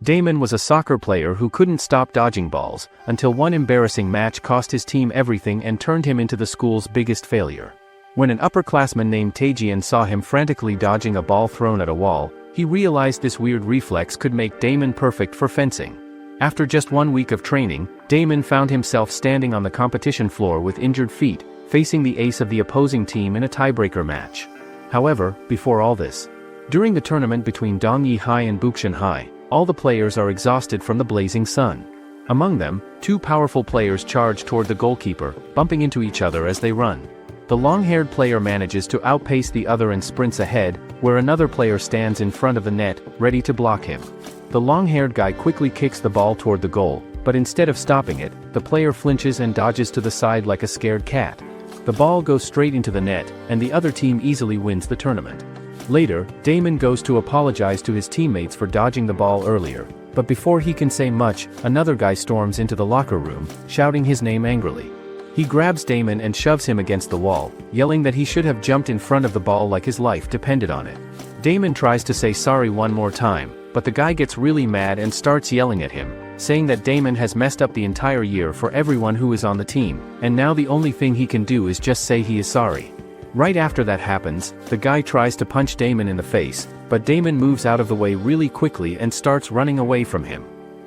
Damon was a soccer player who couldn't stop dodging balls, until one embarrassing match cost his team everything and turned him into the school's biggest failure. When an upperclassman named Taejian saw him frantically dodging a ball thrown at a wall, he realized this weird reflex could make Damon perfect for fencing. After just 1 week of training, Damon found himself standing on the competition floor with injured feet, facing the ace of the opposing team in a tiebreaker match. However, before all this, during the tournament between Dongyi High and Bukshan High, all the players are exhausted from the blazing sun. Among them, 2 powerful players charge toward the goalkeeper, bumping into each other as they run. The long-haired player manages to outpace the other and sprints ahead, where another player stands in front of the net, ready to block him. The long-haired guy quickly kicks the ball toward the goal, but instead of stopping it, the player flinches and dodges to the side like a scared cat. The ball goes straight into the net, and the other team easily wins the tournament. Later, Damon goes to apologize to his teammates for dodging the ball earlier, but before he can say much, another guy storms into the locker room, shouting his name angrily. He grabs Damon and shoves him against the wall, yelling that he should have jumped in front of the ball like his life depended on it. Damon tries to say sorry one more time, but the guy gets really mad and starts yelling at him, saying that Damon has messed up the entire year for everyone who is on the team, and now the only thing he can do is just say he is sorry. Right after that happens, the guy tries to punch Damon in the face, but Damon moves out of the way really quickly and starts running away from him.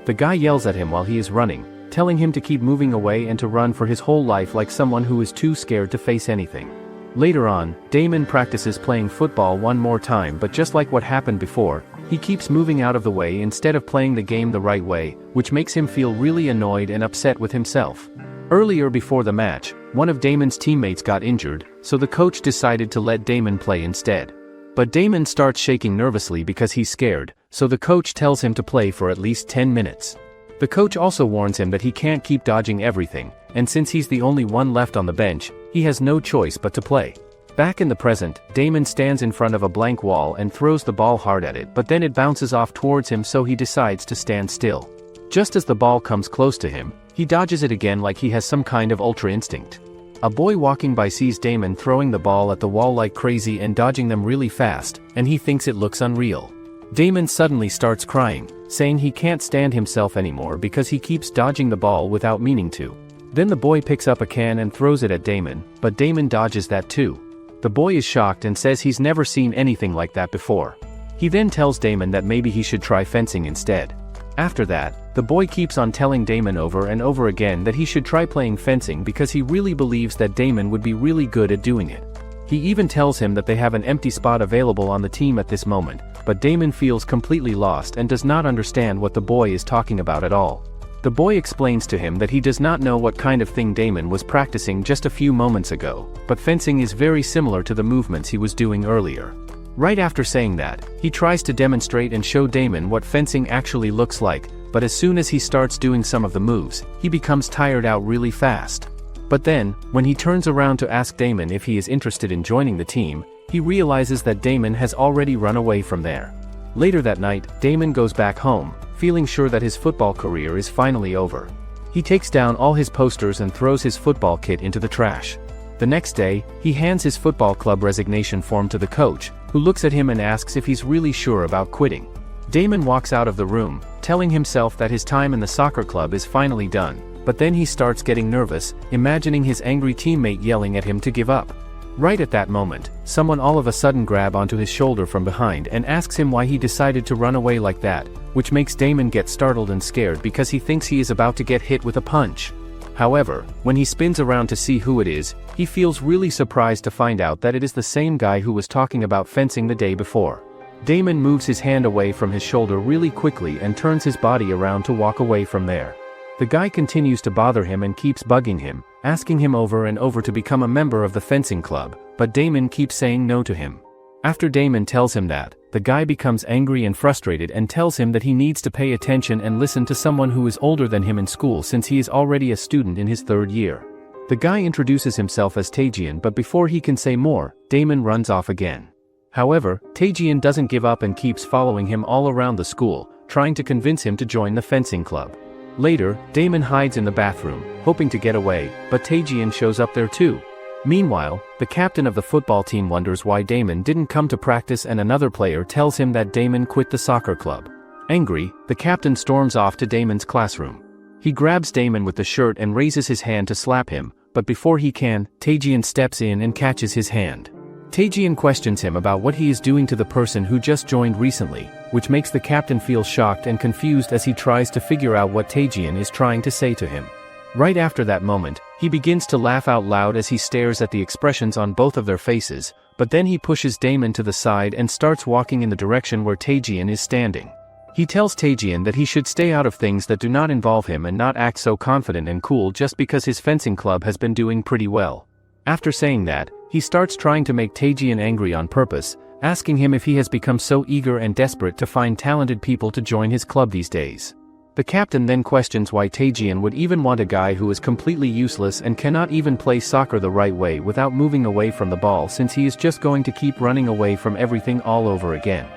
The guy yells at him while he is running, telling him to keep moving away and to run for his whole life like someone who is too scared to face anything. Later on, Damon practices playing football one more time, but just like what happened before, he keeps moving out of the way instead of playing the game the right way, which makes him feel really annoyed and upset with himself. Earlier before the match, one of Damon's teammates got injured, so the coach decided to let Damon play instead. But Damon starts shaking nervously because he's scared, so the coach tells him to play for at least 10 minutes. The coach also warns him that he can't keep dodging everything, and since he's the only one left on the bench, he has no choice but to play. Back in the present, Damon stands in front of a blank wall and throws the ball hard at it, but then it bounces off towards him, so he decides to stand still. Just as the ball comes close to him, he dodges it again like he has some kind of ultra instinct. A boy walking by sees Damon throwing the ball at the wall like crazy and dodging them really fast, and he thinks it looks unreal. Damon suddenly starts crying, saying he can't stand himself anymore because he keeps dodging the ball without meaning to. Then the boy picks up a can and throws it at Damon, but Damon dodges that too. The boy is shocked and says he's never seen anything like that before. He then tells Damon that maybe he should try fencing instead. After that, the boy keeps on telling Damon over and over again that he should try playing fencing because he really believes that Damon would be really good at doing it. He even tells him that they have an empty spot available on the team at this moment, but Damon feels completely lost and does not understand what the boy is talking about at all. The boy explains to him that he does not know what kind of thing Damon was practicing just a few moments ago, but fencing is very similar to the movements he was doing earlier. Right after saying that, he tries to demonstrate and show Damon what fencing actually looks like, but as soon as he starts doing some of the moves, he becomes tired out really fast. But then, when he turns around to ask Damon if he is interested in joining the team, he realizes that Damon has already run away from there. Later that night, Damon goes back home, feeling sure that his football career is finally over. He takes down all his posters and throws his football kit into the trash. The next day, he hands his football club resignation form to the coach, who looks at him and asks if he's really sure about quitting. Damon walks out of the room, telling himself that his time in the soccer club is finally done, but then he starts getting nervous, imagining his angry teammate yelling at him to give up. Right at that moment, someone all of a sudden grabs onto his shoulder from behind and asks him why he decided to run away like that, which makes Damon get startled and scared because he thinks he is about to get hit with a punch. However, when he spins around to see who it is, he feels really surprised to find out that it is the same guy who was talking about fencing the day before. Damon moves his hand away from his shoulder really quickly and turns his body around to walk away from there. The guy continues to bother him and keeps bugging him, asking him over and over to become a member of the fencing club, but Damon keeps saying no to him. After Damon tells him that, the guy becomes angry and frustrated and tells him that he needs to pay attention and listen to someone who is older than him in school since he is already a student in his 3rd year. The guy introduces himself as Taejian, but before he can say more, Damon runs off again. However, Taejian doesn't give up and keeps following him all around the school, trying to convince him to join the fencing club. Later, Damon hides in the bathroom, hoping to get away, but Taejian shows up there too. Meanwhile, the captain of the football team wonders why Damon didn't come to practice, and another player tells him that Damon quit the soccer club. Angry, the captain storms off to Damon's classroom. He grabs Damon with the shirt and raises his hand to slap him, but before he can, Taejian steps in and catches his hand. Taejian questions him about what he is doing to the person who just joined recently, which makes the captain feel shocked and confused as he tries to figure out what Taejian is trying to say to him. Right after that moment, he begins to laugh out loud as he stares at the expressions on both of their faces, but then he pushes Damon to the side and starts walking in the direction where Taejian is standing. He tells Taejian that he should stay out of things that do not involve him and not act so confident and cool just because his fencing club has been doing pretty well. After saying that, he starts trying to make Taejian angry on purpose, asking him if he has become so eager and desperate to find talented people to join his club these days. The captain then questions why Taejian would even want a guy who is completely useless and cannot even play soccer the right way without moving away from the ball, since he is just going to keep running away from everything all over again.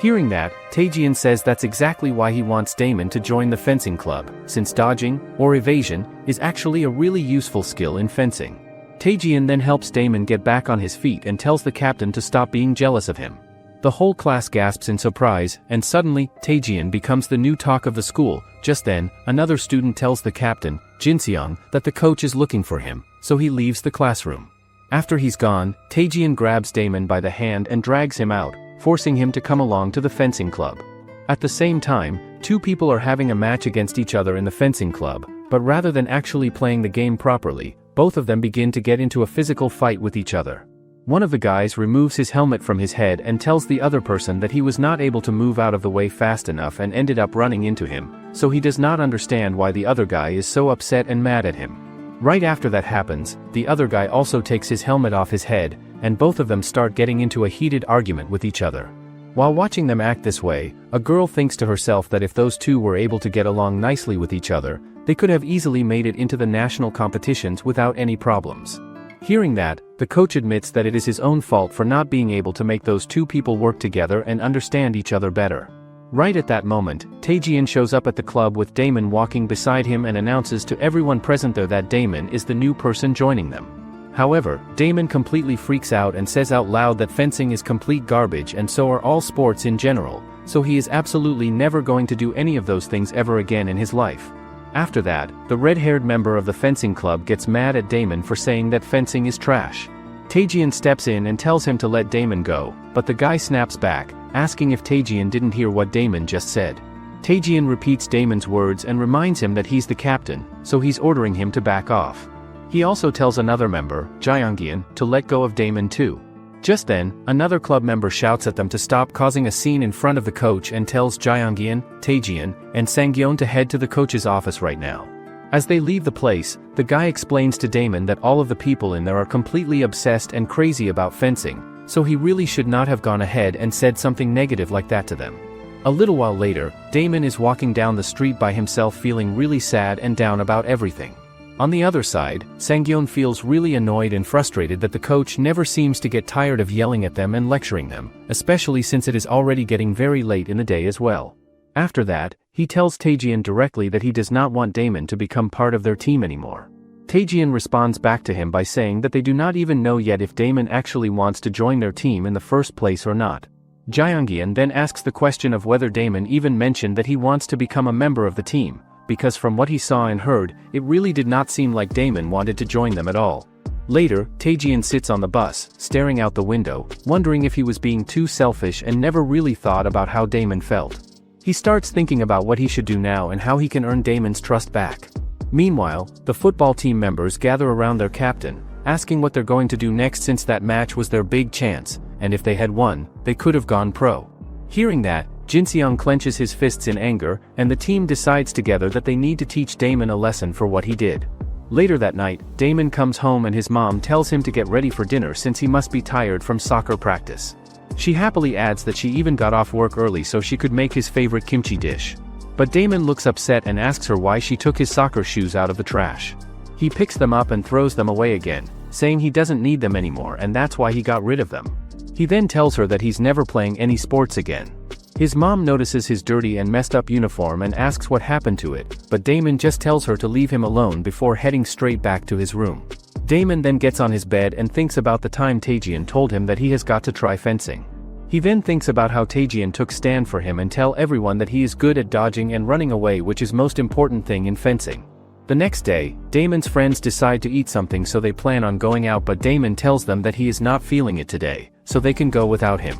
Hearing that, Taejian says that's exactly why he wants Damon to join the fencing club, since dodging, or evasion, is actually a really useful skill in fencing. Taejian then helps Damon get back on his feet and tells the captain to stop being jealous of him. The whole class gasps in surprise, and suddenly, Taejian becomes the new talk of the school. Just then, another student tells the captain, Jinseong, that the coach is looking for him, so he leaves the classroom. After he's gone, Taejian grabs Damon by the hand and drags him out, forcing him to come along to the fencing club. At the same time, two people are having a match against each other in the fencing club, but rather than actually playing the game properly, both of them begin to get into a physical fight with each other. One of the guys removes his helmet from his head and tells the other person that he was not able to move out of the way fast enough and ended up running into him, so he does not understand why the other guy is so upset and mad at him. Right after that happens, the other guy also takes his helmet off his head, and both of them start getting into a heated argument with each other. While watching them act this way, a girl thinks to herself that if those two were able to get along nicely with each other, they could have easily made it into the national competitions without any problems. Hearing that, the coach admits that it is his own fault for not being able to make those two people work together and understand each other better. Right at that moment, Taejian shows up at the club with Damon walking beside him and announces to everyone present there that Damon is the new person joining them. However, Damon completely freaks out and says out loud that fencing is complete garbage and so are all sports in general, so he is absolutely never going to do any of those things ever again in his life. After that, the red-haired member of the fencing club gets mad at Damon for saying that fencing is trash. Taejian steps in and tells him to let Damon go, but the guy snaps back, asking if Taejian didn't hear what Damon just said. Taejian repeats Damon's words and reminds him that he's the captain, so he's ordering him to back off. He also tells another member, Jaeonggian, to let go of Damon too. Just then, another club member shouts at them to stop causing a scene in front of the coach and tells Jaeonggian, Taejian, and Sangyeon to head to the coach's office right now. As they leave the place, the guy explains to Damon that all of the people in there are completely obsessed and crazy about fencing, so he really should not have gone ahead and said something negative like that to them. A little while later, Damon is walking down the street by himself feeling really sad and down about everything. On the other side, Sangyeon feels really annoyed and frustrated that the coach never seems to get tired of yelling at them and lecturing them, especially since it is already getting very late in the day as well. After that, he tells Taejian directly that he does not want Damon to become part of their team anymore. Taejian responds back to him by saying that they do not even know yet if Damon actually wants to join their team in the first place or not. Jaeonggian then asks the question of whether Damon even mentioned that he wants to become a member of the team, because from what he saw and heard, it really did not seem like Damon wanted to join them at all. Later, Taejian sits on the bus, staring out the window, wondering if he was being too selfish and never really thought about how Damon felt. He starts thinking about what he should do now and how he can earn Damon's trust back. Meanwhile, the football team members gather around their captain, asking what they're going to do next since that match was their big chance, and if they had won, they could have gone pro. Hearing that, Jinseong clenches his fists in anger, and the team decides together that they need to teach Damon a lesson for what he did. Later that night, Damon comes home and his mom tells him to get ready for dinner since he must be tired from soccer practice. She happily adds that she even got off work early so she could make his favorite kimchi dish. But Damon looks upset and asks her why she took his soccer shoes out of the trash. He picks them up and throws them away again, saying he doesn't need them anymore and that's why he got rid of them. He then tells her that he's never playing any sports again. His mom notices his dirty and messed up uniform and asks what happened to it, but Damon just tells her to leave him alone before heading straight back to his room. Damon then gets on his bed and thinks about the time Taejian told him that he has got to try fencing. He then thinks about how Taejian took stand for him and tell everyone that he is good at dodging and running away, which is most important thing in fencing. The next day, Damon's friends decide to eat something, so they plan on going out, but Damon tells them that he is not feeling it today, so they can go without him.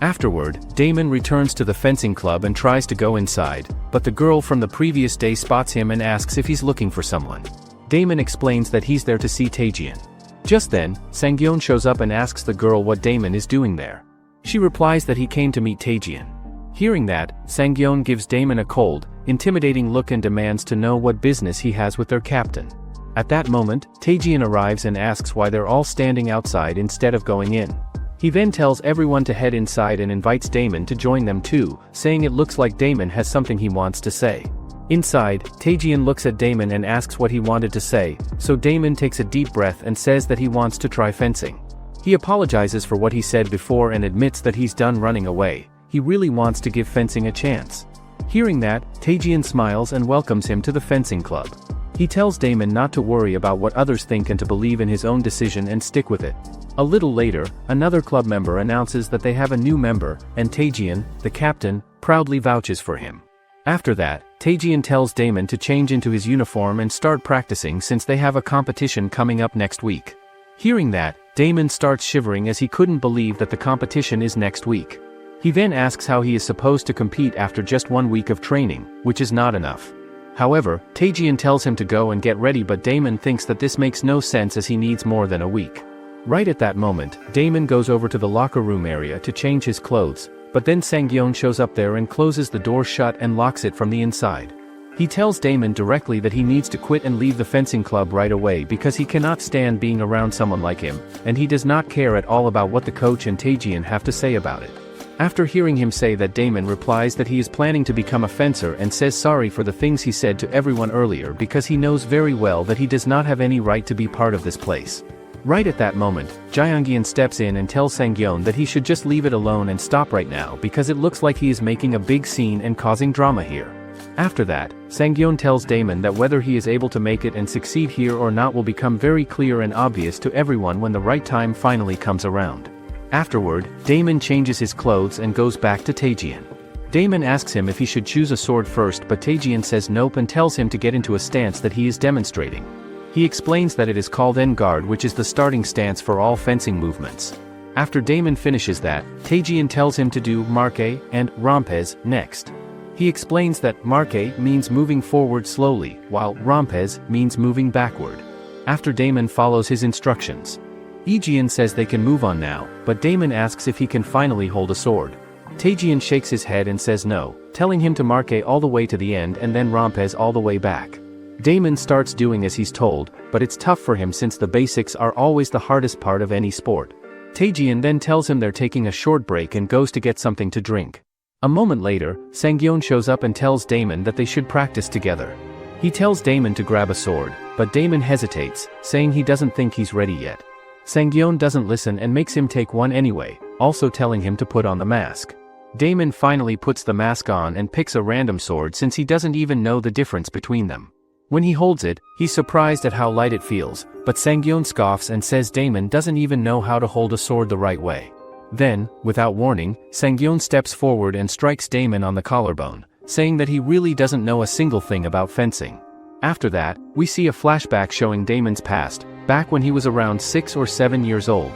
Afterward, Damon returns to the fencing club and tries to go inside, but the girl from the previous day spots him and asks if he's looking for someone. Damon explains that he's there to see Taejian. Just then, Sangyeon shows up and asks the girl what Damon is doing there. She replies that he came to meet Taejian. Hearing that, Sangyeon gives Damon a cold, intimidating look and demands to know what business he has with their captain. At that moment, Taejian arrives and asks why they're all standing outside instead of going in. He then tells everyone to head inside and invites Damon to join them too, saying it looks like Damon has something he wants to say. Inside, Taejian looks at Damon and asks what he wanted to say, so Damon takes a deep breath and says that he wants to try fencing. He apologizes for what he said before and admits that he's done running away. He really wants to give fencing a chance. Hearing that, Taejian smiles and welcomes him to the fencing club. He tells Damon not to worry about what others think and to believe in his own decision and stick with it. A little later, another club member announces that they have a new member, and Taejian, the captain, proudly vouches for him. After that, Taejian tells Damon to change into his uniform and start practicing since they have a competition coming up next week. Hearing that, Damon starts shivering as he couldn't believe that the competition is next week. He then asks how he is supposed to compete after just 1 week of training, which is not enough. However, Taejian tells him to go and get ready, but Damon thinks that this makes no sense as he needs more than a week. Right at that moment, Damon goes over to the locker room area to change his clothes, but then Sangyeon shows up there and closes the door shut and locks it from the inside. He tells Damon directly that he needs to quit and leave the fencing club right away because he cannot stand being around someone like him, and he does not care at all about what the coach and Taejian have to say about it. After hearing him say that, Damon replies that he is planning to become a fencer and says sorry for the things he said to everyone earlier because he knows very well that he does not have any right to be part of this place. Right at that moment, Jaehyun steps in and tells Sangyeon that he should just leave it alone and stop right now because it looks like he is making a big scene and causing drama here. After that, Sangyeon tells Damon that whether he is able to make it and succeed here or not will become very clear and obvious to everyone when the right time finally comes around. Afterward, Damon changes his clothes and goes back to Taejian. Damon asks him if he should choose a sword first, but Taejian says nope and tells him to get into a stance that he is demonstrating. He explains that it is called en-garde, which is the starting stance for all fencing movements. After Damon finishes that, Taejian tells him to do marque and rompes next. He explains that marque means moving forward slowly, while rompes means moving backward. After Damon follows his instructions, Taejian says they can move on now, but Damon asks if he can finally hold a sword. Taejian shakes his head and says no, telling him to marque all the way to the end and then rompes all the way back. Damon starts doing as he's told, but it's tough for him since the basics are always the hardest part of any sport. Taejian then tells him they're taking a short break and goes to get something to drink. A moment later, Sangyeon shows up and tells Damon that they should practice together. He tells Damon to grab a sword, but Damon hesitates, saying he doesn't think he's ready yet. Sangyeon doesn't listen and makes him take one anyway, also telling him to put on the mask. Damon finally puts the mask on and picks a random sword since he doesn't even know the difference between them. When he holds it, he's surprised at how light it feels, but Sangyeon scoffs and says Damon doesn't even know how to hold a sword the right way. Then, without warning, Sangyeon steps forward and strikes Damon on the collarbone, saying that he really doesn't know a single thing about fencing. After that, we see a flashback showing Damon's past, back when he was around 6 or 7 years old.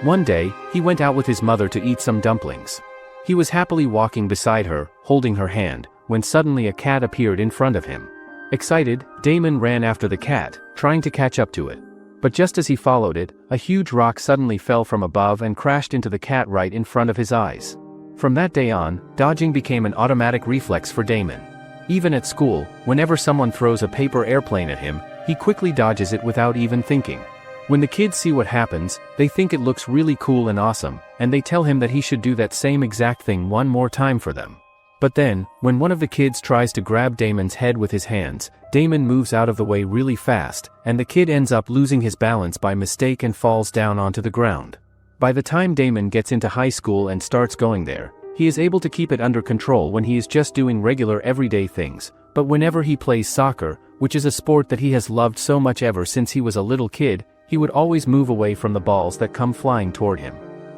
One day, he went out with his mother to eat some dumplings. He was happily walking beside her, holding her hand, when suddenly a cat appeared in front of him. Excited, Damon ran after the cat, trying to catch up to it. But just as he followed it, a huge rock suddenly fell from above and crashed into the cat right in front of his eyes. From that day on, dodging became an automatic reflex for Damon. Even at school, whenever someone throws a paper airplane at him, he quickly dodges it without even thinking. When the kids see what happens, they think it looks really cool and awesome, and they tell him that he should do that same exact thing one more time for them. But then, when one of the kids tries to grab Damon's head with his hands, Damon moves out of the way really fast, and the kid ends up losing his balance by mistake and falls down onto the ground. By the time Damon gets into high school and starts going there, he is able to keep it under control when he is just doing regular everyday things, but whenever he plays soccer, which is a sport that he has loved so much ever since he was a little kid, he would always move away from the balls that come flying toward him.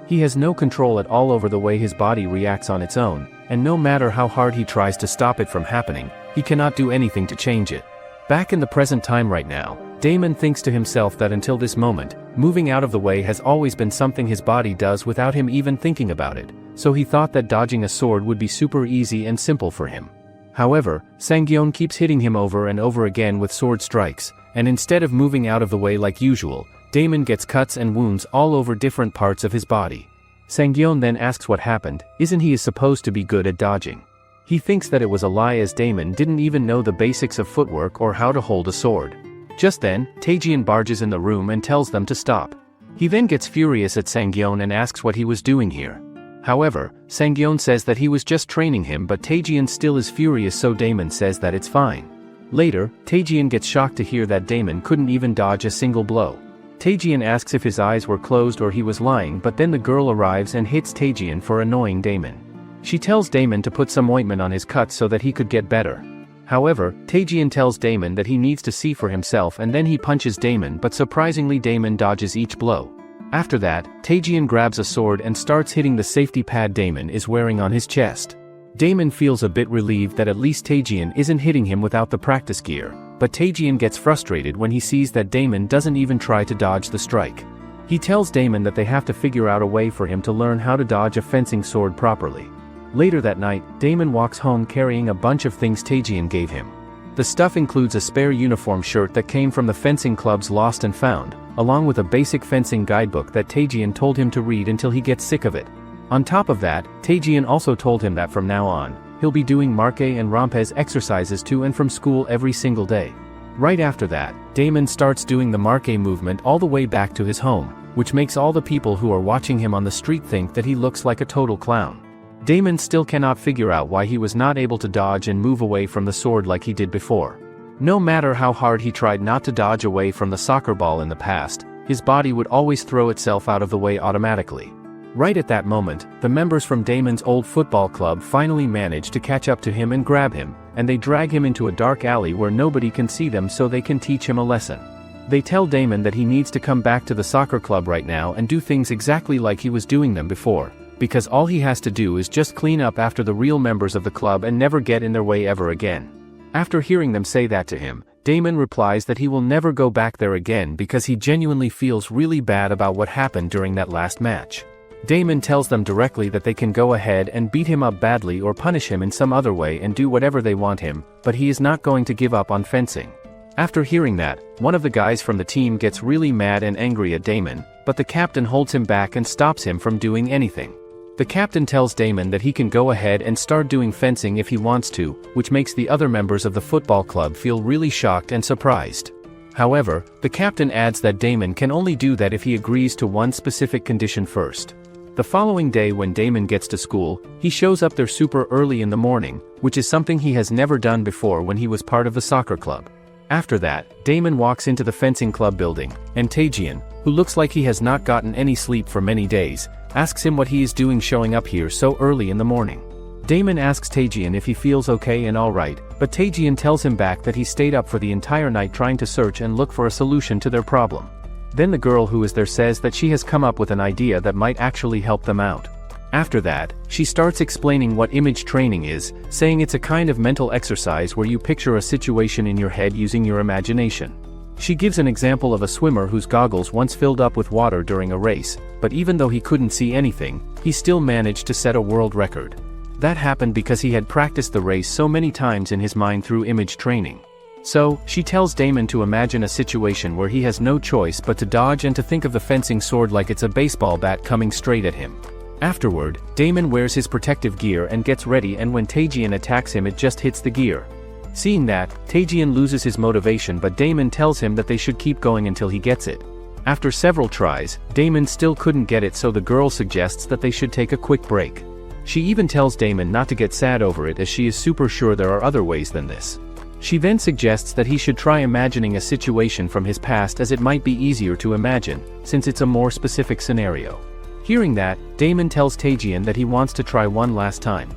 He has no control at all over the way his body reacts on its own, and no matter how hard he tries to stop it from happening, he cannot do anything to change it. Back in the present time right now, Damon thinks to himself that until this moment, moving out of the way has always been something his body does without him even thinking about it, so he thought that dodging a sword would be super easy and simple for him. However, Sangyeon keeps hitting him over and over again with sword strikes, and instead of moving out of the way like usual, Damon gets cuts and wounds all over different parts of his body. Sangyeon then asks what happened. Isn't he supposed to be good at dodging? He thinks that it was a lie as Damon didn't even know the basics of footwork or how to hold a sword. Just then, Taejian barges in the room and tells them to stop. He then gets furious at Sangyeon and asks what he was doing here. However, Sangyeon says that he was just training him, but Taejian still is furious, so Damon says that it's fine. Later, Taejian gets shocked to hear that Damon couldn't even dodge a single blow. Taejian asks if his eyes were closed or he was lying, but then the girl arrives and hits Taejian for annoying Damon. She tells Damon to put some ointment on his cuts so that he could get better. However, Taejian tells Damon that he needs to see for himself, and then he punches Damon, but surprisingly Damon dodges each blow. After that, Taejian grabs a sword and starts hitting the safety pad Damon is wearing on his chest. Damon feels a bit relieved that at least Taejian isn't hitting him without the practice gear, but Taejian gets frustrated when he sees that Damon doesn't even try to dodge the strike. He tells Damon that they have to figure out a way for him to learn how to dodge a fencing sword properly. Later that night, Damon walks home carrying a bunch of things Taejian gave him. The stuff includes a spare uniform shirt that came from the fencing club's Lost and Found, along with a basic fencing guidebook that Taejian told him to read until he gets sick of it. On top of that, Taejian also told him that from now on, he'll be doing marque and rompes exercises to and from school every single day. Right after that, Damon starts doing the marque movement all the way back to his home, which makes all the people who are watching him on the street think that he looks like a total clown. Damon still cannot figure out why he was not able to dodge and move away from the sword like he did before. No matter how hard he tried not to dodge away from the soccer ball in the past, his body would always throw itself out of the way automatically. Right at that moment, the members from Damon's old football club finally manage to catch up to him and grab him, and they drag him into a dark alley where nobody can see them so they can teach him a lesson. They tell Damon that he needs to come back to the soccer club right now and do things exactly like he was doing them before, because all he has to do is just clean up after the real members of the club and never get in their way ever again. After hearing them say that to him, Damon replies that he will never go back there again because he genuinely feels really bad about what happened during that last match. Damon tells them directly that they can go ahead and beat him up badly or punish him in some other way and do whatever they want him, but he is not going to give up on fencing. After hearing that, one of the guys from the team gets really mad and angry at Damon, but the captain holds him back and stops him from doing anything. The captain tells Damon that he can go ahead and start doing fencing if he wants to, which makes the other members of the football club feel really shocked and surprised. However, the captain adds that Damon can only do that if he agrees to one specific condition first. The following day when Damon gets to school, he shows up there super early in the morning, which is something he has never done before when he was part of the soccer club. After that, Damon walks into the fencing club building, and Taejian, who looks like he has not gotten any sleep for many days, asks him what he is doing showing up here so early in the morning. Damon asks Taejian if he feels okay and alright, but Taejian tells him back that he stayed up for the entire night trying to search and look for a solution to their problem. Then the girl who is there says that she has come up with an idea that might actually help them out. After that, she starts explaining what image training is, saying it's a kind of mental exercise where you picture a situation in your head using your imagination. She gives an example of a swimmer whose goggles once filled up with water during a race, but even though he couldn't see anything, he still managed to set a world record. That happened because he had practiced the race so many times in his mind through image training. So, she tells Damon to imagine a situation where he has no choice but to dodge and to think of the fencing sword like it's a baseball bat coming straight at him. Afterward, Damon wears his protective gear and gets ready, and when Taejian attacks him it just hits the gear. Seeing that, Taejian loses his motivation, but Damon tells him that they should keep going until he gets it. After several tries, Damon still couldn't get it, so the girl suggests that they should take a quick break. She even tells Damon not to get sad over it as she is super sure there are other ways than this. She then suggests that he should try imagining a situation from his past as it might be easier to imagine, since it's a more specific scenario. Hearing that, Damon tells Taejian that he wants to try one last time.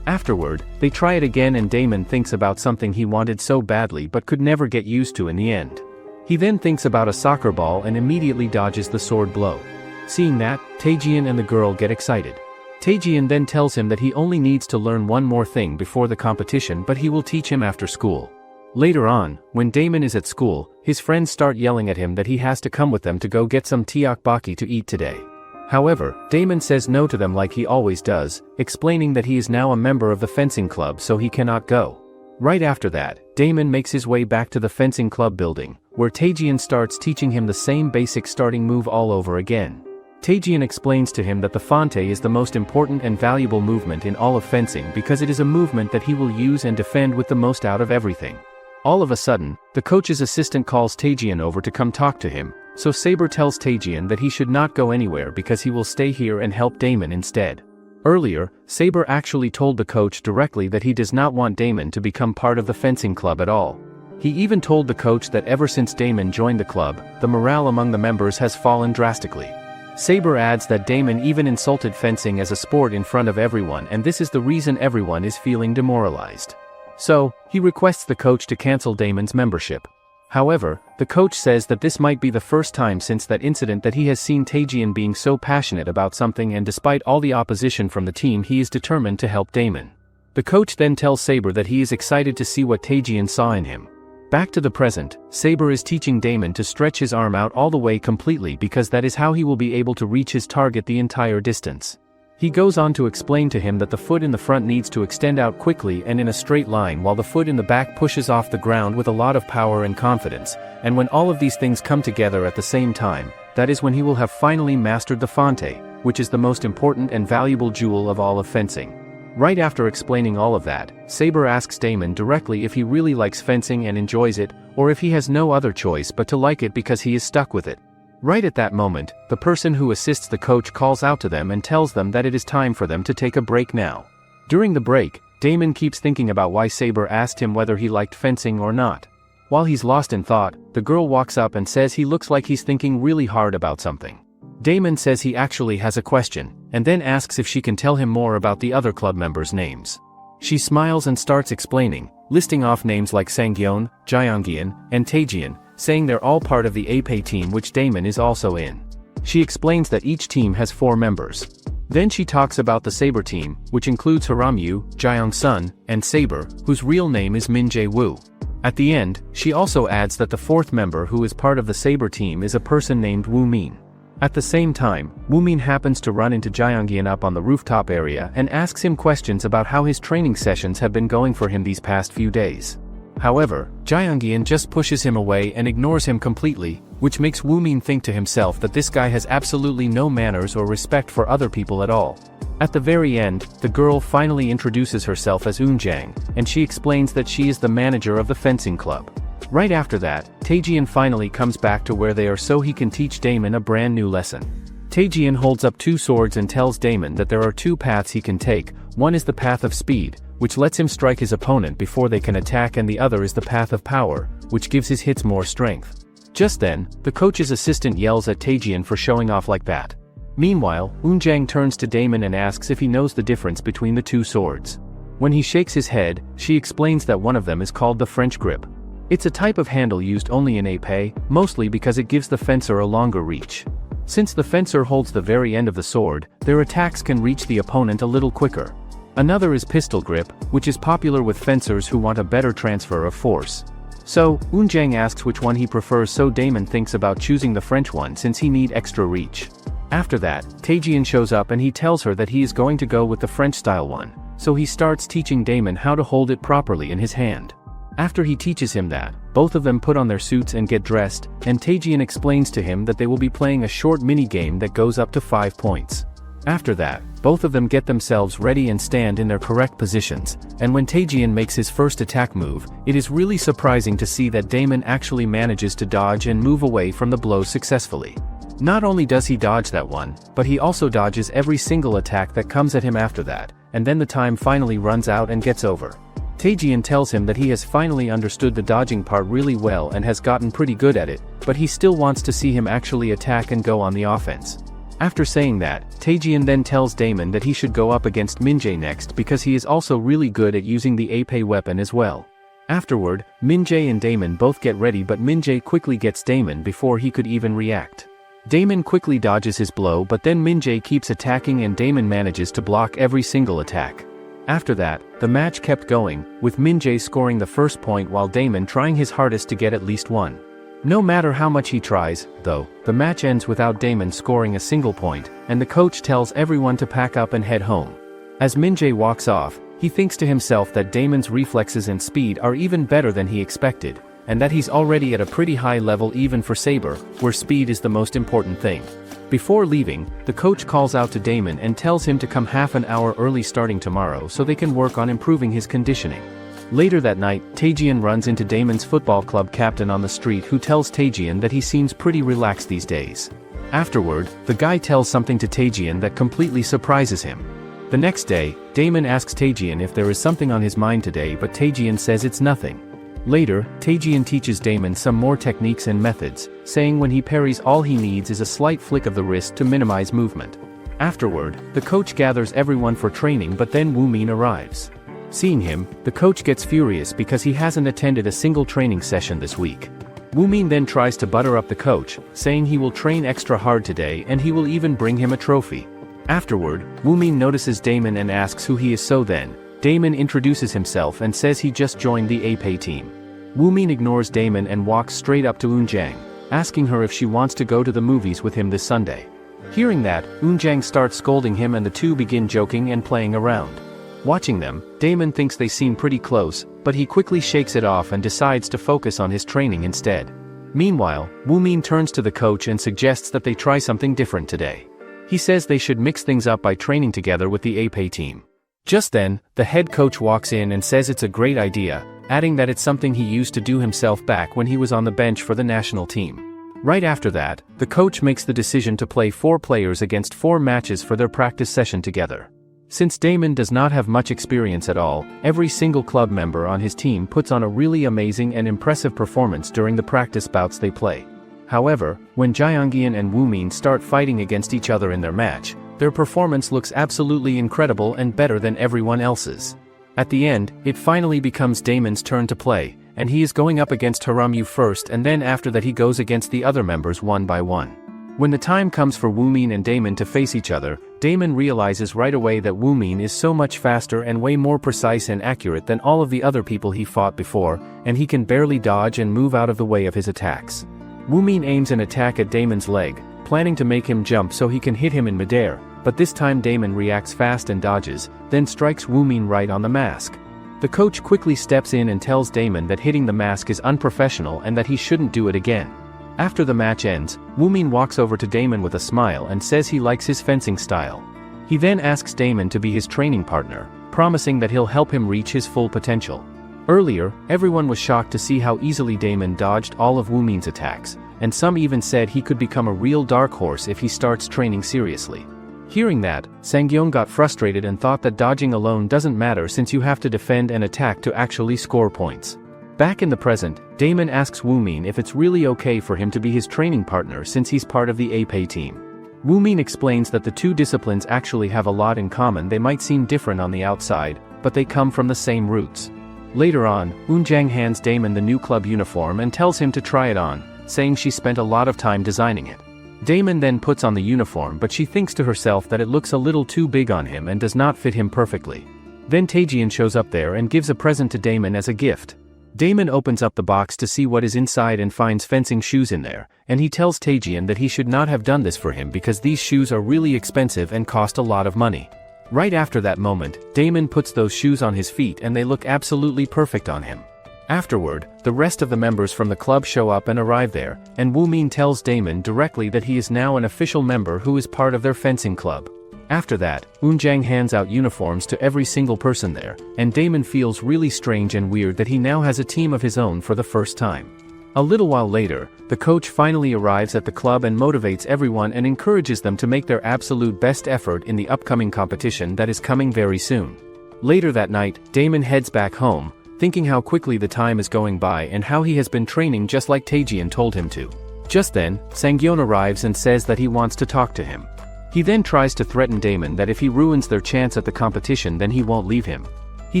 Afterward, they try it again and Damon thinks about something he wanted so badly but could never get used to in the end. He then thinks about a soccer ball and immediately dodges the sword blow. Seeing that, Taejian and the girl get excited. Taejian then tells him that he only needs to learn one more thing before the competition, but he will teach him after school. Later on, when Damon is at school, his friends start yelling at him that he has to come with them to go get some tteokbokki to eat today. However, Damon says no to them like he always does, explaining that he is now a member of the fencing club so he cannot go. Right after that, Damon makes his way back to the fencing club building, where Taejian starts teaching him the same basic starting move all over again. Taejian explains to him that the fante is the most important and valuable movement in all of fencing because it is a movement that he will use and defend with the most out of everything. All of a sudden, the coach's assistant calls Taejian over to come talk to him, so Saber tells Taejian that he should not go anywhere because he will stay here and help Damon instead. Earlier, Saber actually told the coach directly that he does not want Damon to become part of the fencing club at all. He even told the coach that ever since Damon joined the club, the morale among the members has fallen drastically. Saber adds that Damon even insulted fencing as a sport in front of everyone, and this is the reason everyone is feeling demoralized. So, he requests the coach to cancel Damon's membership. However, the coach says that this might be the first time since that incident that he has seen Taejian being so passionate about something, and despite all the opposition from the team, he is determined to help Damon. The coach then tells Saber that he is excited to see what Taejian saw in him. Back to the present, Saber is teaching Damon to stretch his arm out all the way completely because that is how he will be able to reach his target the entire distance. He goes on to explain to him that the foot in the front needs to extend out quickly and in a straight line, while the foot in the back pushes off the ground with a lot of power and confidence, and when all of these things come together at the same time, that is when he will have finally mastered the fante, which is the most important and valuable jewel of all of fencing. Right after explaining all of that, Saber asks Damon directly if he really likes fencing and enjoys it, or if he has no other choice but to like it because he is stuck with it. Right at that moment, the person who assists the coach calls out to them and tells them that it is time for them to take a break now. During the break, Damon keeps thinking about why Saber asked him whether he liked fencing or not. While he's lost in thought, the girl walks up and says he looks like he's thinking really hard about something. Damon says he actually has a question, and then asks if she can tell him more about the other club members' names. She smiles and starts explaining, listing off names like Sangyeon, Jyeonggian, and Taejian, saying they're all part of the Ape team which Damon is also in. She explains that each team has 4 members. Then she talks about the Saber team, which includes Haramyu, Jyeong-sun, and Saber, whose real name is Min Jae-woo. At the end, she also adds that the 4th member who is part of the Saber team is a person named Woo-min. At the same time, Woo-min happens to run into Jyeonggian up on the rooftop area and asks him questions about how his training sessions have been going for him these past few days. However, Jyeonggian just pushes him away and ignores him completely, which makes Woo-min think to himself that this guy has absolutely no manners or respect for other people at all. At the very end, the girl finally introduces herself as Eunjang, and she explains that she is the manager of the fencing club. Right after that, Taejian finally comes back to where they are so he can teach Damon a brand new lesson. Taejian holds up 2 swords and tells Damon that there are 2 paths he can take. One is the path of speed, which lets him strike his opponent before they can attack, and the other is the path of power, which gives his hits more strength. Just then, the coach's assistant yells at Taejian for showing off like that. Meanwhile, Eunjang turns to Damon and asks if he knows the difference between the 2 swords. When he shakes his head, she explains that one of them is called the French grip. It's a type of handle used only in épée, mostly because it gives the fencer a longer reach. Since the fencer holds the very end of the sword, their attacks can reach the opponent a little quicker. Another is pistol grip, which is popular with fencers who want a better transfer of force. So, Eunjang asks which one he prefers, so Damon thinks about choosing the French one since he needs extra reach. After that, Taejian shows up and he tells her that he is going to go with the French-style one, so he starts teaching Damon how to hold it properly in his hand. After he teaches him that, both of them put on their suits and get dressed, and Taejian explains to him that they will be playing a short mini-game that goes up to 5 points. After that, both of them get themselves ready and stand in their correct positions, and when Taejian makes his first attack move, it is really surprising to see that Damon actually manages to dodge and move away from the blow successfully. Not only does he dodge that one, but he also dodges every single attack that comes at him after that, and then the time finally runs out and gets over. Taejian tells him that he has finally understood the dodging part really well and has gotten pretty good at it, but he still wants to see him actually attack and go on the offense. After saying that, Taejian then tells Damon that he should go up against Min-jae next because he is also really good at using the épée weapon as well. Afterward, Min-jae and Damon both get ready, but Min-jae quickly gets Damon before he could even react. Damon quickly dodges his blow, but then Min-jae keeps attacking and Damon manages to block every single attack. After that, the match kept going, with Min-jae scoring the first point while Damon trying his hardest to get at least one. No matter how much he tries, though, the match ends without Damon scoring a single point, and the coach tells everyone to pack up and head home. As Min-jae walks off, he thinks to himself that Damon's reflexes and speed are even better than he expected, and that he's already at a pretty high level even for Saber, where speed is the most important thing. Before leaving, the coach calls out to Damon and tells him to come half an hour early starting tomorrow so they can work on improving his conditioning. Later that night, Taejian runs into Damon's football club captain on the street, who tells Taejian that he seems pretty relaxed these days. Afterward, the guy tells something to Taejian that completely surprises him. The next day, Damon asks Taejian if there is something on his mind today, but Taejian says it's nothing. Later, Taejian teaches Damon some more techniques and methods, saying when he parries all he needs is a slight flick of the wrist to minimize movement. Afterward, the coach gathers everyone for training, but then Woo-min arrives. Seeing him, the coach gets furious because he hasn't attended a single training session this week. Woo-min then tries to butter up the coach, saying he will train extra hard today and he will even bring him a trophy. Afterward, Woo-min notices Damon and asks who he is, so then, Damon introduces himself and says he just joined the Ape team. Woo-min ignores Damon and walks straight up to Eun-jang, asking her if she wants to go to the movies with him this Sunday. Hearing that, Eun-jang starts scolding him and the two begin joking and playing around. Watching them, Damon thinks they seem pretty close, but he quickly shakes it off and decides to focus on his training instead. Meanwhile, Woo-min turns to the coach and suggests that they try something different today. He says they should mix things up by training together with the Ape team. Just then, the head coach walks in and says it's a great idea, adding that it's something he used to do himself back when he was on the bench for the national team. Right after that, the coach makes the decision to play 4 players against 4 matches for their practice session together. Since Damon does not have much experience at all, every single club member on his team puts on a really amazing and impressive performance during the practice bouts they play. However, when Jaeyoung and Woo-min start fighting against each other in their match, their performance looks absolutely incredible and better than everyone else's. At the end, it finally becomes Damon's turn to play, and he is going up against Haramyu first, and then after that he goes against the other members one by one. When the time comes for Woo-min and Damon to face each other, Damon realizes right away that Woo-min is so much faster and way more precise and accurate than all of the other people he fought before, and he can barely dodge and move out of the way of his attacks. Woo-min aims an attack at Damon's leg, planning to make him jump so he can hit him in midair, but this time Damon reacts fast and dodges, then strikes Woo-min right on the mask. The coach quickly steps in and tells Damon that hitting the mask is unprofessional and that he shouldn't do it again. After the match ends, Woo-min walks over to Damon with a smile and says he likes his fencing style. He then asks Damon to be his training partner, promising that he'll help him reach his full potential. Earlier, everyone was shocked to see how easily Damon dodged all of Woo-min's attacks, and some even said he could become a real dark horse if he starts training seriously. Hearing that, Sang-yeon got frustrated and thought that dodging alone doesn't matter since you have to defend and attack to actually score points. Back in the present, Damon asks Woo-min if it's really okay for him to be his training partner since he's part of the Ape team. Woo-min explains that the two disciplines actually have a lot in common. They might seem different on the outside, but they come from the same roots. Later on, Eun-jang hands Damon the new club uniform and tells him to try it on, saying she spent a lot of time designing it. Damon then puts on the uniform, but she thinks to herself that it looks a little too big on him and does not fit him perfectly. Then Taejian shows up there and gives a present to Damon as a gift. Damon opens up the box to see what is inside and finds fencing shoes in there, and he tells Taejian that he should not have done this for him because these shoes are really expensive and cost a lot of money. Right after that moment, Damon puts those shoes on his feet and they look absolutely perfect on him. Afterward, the rest of the members from the club show up and arrive there, and Woo-min tells Damon directly that he is now an official member who is part of their fencing club. After that, Eun-jang hands out uniforms to every single person there, and Damon feels really strange and weird that he now has a team of his own for the first time. A little while later, the coach finally arrives at the club and motivates everyone and encourages them to make their absolute best effort in the upcoming competition that is coming very soon. Later that night, Damon heads back home, thinking how quickly the time is going by and how he has been training just like Taejian told him to. Just then, Sang-yeon arrives and says that he wants to talk to him. He then tries to threaten Damon that if he ruins their chance at the competition then he won't leave him. He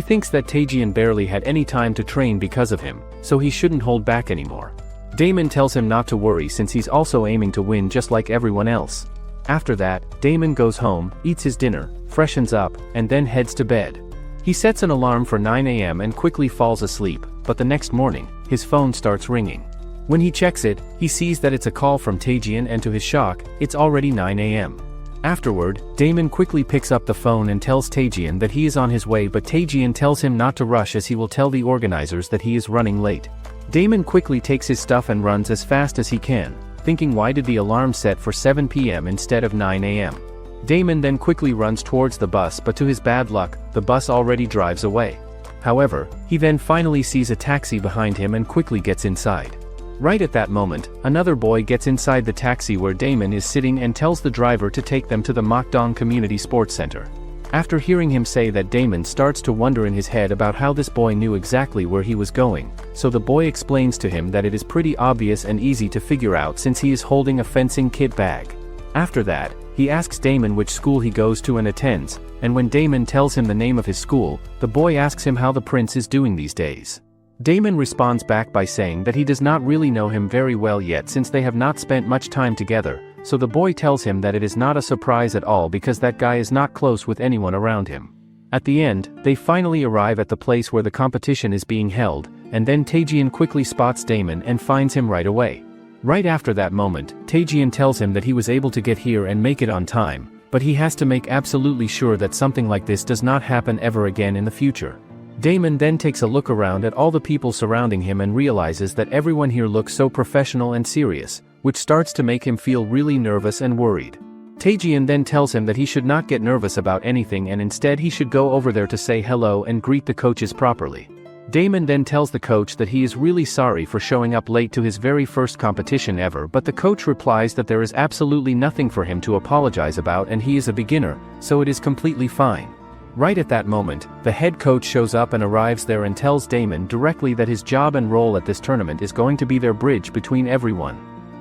thinks that Taejian barely had any time to train because of him, so he shouldn't hold back anymore. Damon tells him not to worry since he's also aiming to win just like everyone else. After that, Damon goes home, eats his dinner, freshens up, and then heads to bed. He sets an alarm for 9 a.m. and quickly falls asleep, but the next morning, his phone starts ringing. When he checks it, he sees that it's a call from Taejian and to his shock, it's already 9 a.m. Afterward, Damon quickly picks up the phone and tells Taejian that he is on his way, but Taejian tells him not to rush as he will tell the organizers that he is running late. Damon quickly takes his stuff and runs as fast as he can, thinking why did the alarm set for 7 p.m. instead of 9 a.m. Damon then quickly runs towards the bus, but to his bad luck, the bus already drives away. However, he then finally sees a taxi behind him and quickly gets inside. Right at that moment, another boy gets inside the taxi where Damon is sitting and tells the driver to take them to the Mokdong Community Sports Center. After hearing him say that, Damon starts to wonder in his head about how this boy knew exactly where he was going, so the boy explains to him that it is pretty obvious and easy to figure out since he is holding a fencing kit bag. After that, he asks Damon which school he goes to and attends, and when Damon tells him the name of his school, the boy asks him how the prince is doing these days. Damon responds back by saying that he does not really know him very well yet since they have not spent much time together, so the boy tells him that it is not a surprise at all because that guy is not close with anyone around him. At the end, they finally arrive at the place where the competition is being held, and then Taejian quickly spots Damon and finds him right away. Right after that moment, Taejian tells him that he was able to get here and make it on time, but he has to make absolutely sure that something like this does not happen ever again in the future. Damon then takes a look around at all the people surrounding him and realizes that everyone here looks so professional and serious, which starts to make him feel really nervous and worried. Taejian then tells him that he should not get nervous about anything and instead he should go over there to say hello and greet the coaches properly. Damon then tells the coach that he is really sorry for showing up late to his very first competition ever, but the coach replies that there is absolutely nothing for him to apologize about and he is a beginner, so it is completely fine. Right at that moment, the head coach shows up and arrives there and tells Damon directly that his job and role at this tournament is going to be their bridge between everyone.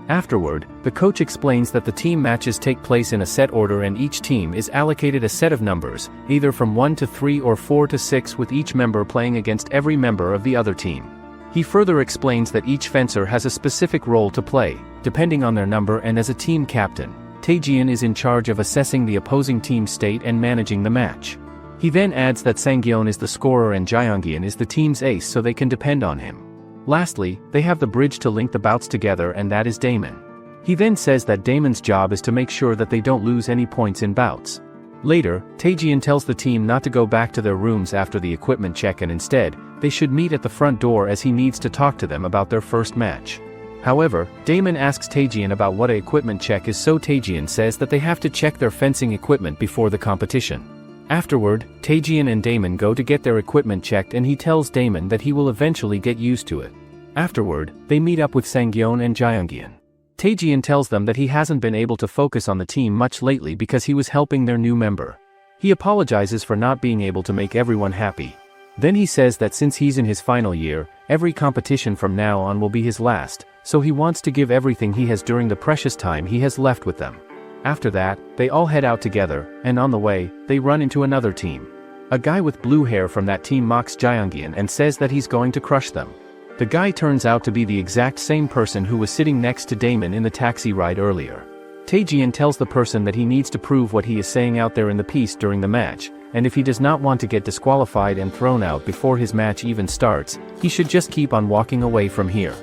Afterward, the coach explains that the team matches take place in a set order and each team is allocated a set of numbers, either from 1 to 3 or 4 to 6, with each member playing against every member of the other team. He further explains that each fencer has a specific role to play, depending on their number, and as a team captain, Taejian is in charge of assessing the opposing team's state and managing the match. He then adds that Sangyeon is the scorer and Jeongyeon is the team's ace, so they can depend on him. Lastly, they have the bridge to link the bouts together, and that is Damon. He then says that Damon's job is to make sure that they don't lose any points in bouts. Later, Taejian tells the team not to go back to their rooms after the equipment check and instead, they should meet at the front door as he needs to talk to them about their first match. However, Damon asks Taejian about what an equipment check is, so Taejian says that they have to check their fencing equipment before the competition. Afterward, Taejian and Damon go to get their equipment checked and he tells Damon that he will eventually get used to it. Afterward, they meet up with Sangyeon and Jeongyeon. Taejian tells them that he hasn't been able to focus on the team much lately because he was helping their new member. He apologizes for not being able to make everyone happy. Then he says that since he's in his final year, every competition from now on will be his last, so he wants to give everything he has during the precious time he has left with them. After that, they all head out together, and on the way, they run into another team. A guy with blue hair from that team mocks Jeongyeon and says that he's going to crush them. The guy turns out to be the exact same person who was sitting next to Damon in the taxi ride earlier. Taejian tells the person that he needs to prove what he is saying out there in the piece during the match, and if he does not want to get disqualified and thrown out before his match even starts, he should just keep on walking away from here.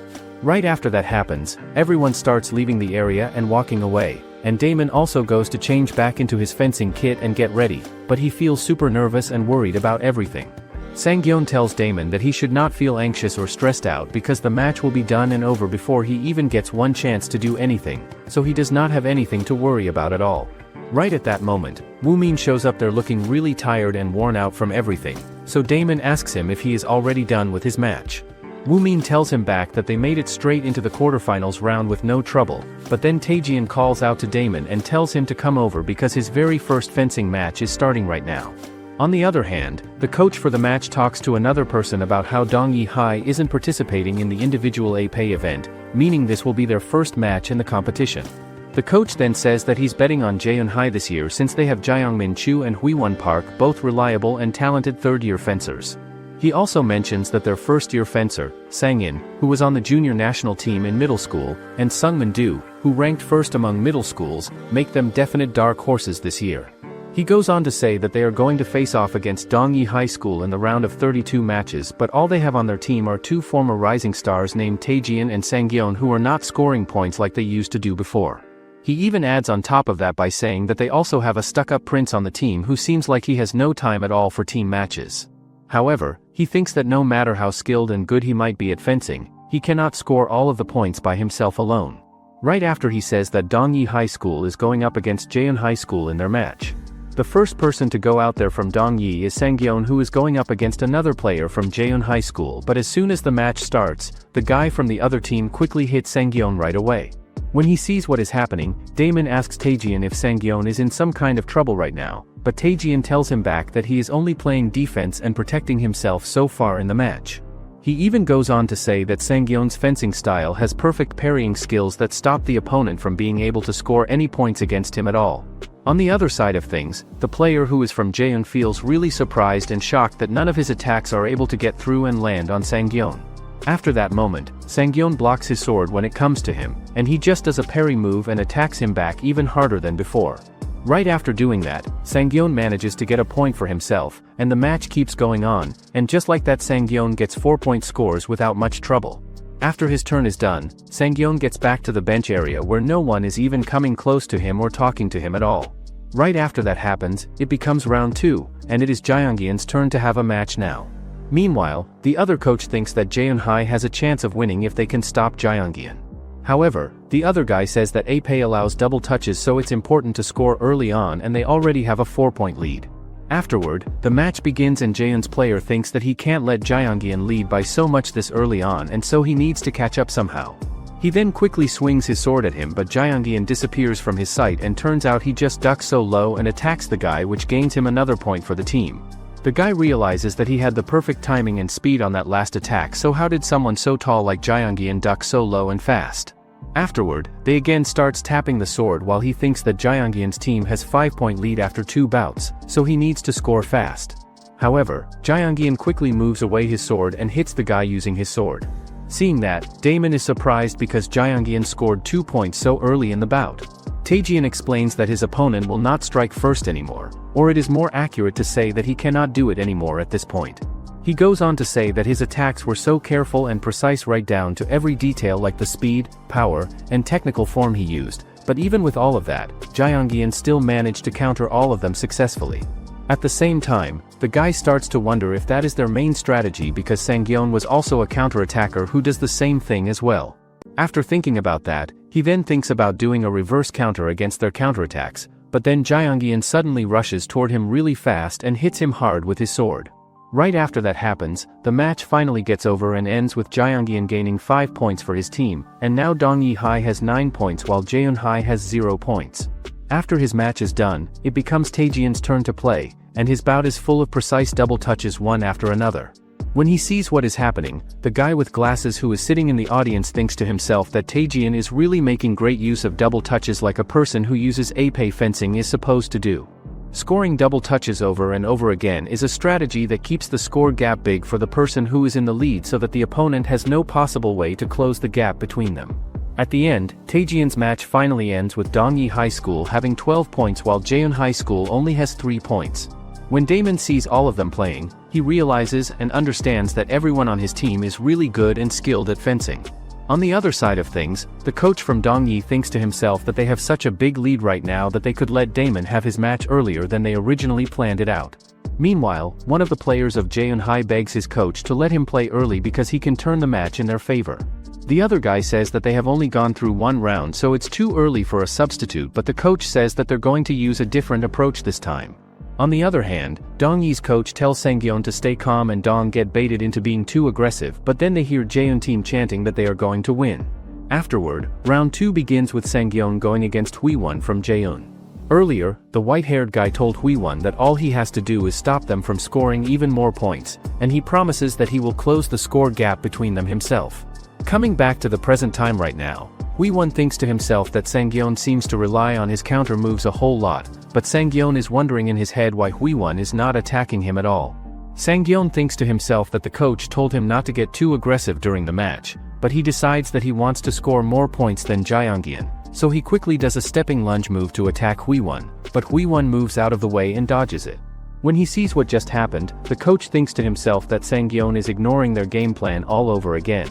Right after that happens, everyone starts leaving the area and walking away, and Damon also goes to change back into his fencing kit and get ready, but he feels super nervous and worried about everything. Sangyeon tells Damon that he should not feel anxious or stressed out because the match will be done and over before he even gets one chance to do anything, so he does not have anything to worry about at all. Right at that moment, Woomin shows up there looking really tired and worn out from everything, so Damon asks him if he is already done with his match. Woomin tells him back that they made it straight into the quarterfinals round with no trouble, but then Taejian calls out to Damon and tells him to come over because his very first fencing match is starting right now. On the other hand, the coach for the match talks to another person about how Dongyi Hai isn't participating in the individual A-Pay event, meaning this will be their first match in the competition. The coach then says that he's betting on Jaehyun Hai this year since they have Jeongmin Chu and Huiwon Park, both reliable and talented third-year fencers. He also mentions that their first-year fencer, Sang-in, who was on the junior national team in middle school, and Sung-min-do, who ranked first among middle schools, make them definite dark horses this year. He goes on to say that they are going to face off against Dongyi High School in the round of 32 matches, but all they have on their team are two former rising stars named Taejian and Sang-yeon who are not scoring points like they used to do before. He even adds on top of that by saying that they also have a stuck-up prince on the team who seems like he has no time at all for team matches. However, he thinks that no matter how skilled and good he might be at fencing, he cannot score all of the points by himself alone. Right after he says that Dongyi High School is going up against Jaeon High School in their match. The first person to go out there from Dongyi is Sang-yeon, who is going up against another player from Jaeon High School, but as soon as the match starts, the guy from the other team quickly hits Sang-yeon right away. When he sees what is happening, Damon asks Taejian if Sang-yeon is in some kind of trouble right now, but Taejian tells him back that he is only playing defense and protecting himself so far in the match. He even goes on to say that Sang-yeon's fencing style has perfect parrying skills that stop the opponent from being able to score any points against him at all. On the other side of things, the player who is from Jaeon feels really surprised and shocked that none of his attacks are able to get through and land on Sang-yeon. After that moment, Sang-yeon blocks his sword when it comes to him, and he just does a parry move and attacks him back even harder than before. Right after doing that, Sang-yeon manages to get a point for himself, and the match keeps going on, and just like that Sang-yeon gets 4-point scores without much trouble. After his turn is done, Sang-yeon gets back to the bench area where no one is even coming close to him or talking to him at all. Right after that happens, it becomes round 2, and it is Jaeongian's turn to have a match now. Meanwhile, the other coach thinks that Jaeon High has a chance of winning if they can stop Jaeongian. However, the other guy says that Ape allows double touches, so it's important to score early on, and they already have a 4-point lead. Afterward, the match begins and Jaeon's player thinks that he can't let Jaeongian lead by so much this early on, and so he needs to catch up somehow. He then quickly swings his sword at him, but Jaeongian disappears from his sight, and turns out he just ducks so low and attacks the guy, which gains him another point for the team. The guy realizes that he had the perfect timing and speed on that last attack, so how did someone so tall like Jaeongian duck so low and fast? Afterward, they again starts tapping the sword while he thinks that Jaeongian's team has 5-point lead after 2 bouts, so he needs to score fast. However, Jaeongian quickly moves away his sword and hits the guy using his sword. Seeing that, Damon is surprised because Jaeongian scored 2 points so early in the bout. Taejian explains that his opponent will not strike first anymore, or it is more accurate to say that he cannot do it anymore at this point. He goes on to say that his attacks were so careful and precise right down to every detail, like the speed, power, and technical form he used, but even with all of that, Jaeongian still managed to counter all of them successfully. At the same time, the guy starts to wonder if that is their main strategy, because Sang-yeon was also a counter-attacker who does the same thing as well. After thinking about that, he then thinks about doing a reverse counter against their counterattacks, but then Jaeongian suddenly rushes toward him really fast and hits him hard with his sword. Right after that happens, the match finally gets over and ends with Jaeongian gaining 5 points for his team, and now Dongyi High has 9 points while Jaeon High has 0 points. After his match is done, it becomes Taejian's turn to play, and his bout is full of precise double touches one after another. When he sees what is happening, the guy with glasses who is sitting in the audience thinks to himself that Taejian is really making great use of double touches like a person who uses Ape fencing is supposed to do. Scoring double touches over and over again is a strategy that keeps the score gap big for the person who is in the lead, so that the opponent has no possible way to close the gap between them. At the end, Taejian's match finally ends with Dongyi High School having 12 points while Jaeon High School only has 3 points. When Damon sees all of them playing, he realizes and understands that everyone on his team is really good and skilled at fencing. On the other side of things, the coach from Dongyi thinks to himself that they have such a big lead right now that they could let Damon have his match earlier than they originally planned it out. Meanwhile, one of the players of Jaeon High begs his coach to let him play early because he can turn the match in their favor. The other guy says that they have only gone through 1 round, so it's too early for a substitute, but the coach says that they're going to use a different approach this time. On the other hand, Dongyi's coach tells Sang-yeon to stay calm, and Dong get baited into being too aggressive, but then they hear Jaeon team chanting that they are going to win. Afterward, round 2 begins with Sang-yeon going against Hwee-won from Jaeon. Earlier, the white-haired guy told Hwee-won that all he has to do is stop them from scoring even more points, and he promises that he will close the score gap between them himself. Coming back to the present time right now, Hwee-won thinks to himself that Sang-yeon seems to rely on his counter moves a whole lot, but Sang-yeon is wondering in his head why Hwee-won is not attacking him at all. Sangyeon thinks to himself that the coach told him not to get too aggressive during the match, but he decides that he wants to score more points than Jaeyoung, so he quickly does a stepping lunge move to attack Hwee-won, but Hwee-won moves out of the way and dodges it. When he sees what just happened, the coach thinks to himself that Sangyeon is ignoring their game plan all over again.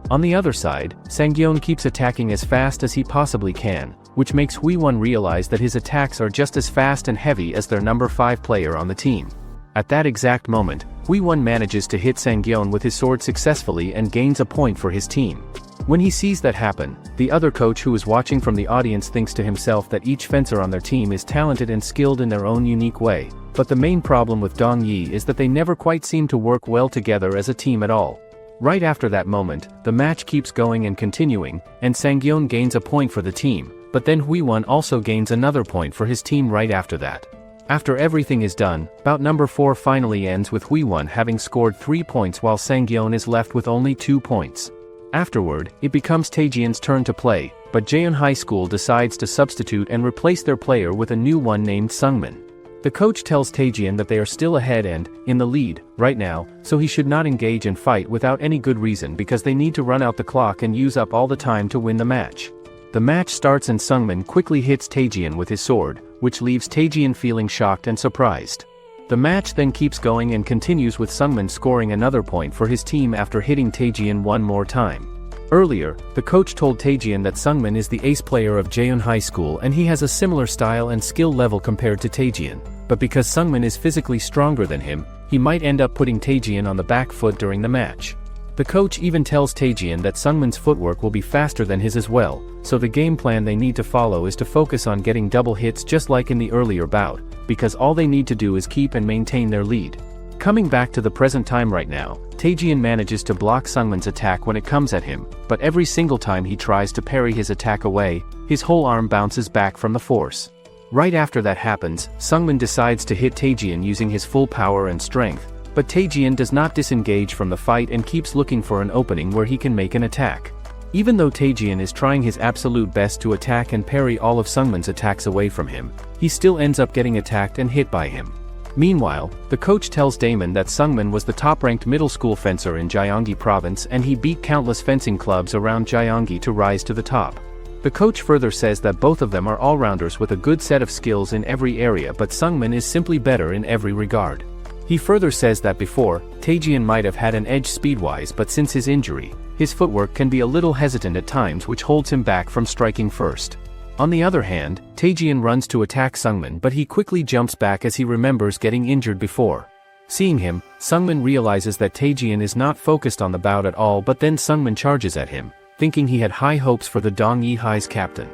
On the other side, Sangyeon keeps attacking as fast as he possibly can, which makes Hwee-won realize that his attacks are just as fast and heavy as their number 5 player on the team. At that exact moment, Hwee-won manages to hit Sangyeon with his sword successfully and gains a point for his team. When he sees that happen, the other coach who is watching from the audience thinks to himself that each fencer on their team is talented and skilled in their own unique way, but the main problem with Dong-yi is that they never quite seem to work well together as a team at all. Right after that moment, the match keeps going and continuing, and Sangyeon gains a point for the team, but then Hwee-won also gains another point for his team right after that. After everything is done, bout number 4 finally ends with Hwee-won having scored 3 points while Sangyeon is left with only 2 points. Afterward, it becomes Taejian's turn to play, but Jaeon High School decides to substitute and replace their player with a new one named Sungmin. The coach tells Taejian that they are still ahead and in the lead right now, so he should not engage in fight without any good reason because they need to run out the clock and use up all the time to win the match. The match starts and Sungmin quickly hits Taejian with his sword, which leaves Taejian feeling shocked and surprised. The match then keeps going and continues with Sungmin scoring another point for his team after hitting Taejian one more time. Earlier, the coach told Taejian that Sungmin is the ace player of Jaeon High School and he has a similar style and skill level compared to Taejian, but because Sungmin is physically stronger than him, he might end up putting Taejian on the back foot during the match. The coach even tells Taejian that Sungmin's footwork will be faster than his as well, so the game plan they need to follow is to focus on getting double hits just like in the earlier bout, because all they need to do is keep and maintain their lead. Coming back to the present time right now, Taejian manages to block Sungmin's attack when it comes at him, but every single time he tries to parry his attack away, his whole arm bounces back from the force. Right after that happens, Sungmin decides to hit Taejian using his full power and strength, but Taejian does not disengage from the fight and keeps looking for an opening where he can make an attack. Even though Taejian is trying his absolute best to attack and parry all of Sungmin's attacks away from him, he still ends up getting attacked and hit by him. Meanwhile, the coach tells Damon that Sungmin was the top-ranked middle school fencer in Gyeonggi province and he beat countless fencing clubs around Gyeonggi to rise to the top. The coach further says that both of them are all-rounders with a good set of skills in every area, but Sungmin is simply better in every regard. He further says that before, Taejian might have had an edge speed-wise, but since his injury, his footwork can be a little hesitant at times, which holds him back from striking first. On the other hand, Taejian runs to attack Sungmin, but he quickly jumps back as he remembers getting injured before. Seeing him, Sungmin realizes that Taejian is not focused on the bout at all, but then Sungmin charges at him, thinking he had high hopes for the Dong-yi High's captain.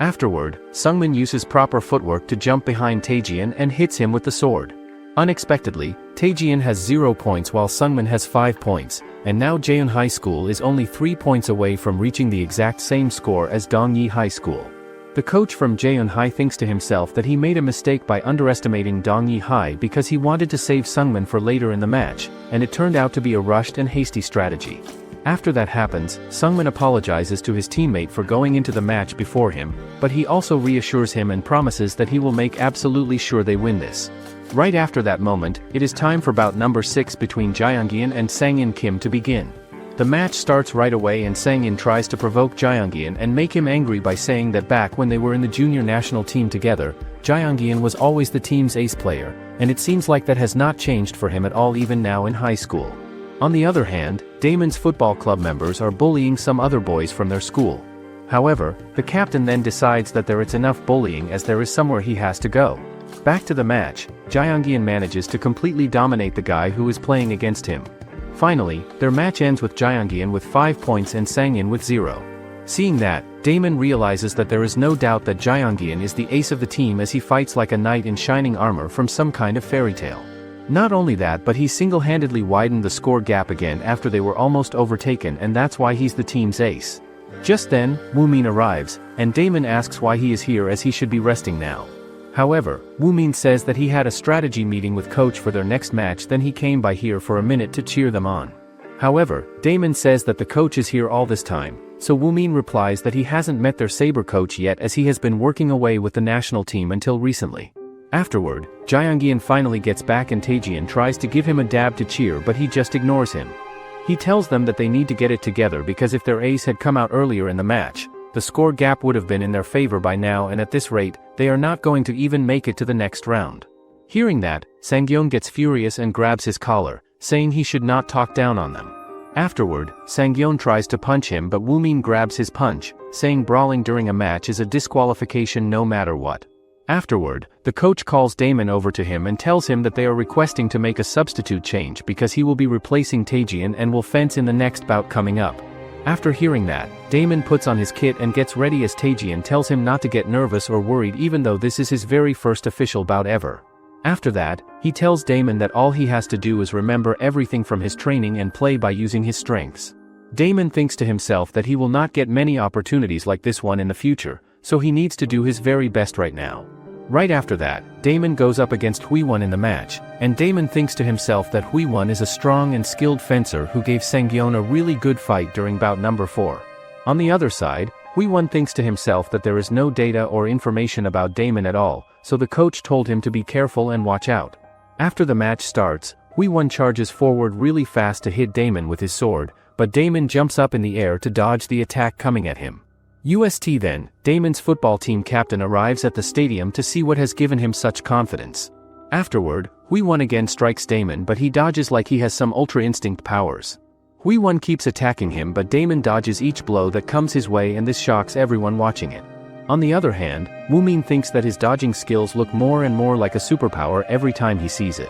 Afterward, Sungmin uses proper footwork to jump behind Taejian and hits him with the sword. Unexpectedly, Taejian has 0 points while Sungmin has 5 points, and now Jaeon High School is only 3 points away from reaching the exact same score as Dong-yi High School. The coach from Jaeon High thinks to himself that he made a mistake by underestimating Dong-yi High because he wanted to save Sungmin for later in the match, and it turned out to be a rushed and hasty strategy. After that happens, Sungmin apologizes to his teammate for going into the match before him, but he also reassures him and promises that he will make absolutely sure they win this. Right after that moment, it is time for bout number 6 between Jaeyoung and Sang-in Kim to begin. The match starts right away and Sang-in tries to provoke Jaeyoung and make him angry by saying that back when they were in the junior national team together, Jaeyoung was always the team's ace player, and it seems like that has not changed for him at all even now in high school. On the other hand, Damon's football club members are bullying some other boys from their school. However, the captain then decides that it's enough bullying as there is somewhere he has to go. Back to the match, Jaeyoung manages to completely dominate the guy who is playing against him. Finally, their match ends with Jaeyoung with 5 points and Sang-in with 0. Seeing that, Damon realizes that there is no doubt that Jaeyoung is the ace of the team as he fights like a knight in shining armor from some kind of fairy tale. Not only that, but he single-handedly widened the score gap again after they were almost overtaken, and that's why he's the team's ace. Just then, Woomin arrives, and Damon asks why he is here as he should be resting now. However, Woomin says that he had a strategy meeting with coach for their next match, then he came by here for a minute to cheer them on. However, Damon says that the coach is here all this time, so Woomin replies that he hasn't met their saber coach yet as he has been working away with the national team until recently. Afterward, Jaeyoungyeon finally gets back and Taejian tries to give him a dab to cheer but he just ignores him. He tells them that they need to get it together because if their ace had come out earlier in the match, the score gap would have been in their favor by now and at this rate, they are not going to even make it to the next round. Hearing that, Sangyeon gets furious and grabs his collar, saying he should not talk down on them. Afterward, Sangyeon tries to punch him but Woomin grabs his punch, saying brawling during a match is a disqualification no matter what. Afterward, the coach calls Damon over to him and tells him that they are requesting to make a substitute change because he will be replacing Taejian and will fence in the next bout coming up. After hearing that, Damon puts on his kit and gets ready as Taejian tells him not to get nervous or worried even though this is his very first official bout ever. After that, he tells Damon that all he has to do is remember everything from his training and play by using his strengths. Damon thinks to himself that he will not get many opportunities like this one in the future, so he needs to do his very best right now. Right after that, Damon goes up against Huiwon in the match, and Damon thinks to himself that Huiwon is a strong and skilled fencer who gave Sangyeon a really good fight during bout number 4. On the other side, Huiwon thinks to himself that there is no data or information about Damon at all, so the coach told him to be careful and watch out. After the match starts, Huiwon charges forward really fast to hit Damon with his sword, but Damon jumps up in the air to dodge the attack coming at him. Then, Damon's football team captain arrives at the stadium to see what has given him such confidence. Afterward, Huiwon again strikes Damon but he dodges like he has some ultra instinct powers. Huiwon keeps attacking him but Damon dodges each blow that comes his way and this shocks everyone watching it. On the other hand, Woomin thinks that his dodging skills look more and more like a superpower every time he sees it.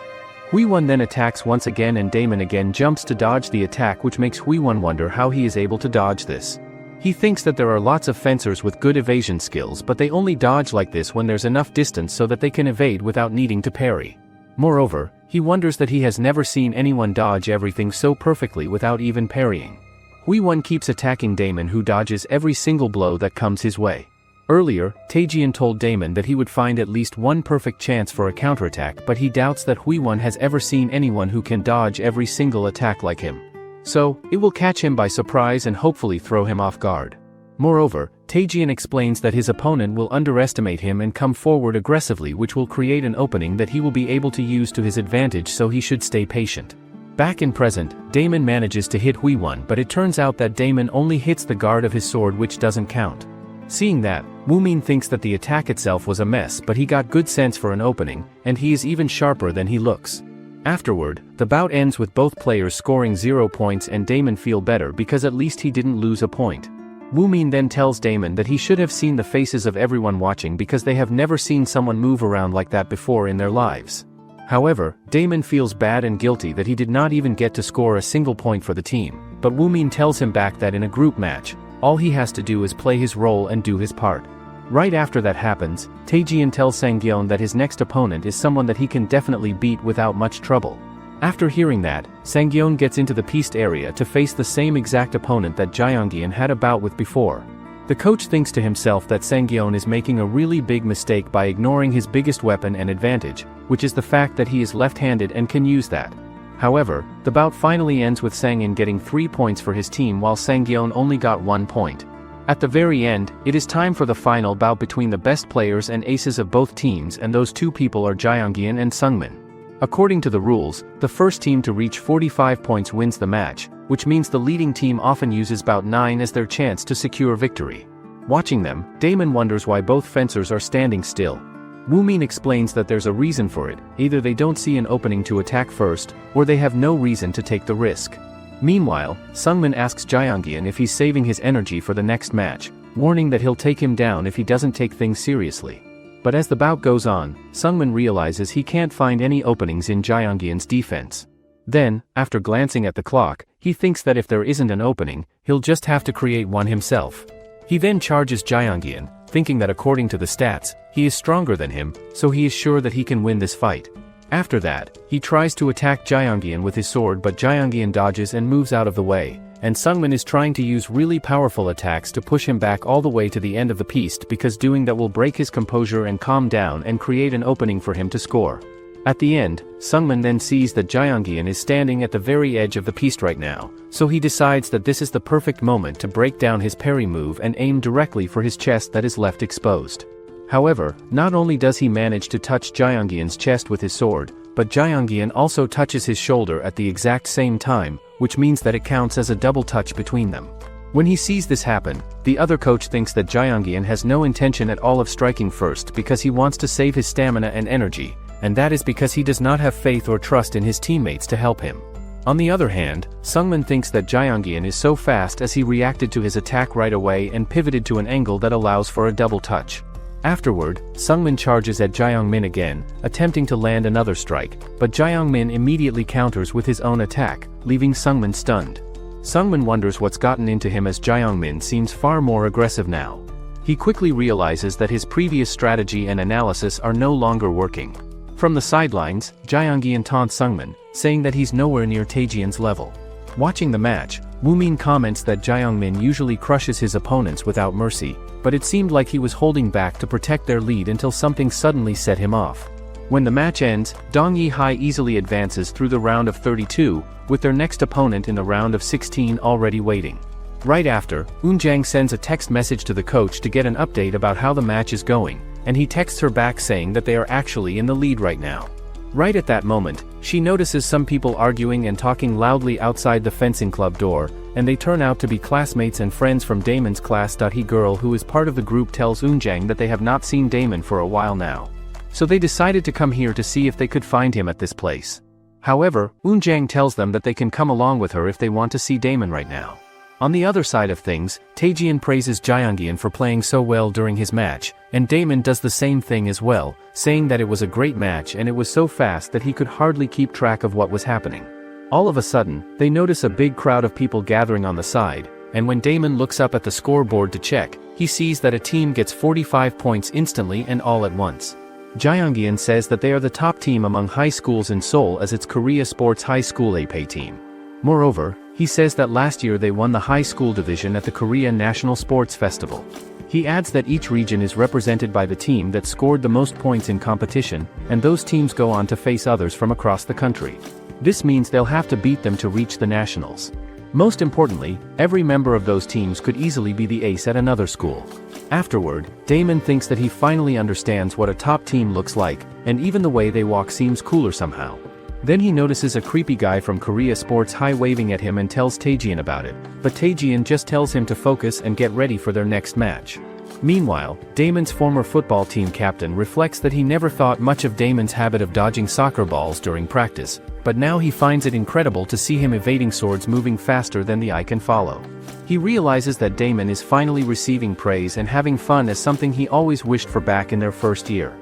Huiwon then attacks once again and Damon again jumps to dodge the attack which makes Huiwon wonder how he is able to dodge this. He thinks that there are lots of fencers with good evasion skills but they only dodge like this when there's enough distance so that they can evade without needing to parry. Moreover, he wonders that he has never seen anyone dodge everything so perfectly without even parrying. Huiwon keeps attacking Damon who dodges every single blow that comes his way. Earlier, Taejian told Damon that he would find at least one perfect chance for a counterattack but he doubts that Huiwon has ever seen anyone who can dodge every single attack like him. So, it will catch him by surprise and hopefully throw him off guard. Moreover, Taejian explains that his opponent will underestimate him and come forward aggressively which will create an opening that he will be able to use to his advantage so he should stay patient. Back in present, Damon manages to hit Huiwon but it turns out that Damon only hits the guard of his sword which doesn't count. Seeing that, Woomin thinks that the attack itself was a mess but he got good sense for an opening, and he is even sharper than he looks. Afterward, the bout ends with both players scoring 0 points and Damon feel better because at least he didn't lose a point. Woomin then tells Damon that he should have seen the faces of everyone watching because they have never seen someone move around like that before in their lives. However, Damon feels bad and guilty that he did not even get to score a single point for the team, but Woomin tells him back that in a group match, all he has to do is play his role and do his part. Right after that happens, Taejian tells Sangyeon that his next opponent is someone that he can definitely beat without much trouble. After hearing that, Sangyeon gets into the piste area to face the same exact opponent that Jaeyoungyeon had a bout with before. The coach thinks to himself that Sangyeon is making a really big mistake by ignoring his biggest weapon and advantage, which is the fact that he is left-handed and can use that. However, the bout finally ends with Sangyeon getting 3 points for his team while Sangyeon only got 1 point. At the very end, it is time for the final bout between the best players and aces of both teams and those two people are Jaeyoungyeon and Sungmin. According to the rules, the first team to reach 45 points wins the match, which means the leading team often uses bout 9 as their chance to secure victory. Watching them, Damon wonders why both fencers are standing still. Woomin explains that there's a reason for it, either they don't see an opening to attack first, or they have no reason to take the risk. Meanwhile, Sungmin asks Jaeyoungyeon if he's saving his energy for the next match, warning that he'll take him down if he doesn't take things seriously. But as the bout goes on, Sungmin realizes he can't find any openings in Jaeyoungyeon's defense. Then, after glancing at the clock, he thinks that if there isn't an opening, he'll just have to create one himself. He then charges Jaeyoungyeon, thinking that according to the stats, he is stronger than him, so he is sure that he can win this fight. After that, he tries to attack Jaeyoungyeon with his sword but Jaeyoungyeon dodges and moves out of the way, and Sungmin is trying to use really powerful attacks to push him back all the way to the end of the piste because doing that will break his composure and calm down and create an opening for him to score. At the end, Sungmin then sees that Jaeyoungyeon is standing at the very edge of the piste right now, so he decides that this is the perfect moment to break down his parry move and aim directly for his chest that is left exposed. However, not only does he manage to touch Jeongyeon's chest with his sword, but Jeongyeon also touches his shoulder at the exact same time, which means that it counts as a double touch between them. When he sees this happen, the other coach thinks that Jeongyeon has no intention at all of striking first because he wants to save his stamina and energy, and that is because he does not have faith or trust in his teammates to help him. On the other hand, Sungmin thinks that Jeongyeon is so fast as he reacted to his attack right away and pivoted to an angle that allows for a double touch. Afterward, Sungmin charges at Jeongmin again, attempting to land another strike, but Jeongmin immediately counters with his own attack, leaving Sungmin stunned. Sungmin wonders what's gotten into him as Jeongmin seems far more aggressive now. He quickly realizes that his previous strategy and analysis are no longer working. From the sidelines, Jeongyeon taunts Sungmin, saying that he's nowhere near Taejian's level. Watching the match, Woomin comments that Jeongmin usually crushes his opponents without mercy, but it seemed like he was holding back to protect their lead until something suddenly set him off. When the match ends, Dong Yi-hai easily advances through the round of 32, with their next opponent in the round of 16 already waiting. Right after, Eunjang sends a text message to the coach to get an update about how the match is going, and he texts her back saying that they are actually in the lead right now. Right at that moment, she notices some people arguing and talking loudly outside the fencing club door, and they turn out to be classmates and friends from Damon's class. He girl who is part of the group tells Eunjang that they have not seen Damon for a while now. So they decided to come here to see if they could find him at this place. However, Eunjang tells them that they can come along with her if they want to see Damon right now. On the other side of things, Taejian praises Jeongyeon for playing so well during his match, and Damon does the same thing as well, saying that it was a great match and it was so fast that he could hardly keep track of what was happening. All of a sudden, they notice a big crowd of people gathering on the side, and when Damon looks up at the scoreboard to check, he sees that a team gets 45 points instantly and all at once. Jeongyeon says that they are the top team among high schools in Seoul as its Korea Sports High School APA team. Moreover, he says that last year they won the high school division at the Korea National Sports Festival. He adds that each region is represented by the team that scored the most points in competition, and those teams go on to face others from across the country. This means they'll have to beat them to reach the nationals. Most importantly, every member of those teams could easily be the ace at another school. Afterward, Damon thinks that he finally understands what a top team looks like, and even the way they walk seems cooler somehow. Then he notices a creepy guy from Korea Sports High waving at him and tells Taejian about it, but Taejian just tells him to focus and get ready for their next match. Meanwhile, Damon's former football team captain reflects that he never thought much of Damon's habit of dodging soccer balls during practice, but now he finds it incredible to see him evading swords moving faster than the eye can follow. He realizes that Damon is finally receiving praise and having fun as something he always wished for back in their first year.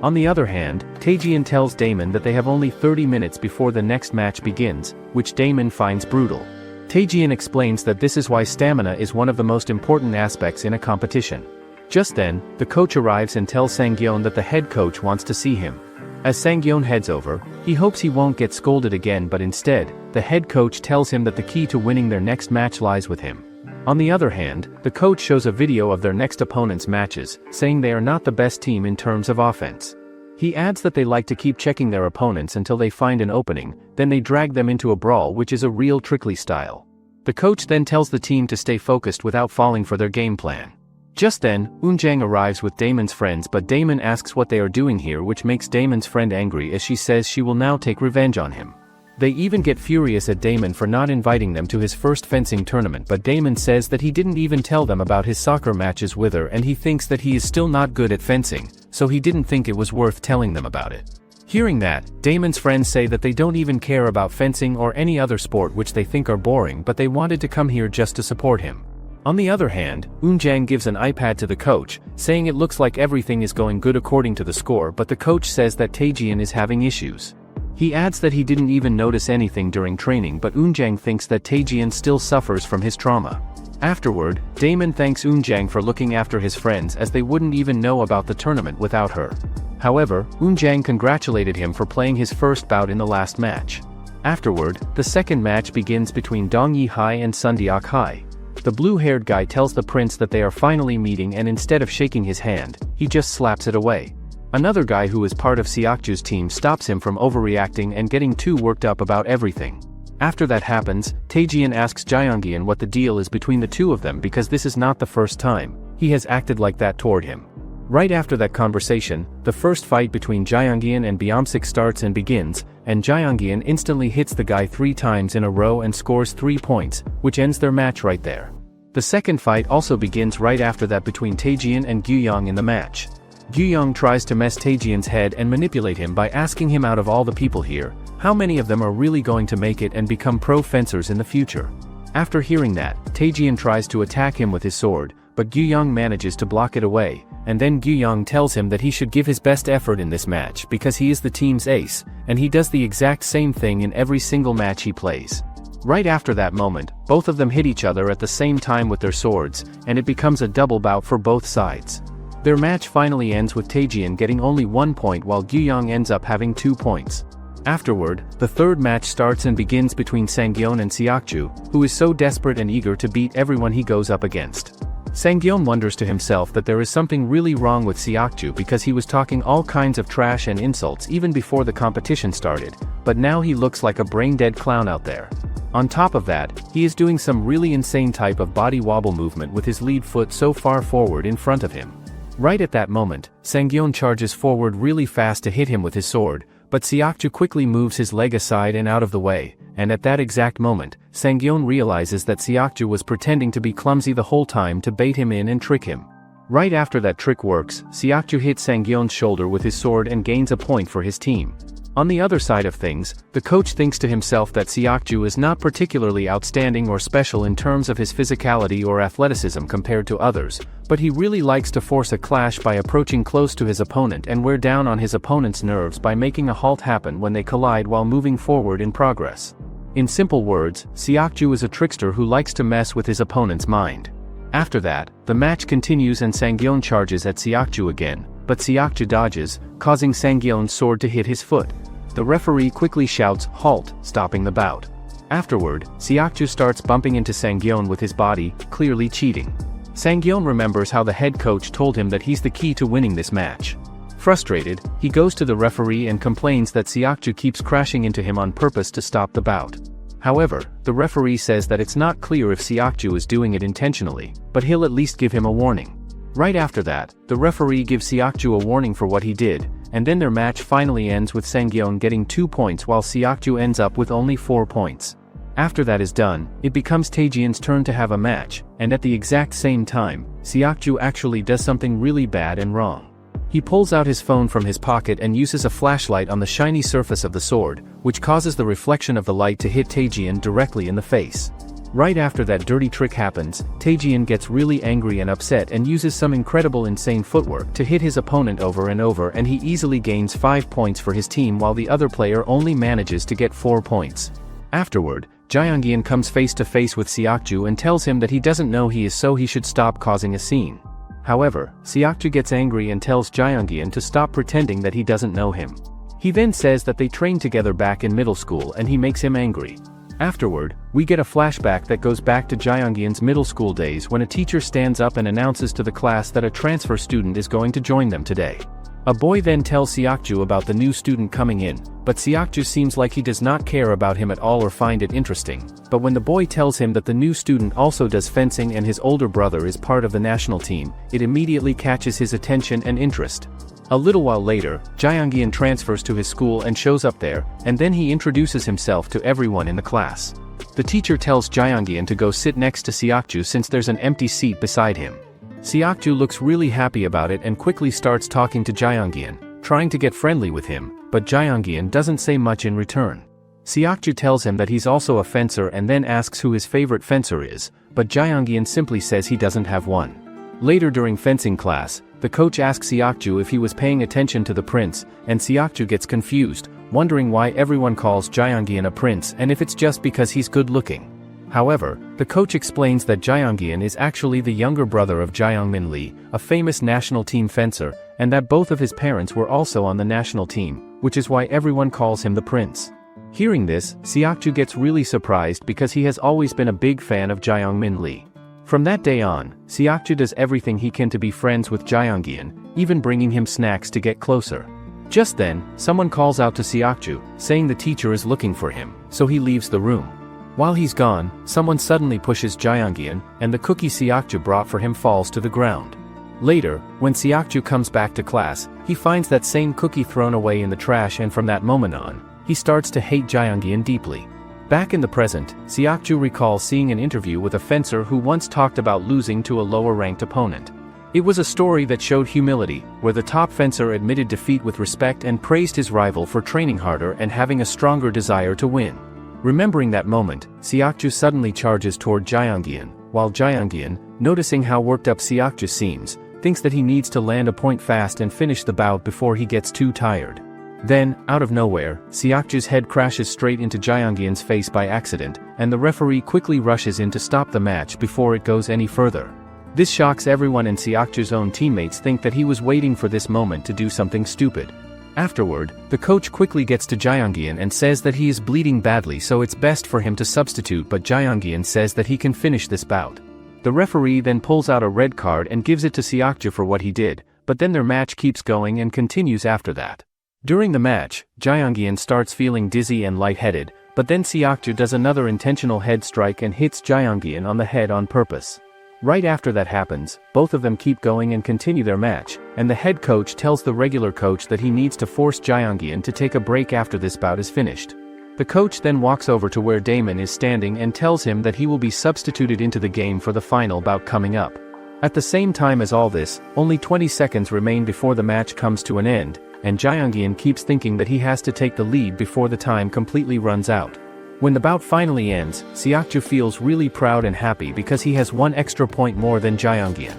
On the other hand, Taejian tells Damon that they have only 30 minutes before the next match begins, which Damon finds brutal. Taejian explains that this is why stamina is one of the most important aspects in a competition. Just then, the coach arrives and tells Sangyeon that the head coach wants to see him. As Sangyeon heads over, he hopes he won't get scolded again, but instead, the head coach tells him that the key to winning their next match lies with him. On the other hand, the coach shows a video of their next opponent's matches, saying they are not the best team in terms of offense. He adds that they like to keep checking their opponents until they find an opening, then they drag them into a brawl, which is a real trickly style. The coach then tells the team to stay focused without falling for their game plan. Just then, Eunjang arrives with Damon's friends, but Damon asks what they are doing here, which makes Damon's friend angry as she says she will now take revenge on him. They even get furious at Damon for not inviting them to his first fencing tournament, but Damon says that he didn't even tell them about his soccer matches with her and he thinks that he is still not good at fencing, so he didn't think it was worth telling them about it. Hearing that, Damon's friends say that they don't even care about fencing or any other sport which they think are boring, but they wanted to come here just to support him. On the other hand, Eunjang gives an iPad to the coach, saying it looks like everything is going good according to the score, but the coach says that Taejian is having issues. He adds that he didn't even notice anything during training, but Eunjang thinks that Taejian still suffers from his trauma. Afterward, Damon thanks Eunjang for looking after his friends as they wouldn't even know about the tournament without her. However, Eunjang congratulated him for playing his first bout in the last match. Afterward, the second match begins between Dong Yi-hai and Sundeok Hai. The blue-haired guy tells the prince that they are finally meeting, and instead of shaking his hand, he just slaps it away. Another guy who is part of Seokju's team stops him from overreacting and getting too worked up about everything. After that happens, Taejian asks Jeongyeon what the deal is between the two of them because this is not the first time he has acted like that toward him. Right after that conversation, the first fight between Jaeyoung and Byumsik starts and begins, and Jaeyoung instantly hits the guy 3 times in a row and scores 3 points, which ends their match right there. The second fight also begins right after that between Taejian and Guyoung in the match. Guyoung tries to mess Taejian's head and manipulate him by asking him, out of all the people here, how many of them are really going to make it and become pro fencers in the future. After hearing that, Taejian tries to attack him with his sword, but Guyoung manages to block it away, and then Guyoung tells him that he should give his best effort in this match because he is the team's ace, and he does the exact same thing in every single match he plays. Right after that moment, both of them hit each other at the same time with their swords, and it becomes a double bout for both sides. Their match finally ends with Taejian getting only 1 point while Guyoung ends up having 2 points. Afterward, the third match starts and begins between Sangyeon and Seokju, who is so desperate and eager to beat everyone he goes up against. Sangyeon wonders to himself that there is something really wrong with Seokju because he was talking all kinds of trash and insults even before the competition started, but now he looks like a brain-dead clown out there. On top of that, he is doing some really insane type of body wobble movement with his lead foot so far forward in front of him. Right at that moment, Sangyeon charges forward really fast to hit him with his sword, but Seokju quickly moves his leg aside and out of the way, and at that exact moment, Sangyeon realizes that Seokju was pretending to be clumsy the whole time to bait him in and trick him. Right after that trick works, Seokju hits Sangyeon's shoulder with his sword and gains a point for his team. On the other side of things, the coach thinks to himself that Seokju is not particularly outstanding or special in terms of his physicality or athleticism compared to others, but he really likes to force a clash by approaching close to his opponent and wear down on his opponent's nerves by making a halt happen when they collide while moving forward in progress. In simple words, Seokju is a trickster who likes to mess with his opponent's mind. After that, the match continues and Sangyeon charges at Seokju again, but Seokju dodges, causing Sangyeon's sword to hit his foot. The referee quickly shouts, "Halt," stopping the bout. Afterward, Seokju starts bumping into Sangyeon with his body, clearly cheating. Sangyeon remembers how the head coach told him that he's the key to winning this match. Frustrated, he goes to the referee and complains that Seokju keeps crashing into him on purpose to stop the bout. However, the referee says that it's not clear if Seokju is doing it intentionally, but he'll at least give him a warning. Right after that, the referee gives Seokju a warning for what he did, and then their match finally ends with Sangyeon getting 2 points while Seokju ends up with only 4 points. After that is done, it becomes Taejian's turn to have a match, and at the exact same time, Seokju actually does something really bad and wrong. He pulls out his phone from his pocket and uses a flashlight on the shiny surface of the sword, which causes the reflection of the light to hit Taejian directly in the face. Right after that dirty trick happens, Taejian gets really angry and upset and uses some incredible insane footwork to hit his opponent over and over, and he easily gains 5 points for his team while the other player only manages to get 4 points. Afterward, Jaeyoung comes face to face with Seokju and tells him that he doesn't know he is, so he should stop causing a scene. However, Seokju gets angry and tells Jaeyoung to stop pretending that he doesn't know him. He then says that they trained together back in middle school and he makes him angry. Afterward, we get a flashback that goes back to Jaeyoung's middle school days when a teacher stands up and announces to the class that a transfer student is going to join them today. A boy then tells Seokju about the new student coming in, but Seokju seems like he does not care about him at all or find it interesting. But when the boy tells him that the new student also does fencing and his older brother is part of the national team, it immediately catches his attention and interest. A little while later, Jaeyoung transfers to his school and shows up there, and then he introduces himself to everyone in the class. The teacher tells Jaeyoung to go sit next to Seokju since there's an empty seat beside him. Seokju looks really happy about it and quickly starts talking to Jaeyoung, trying to get friendly with him, but Jaeyoung doesn't say much in return. Seokju tells him that he's also a fencer and then asks who his favorite fencer is, but Jaeyoung simply says he doesn't have one. Later during fencing class, the coach asks Seokju if he was paying attention to the prince, and Seokju gets confused, wondering why everyone calls Jaeyoung a prince and if it's just because he's good looking. However, the coach explains that Jaeyoung is actually the younger brother of Jaeyoung Lee, a famous national team fencer, and that both of his parents were also on the national team, which is why everyone calls him the prince. Hearing this, Seokju gets really surprised because he has always been a big fan of Jaeyoung Lee. From that day on, Seokju does everything he can to be friends with Jaeyoung, even bringing him snacks to get closer. Just then, someone calls out to Seokju, saying the teacher is looking for him, so he leaves the room. While he's gone, someone suddenly pushes Jaeyoung, and the cookie Seokju brought for him falls to the ground. Later, when Seokju comes back to class, he finds that same cookie thrown away in the trash, and from that moment on, he starts to hate Jaeyoung deeply. Back in the present, Seokju recalls seeing an interview with a fencer who once talked about losing to a lower-ranked opponent. It was a story that showed humility, where the top fencer admitted defeat with respect and praised his rival for training harder and having a stronger desire to win. Remembering that moment, Seokju suddenly charges toward Jaeyoung, while Jaeyoung, noticing how worked up Seokju seems, thinks that he needs to land a point fast and finish the bout before he gets too tired. Then, out of nowhere, Seokju's head crashes straight into Jaeyoung's face by accident, and the referee quickly rushes in to stop the match before it goes any further. This shocks everyone, and Seokju's own teammates think that he was waiting for this moment to do something stupid. Afterward, the coach quickly gets to Jaeyoung and says that he is bleeding badly, so it's best for him to substitute, but Jaeyoung says that he can finish this bout. The referee then pulls out a red card and gives it to Seokju for what he did, but then their match keeps going and continues after that. During the match, Jaeyoung starts feeling dizzy and lightheaded, but then Seokju does another intentional head strike and hits Jaeyoung on the head on purpose. Right after that happens, both of them keep going and continue their match, and the head coach tells the regular coach that he needs to force Jaeyoung to take a break after this bout is finished. The coach then walks over to where Damon is standing and tells him that he will be substituted into the game for the final bout coming up. At the same time as all this, only 20 seconds remain before the match comes to an end, and Jaeyoung keeps thinking that he has to take the lead before the time completely runs out. When the bout finally ends, Seokju feels really proud and happy because he has 1 extra point more than Jaeyoung.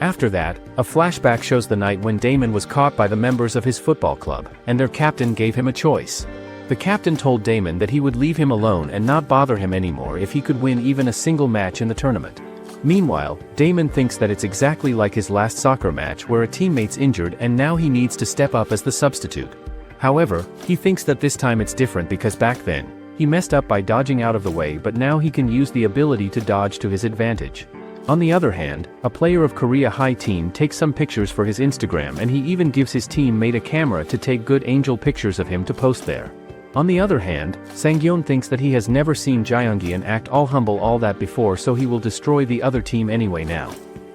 After that, a flashback shows the night when Damon was caught by the members of his football club, and their captain gave him a choice. The captain told Damon that he would leave him alone and not bother him anymore if he could win even a single match in the tournament. Meanwhile, Damon thinks that it's exactly like his last soccer match where a teammate's injured and now he needs to step up as the substitute. However, he thinks that this time it's different because back then, he messed up by dodging out of the way, but now he can use the ability to dodge to his advantage. On the other hand, a player of Korea High team takes some pictures for his Instagram, and he even gives his teammate a camera to take good angel pictures of him to post there. On the other hand, Sang-yeon thinks that he has never seen Jaeyoung act all humble all that before, so he will destroy the other team anyway now.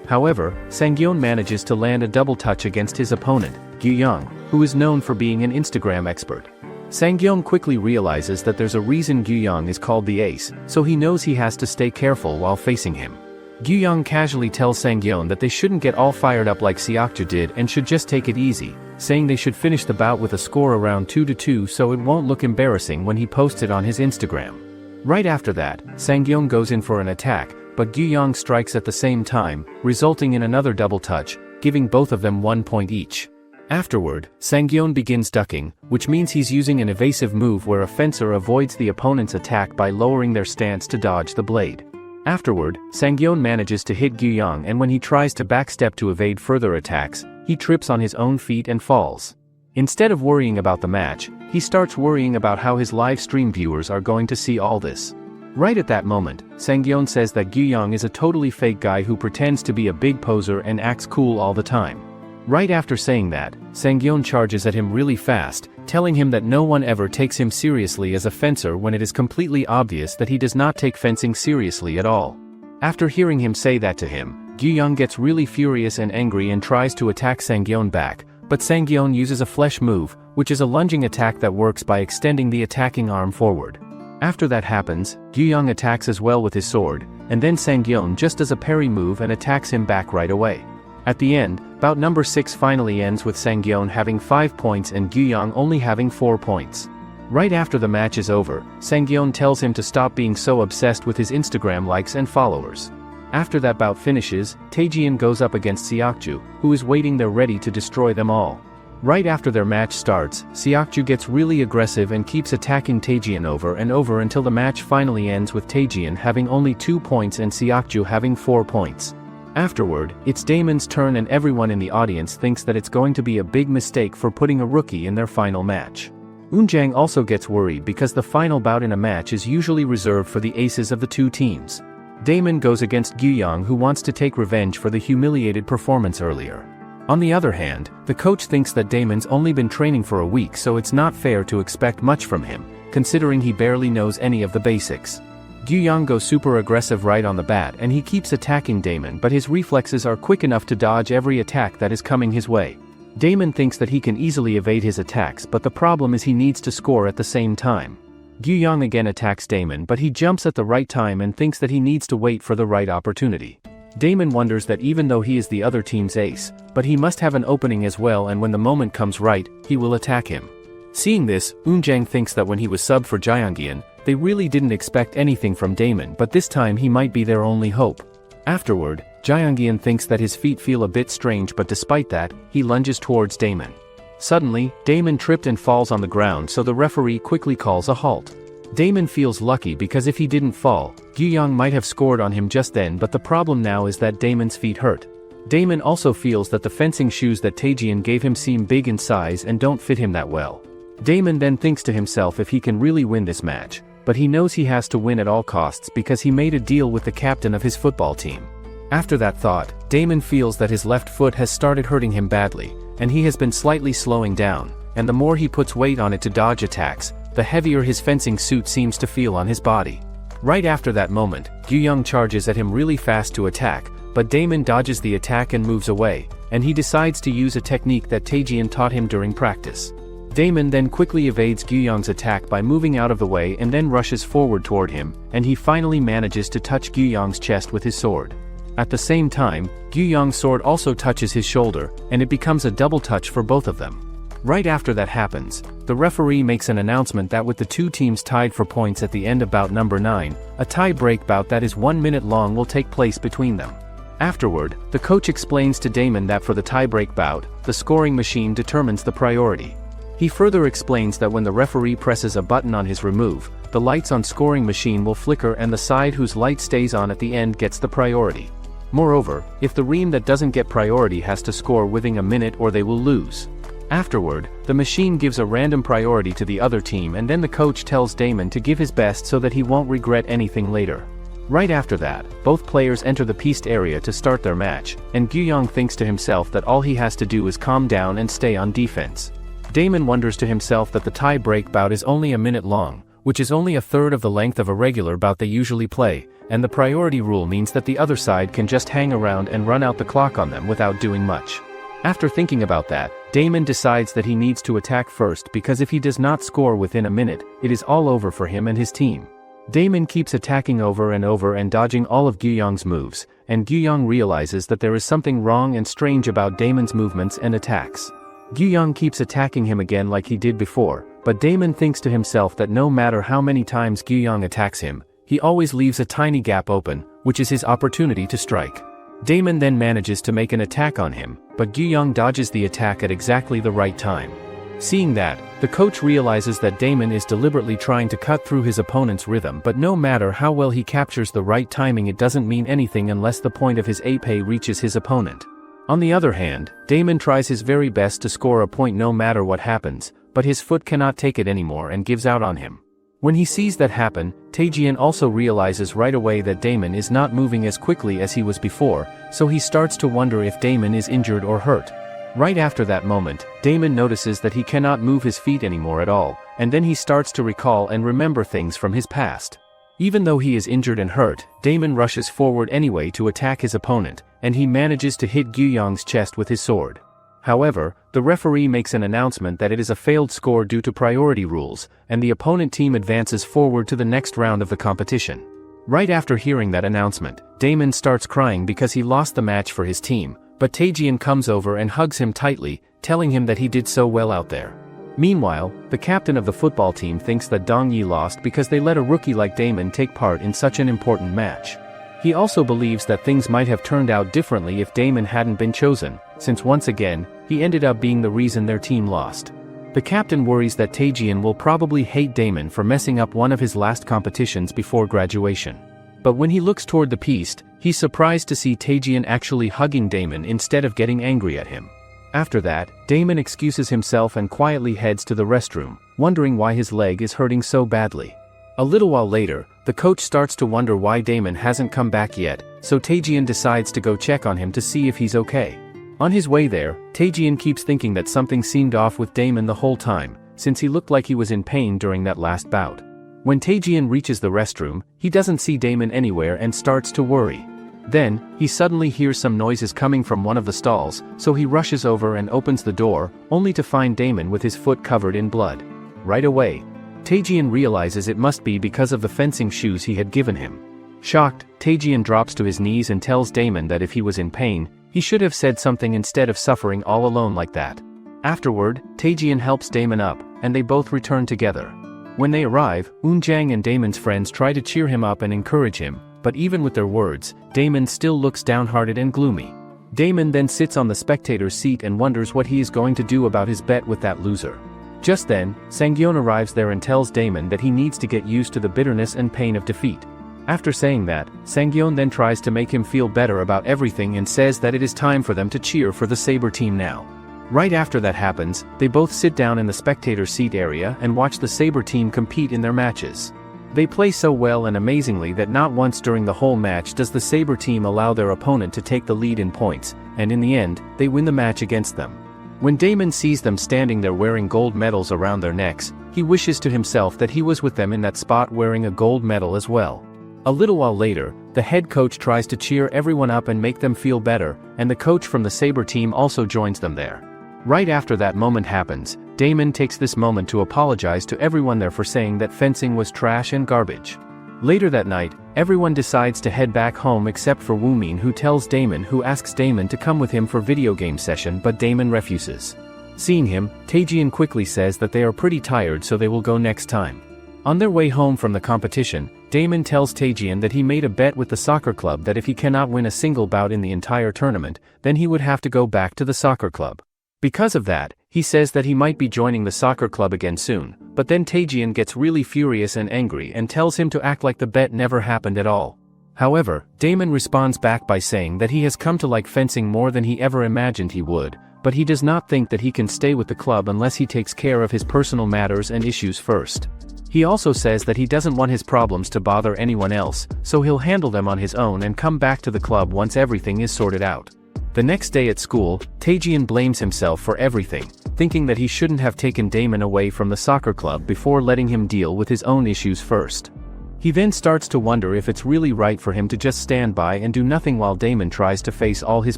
However, Sang-yeon manages to land a double touch against his opponent, Gyu-young, who is known for being an Instagram expert. Sang-yeon quickly realizes that there's a reason Gyu-young is called the ace, so he knows he has to stay careful while facing him. Gyu-young casually tells Sang-yeon that they shouldn't get all fired up like Seokju did and should just take it easy, saying they should finish the bout with a score around 2-2 so it won't look embarrassing when he posts it on his Instagram. Right after that, Sang-yeon goes in for an attack, but Gyu-young strikes at the same time, resulting in another double touch, giving both of them 1 point each. Afterward, Sang-yeon begins ducking, which means he's using an evasive move where a fencer avoids the opponent's attack by lowering their stance to dodge the blade. Afterward, Sang-yeon manages to hit Gyu-young, and when he tries to backstep to evade further attacks, he trips on his own feet and falls. Instead of worrying about the match, he starts worrying about how his live stream viewers are going to see all this. Right at that moment, Sang-yeon says that Gyu-young is a totally fake guy who pretends to be a big poser and acts cool all the time. Right after saying that, Sang-yeon charges at him really fast, telling him that no one ever takes him seriously as a fencer when it is completely obvious that he does not take fencing seriously at all. After hearing him say that to him, Gyu-young gets really furious and angry and tries to attack Sang-yeon back, but Sang-yeon uses a flesh move, which is a lunging attack that works by extending the attacking arm forward. After that happens, Gyu-young attacks as well with his sword, and then Sang-yeon just does a parry move and attacks him back right away. At the end, bout number 6 finally ends with Sang-yeon having 5 points and Gyu-young only having 4 points. Right after the match is over, Sang-yeon tells him to stop being so obsessed with his Instagram likes and followers. After that bout finishes, Taejian goes up against Seokju, who is waiting there ready to destroy them all. Right after their match starts, Seokju gets really aggressive and keeps attacking Taejian over and over until the match finally ends with Taejian having only 2 points and Seokju having 4 points. Afterward, it's Damon's turn, and everyone in the audience thinks that it's going to be a big mistake for putting a rookie in their final match. Eunjang also gets worried because the final bout in a match is usually reserved for the aces of the two teams. Damon goes against Gyu-young, who wants to take revenge for the humiliated performance earlier. On the other hand, the coach thinks that Damon's only been training for a week, so it's not fair to expect much from him, considering he barely knows any of the basics. Gyuyang goes super aggressive right on the bat and he keeps attacking Damon, but his reflexes are quick enough to dodge every attack that is coming his way. Damon thinks that he can easily evade his attacks, but the problem is he needs to score at the same time. Gyuyang again attacks Damon, but he jumps at the right time and thinks that he needs to wait for the right opportunity. Damon wonders that even though he is the other team's ace, but he must have an opening as well, and when the moment comes right, he will attack him. Seeing this, Eunjang thinks that when he was subbed for Jyeonggian, they really didn't expect anything from Damon, but this time he might be their only hope. Afterward, Jyeonggian thinks that his feet feel a bit strange, but despite that, he lunges towards Damon. Suddenly, Damon tripped and falls on the ground, so the referee quickly calls a halt. Damon feels lucky because if he didn't fall, Gyuyang might have scored on him just then, but the problem now is that Damon's feet hurt. Damon also feels that the fencing shoes that Taejian gave him seem big in size and don't fit him that well. Damon then thinks to himself if he can really win this match, but he knows he has to win at all costs because he made a deal with the captain of his football team. After that thought, Damon feels that his left foot has started hurting him badly, and he has been slightly slowing down, and the more he puts weight on it to dodge attacks, the heavier his fencing suit seems to feel on his body. Right after that moment, Gyuyang charges at him really fast to attack, but Damon dodges the attack and moves away, and he decides to use a technique that Taejian taught him during practice. Damon then quickly evades Gyuyang's attack by moving out of the way and then rushes forward toward him, and he finally manages to touch Gyuyang's chest with his sword. At the same time, Gyuyang's sword also touches his shoulder, and it becomes a double touch for both of them. Right after that happens, the referee makes an announcement that with the two teams tied for points at the end of bout number 9, a tie-break bout that is 1 minute long will take place between them. Afterward, the coach explains to Damon that for the tie-break bout, the scoring machine determines the priority. He further explains that when the referee presses a button on his remove, the lights on scoring machine will flicker and the side whose light stays on at the end gets the priority. Moreover, if the ream that doesn't get priority has to score within a minute or they will lose. Afterward, the machine gives a random priority to the other team, and then the coach tells Damon to give his best so that he won't regret anything later. Right after that, both players enter the piste area to start their match, and Gyuyang thinks to himself that all he has to do is calm down and stay on defense. Damon wonders to himself that the tie-break bout is only a minute long, which is only a third of the length of a regular bout they usually play, and the priority rule means that the other side can just hang around and run out the clock on them without doing much. After thinking about that, Damon decides that he needs to attack first because if he does not score within a minute, it is all over for him and his team. Damon keeps attacking over and dodging all of Gyuyang's moves, and Gyuyang realizes that there is something wrong and strange about Damon's movements and attacks. Gyuyang keeps attacking him again like he did before, but Damon thinks to himself that no matter how many times Gyuyang attacks him, he always leaves a tiny gap open, which is his opportunity to strike. Damon then manages to make an attack on him, but Gyuyang dodges the attack at exactly the right time. Seeing that, the coach realizes that Damon is deliberately trying to cut through his opponent's rhythm, but no matter how well he captures the right timing, it doesn't mean anything unless the point of his ape reaches his opponent. On the other hand, Damon tries his very best to score a point no matter what happens, but his foot cannot take it anymore and gives out on him. When he sees that happen, Taejian also realizes right away that Damon is not moving as quickly as he was before, so he starts to wonder if Damon is injured or hurt. Right after that moment, Damon notices that he cannot move his feet anymore at all, and then he starts to recall and remember things from his past. Even though he is injured and hurt, Damon rushes forward anyway to attack his opponent, and he manages to hit Gyuyang's chest with his sword. However, the referee makes an announcement that it is a failed score due to priority rules, and the opponent team advances forward to the next round of the competition. Right after hearing that announcement, Damon starts crying because he lost the match for his team, but Taejian comes over and hugs him tightly, telling him that he did so well out there. Meanwhile, the captain of the football team thinks that Dong Yi lost because they let a rookie like Damon take part in such an important match. He also believes that things might have turned out differently if Damon hadn't been chosen, since once again, he ended up being the reason their team lost. The captain worries that Taejian will probably hate Damon for messing up one of his last competitions before graduation. But when he looks toward the piste, he's surprised to see Taejian actually hugging Damon instead of getting angry at him. After that, Damon excuses himself and quietly heads to the restroom, wondering why his leg is hurting so badly. A little while later, the coach starts to wonder why Damon hasn't come back yet, so Taejian decides to go check on him to see if he's okay. On his way there, Taejian keeps thinking that something seemed off with Damon the whole time, since he looked like he was in pain during that last bout. When Taejian reaches the restroom, he doesn't see Damon anywhere and starts to worry. Then, he suddenly hears some noises coming from one of the stalls, so he rushes over and opens the door, only to find Damon with his foot covered in blood. Right away, Taejian realizes it must be because of the fencing shoes he had given him. Shocked, Taejian drops to his knees and tells Damon that if he was in pain, he should have said something instead of suffering all alone like that. Afterward, Taejian helps Damon up, and they both return together. When they arrive, Eunjang and Damon's friends try to cheer him up and encourage him, but even with their words, Damon still looks downhearted and gloomy. Damon then sits on the spectator's seat and wonders what he is going to do about his bet with that loser. Just then, Sangyeon arrives there and tells Damon that he needs to get used to the bitterness and pain of defeat. After saying that, Sangyeon then tries to make him feel better about everything and says that it is time for them to cheer for the Saber team now. Right after that happens, they both sit down in the spectator seat area and watch the Saber team compete in their matches. They play so well and amazingly that not once during the whole match does the Saber team allow their opponent to take the lead in points, and in the end, they win the match against them. When Damon sees them standing there wearing gold medals around their necks, he wishes to himself that he was with them in that spot wearing a gold medal as well. A little while later, the head coach tries to cheer everyone up and make them feel better, and the coach from the Saber team also joins them there. Right after that moment happens, Damon takes this moment to apologize to everyone there for saying that fencing was trash and garbage. Later that night, everyone decides to head back home except for Woomin, who asks Damon to come with him for video game session, but Damon refuses. Seeing him, Taejian quickly says that they are pretty tired so they will go next time. On their way home from the competition, Damon tells Taejian that he made a bet with the soccer club that if he cannot win a single bout in the entire tournament, then he would have to go back to the soccer club. Because of that, he says that he might be joining the soccer club again soon, but then Taejian gets really furious and angry and tells him to act like the bet never happened at all. However, Damon responds back by saying that he has come to like fencing more than he ever imagined he would, but he does not think that he can stay with the club unless he takes care of his personal matters and issues first. He also says that he doesn't want his problems to bother anyone else, so he'll handle them on his own and come back to the club once everything is sorted out. The next day at school, Taejian blames himself for everything, thinking that he shouldn't have taken Damon away from the soccer club before letting him deal with his own issues first. He then starts to wonder if it's really right for him to just stand by and do nothing while Damon tries to face all his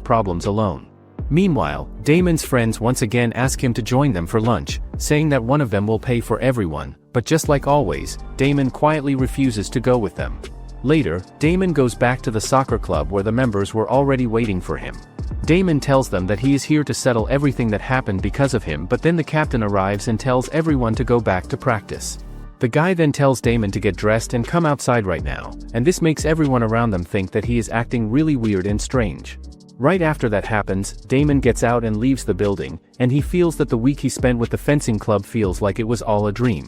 problems alone. Meanwhile, Damon's friends once again ask him to join them for lunch, saying that one of them will pay for everyone, but just like always, Damon quietly refuses to go with them. Later, Damon goes back to the soccer club where the members were already waiting for him. Damon tells them that he is here to settle everything that happened because of him, but then the captain arrives and tells everyone to go back to practice. The guy then tells Damon to get dressed and come outside right now, and this makes everyone around them think that he is acting really weird and strange. Right after that happens, Damon gets out and leaves the building, and he feels that the week he spent with the fencing club feels like it was all a dream.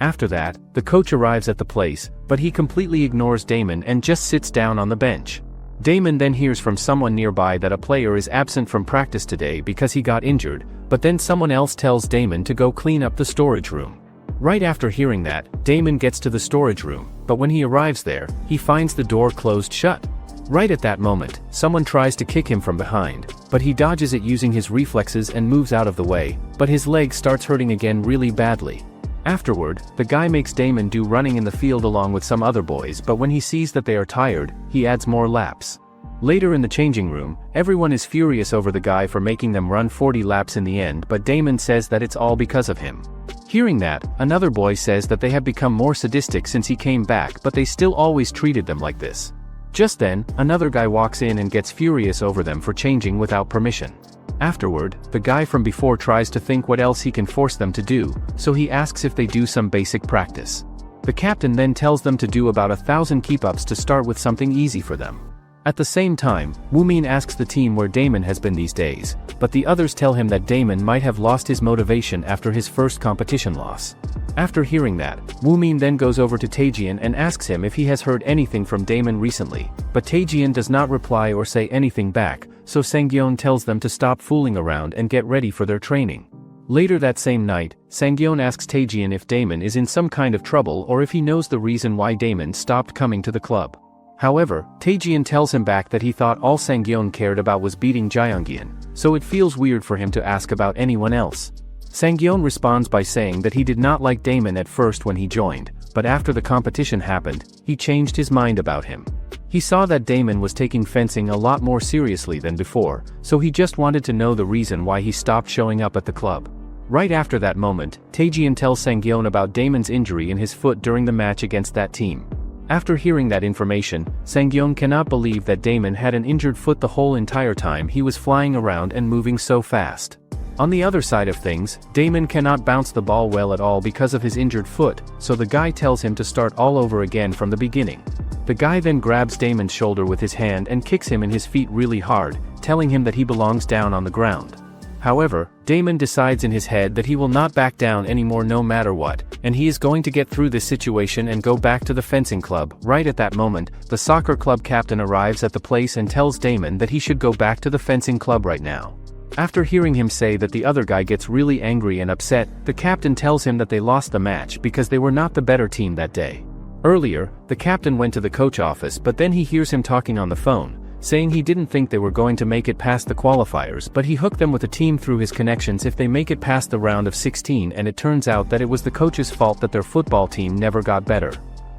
After that, the coach arrives at the place, but he completely ignores Damon and just sits down on the bench. Damon then hears from someone nearby that a player is absent from practice today because he got injured, but then someone else tells Damon to go clean up the storage room. Right after hearing that, Damon gets to the storage room, but when he arrives there, he finds the door closed shut. Right at that moment, someone tries to kick him from behind, but he dodges it using his reflexes and moves out of the way, but his leg starts hurting again really badly. Afterward, the guy makes Damon do running in the field along with some other boys, but when he sees that they are tired, he adds more laps. Later in the changing room, everyone is furious over the guy for making them run 40 laps in the end, but Damon says that it's all because of him. Hearing that, another boy says that they have become more sadistic since he came back, but they still always treated them like this. Just then, another guy walks in and gets furious over them for changing without permission. Afterward, the guy from before tries to think what else he can force them to do, so he asks if they do some basic practice. The captain then tells them to do about 1,000 keep-ups to start with something easy for them. At the same time, Woomin asks the team where Damon has been these days, but the others tell him that Damon might have lost his motivation after his first competition loss. After hearing that, Woomin then goes over to Taejian and asks him if he has heard anything from Damon recently, but Taejian does not reply or say anything back, so Sangyeon tells them to stop fooling around and get ready for their training. Later that same night, Sangyeon asks Taejian if Damon is in some kind of trouble or if he knows the reason why Damon stopped coming to the club. However, Taejian tells him back that he thought all Sangyeon cared about was beating Jaeongyeon, so it feels weird for him to ask about anyone else. Sangyeon responds by saying that he did not like Damon at first when he joined, but after the competition happened, he changed his mind about him. He saw that Damon was taking fencing a lot more seriously than before, so he just wanted to know the reason why he stopped showing up at the club. Right after that moment, Taejian tells Sangyeon about Damon's injury in his foot during the match against that team. After hearing that information, Sangyeon cannot believe that Damon had an injured foot the whole entire time he was flying around and moving so fast. On the other side of things, Damon cannot bounce the ball well at all because of his injured foot, so the guy tells him to start all over again from the beginning. The guy then grabs Damon's shoulder with his hand and kicks him in his feet really hard, telling him that he belongs down on the ground. However, Damon decides in his head that he will not back down anymore no matter what, and he is going to get through this situation and go back to the fencing club. Right at that moment, the soccer club captain arrives at the place and tells Damon that he should go back to the fencing club right now. After hearing him say that, the other guy gets really angry and upset. The captain tells him that they lost the match because they were not the better team that day. Earlier, the captain went to the coach office, but then he hears him talking on the phone, saying he didn't think they were going to make it past the qualifiers, but he hooked them with a team through his connections if they make it past the round of 16, and it turns out that it was the coach's fault that their football team never got better.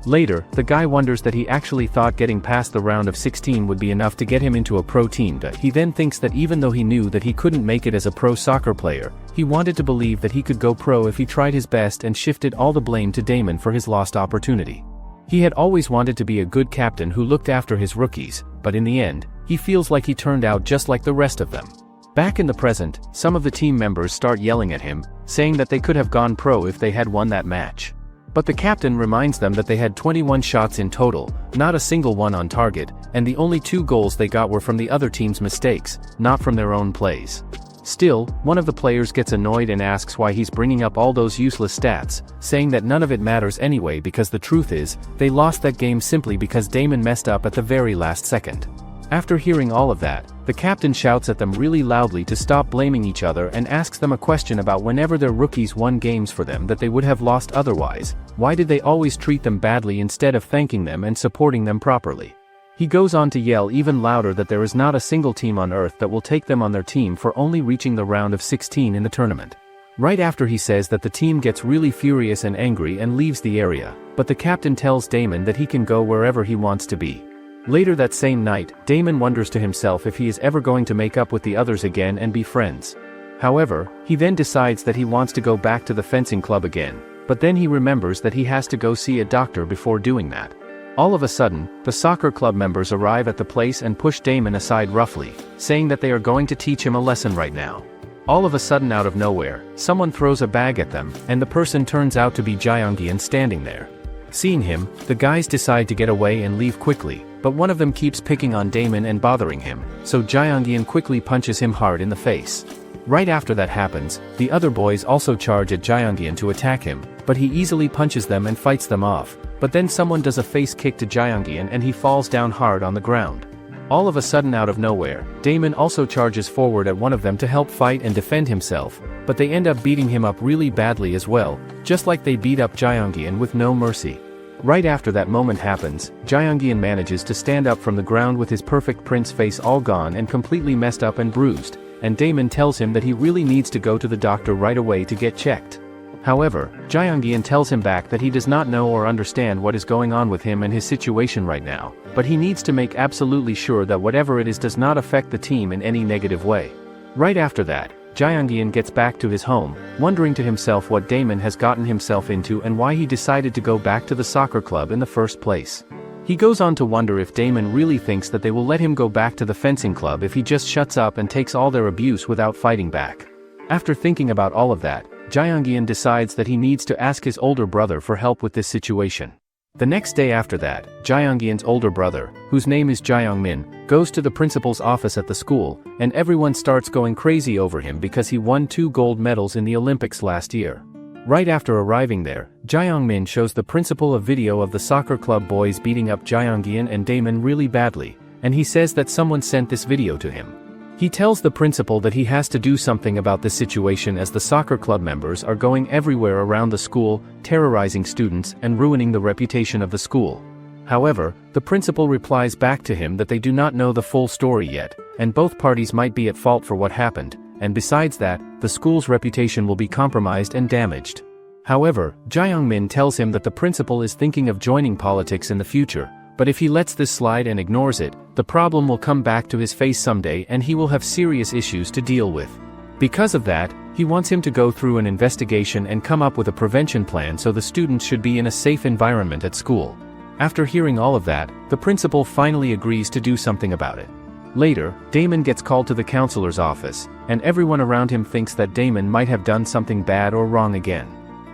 Later, the guy wonders that he actually thought getting past the round of 16 would be enough to get him into a pro team, but he then thinks that even though he knew that he couldn't make it as a pro soccer player, he wanted to believe that he could go pro if he tried his best, and shifted all the blame to Damon for his lost opportunity. He had always wanted to be a good captain who looked after his rookies, but in the end, he feels like he turned out just like the rest of them. Back in the present, some of the team members start yelling at him, saying that they could have gone pro if they had won that match. But the captain reminds them that they had 21 shots in total, not a single one on target, and the only 2 goals they got were from the other team's mistakes, not from their own plays. Still, one of the players gets annoyed and asks why he's bringing up all those useless stats, saying that none of it matters anyway because the truth is, they lost that game simply because Damon messed up at the very last second. After hearing all of that, the captain shouts at them really loudly to stop blaming each other and asks them a question about whenever their rookies won games for them that they would have lost otherwise, why did they always treat them badly instead of thanking them and supporting them properly? He goes on to yell even louder that there is not a single team on Earth that will take them on their team for only reaching the round of 16 in the tournament. Right after he says that, the team gets really furious and angry and leaves the area, but the captain tells Damon that he can go wherever he wants to be. Later that same night, Damon wonders to himself if he is ever going to make up with the others again and be friends. However, he then decides that he wants to go back to the fencing club again, but then he remembers that he has to go see a doctor before doing that. All of a sudden, the soccer club members arrive at the place and push Damon aside roughly, saying that they are going to teach him a lesson right now. All of a sudden, out of nowhere, someone throws a bag at them, and the person turns out to be Jaeyoung standing there. Seeing him, the guys decide to get away and leave quickly, but one of them keeps picking on Damon and bothering him, so Jaeyoung quickly punches him hard in the face. Right after that happens, the other boys also charge at Jaeyoung to attack him, but he easily punches them and fights them off, but then someone does a face kick to Jaeyoung and he falls down hard on the ground. All of a sudden, out of nowhere, Damon also charges forward at one of them to help fight and defend himself, but they end up beating him up really badly as well, just like they beat up Jaeyoung with no mercy. Right after that moment happens, Jaeyoung manages to stand up from the ground with his perfect prince face all gone and completely messed up and bruised, and Damon tells him that he really needs to go to the doctor right away to get checked. However, Jaeyoung tells him back that he does not know or understand what is going on with him and his situation right now, but he needs to make absolutely sure that whatever it is does not affect the team in any negative way. Right after that, Jaeyoung gets back to his home, wondering to himself what Damon has gotten himself into and why he decided to go back to the soccer club in the first place. He goes on to wonder if Damon really thinks that they will let him go back to the fencing club if he just shuts up and takes all their abuse without fighting back. After thinking about all of that, Jaeyoung decides that he needs to ask his older brother for help with this situation. The next day after that, Jaeyoung's older brother, whose name is Jaeyoung-min, goes to the principal's office at the school, and everyone starts going crazy over him because he won 2 gold medals in the Olympics last year. Right after arriving there, Jaeyoung-min shows the principal a video of the soccer club boys beating up Jaeyoung and Damon really badly, and he says that someone sent this video to him. He tells the principal that he has to do something about this situation as the soccer club members are going everywhere around the school, terrorizing students and ruining the reputation of the school. However, the principal replies back to him that they do not know the full story yet, and both parties might be at fault for what happened, and besides that, the school's reputation will be compromised and damaged. However, Jae-young-min tells him that the principal is thinking of joining politics in the future, but if he lets this slide and ignores it, the problem will come back to his face someday and he will have serious issues to deal with. Because of that, he wants him to go through an investigation and come up with a prevention plan so the students should be in a safe environment at school. After hearing all of that, the principal finally agrees to do something about it. Later, Damon gets called to the counselor's office, and everyone around him thinks that Damon might have done something bad or wrong again.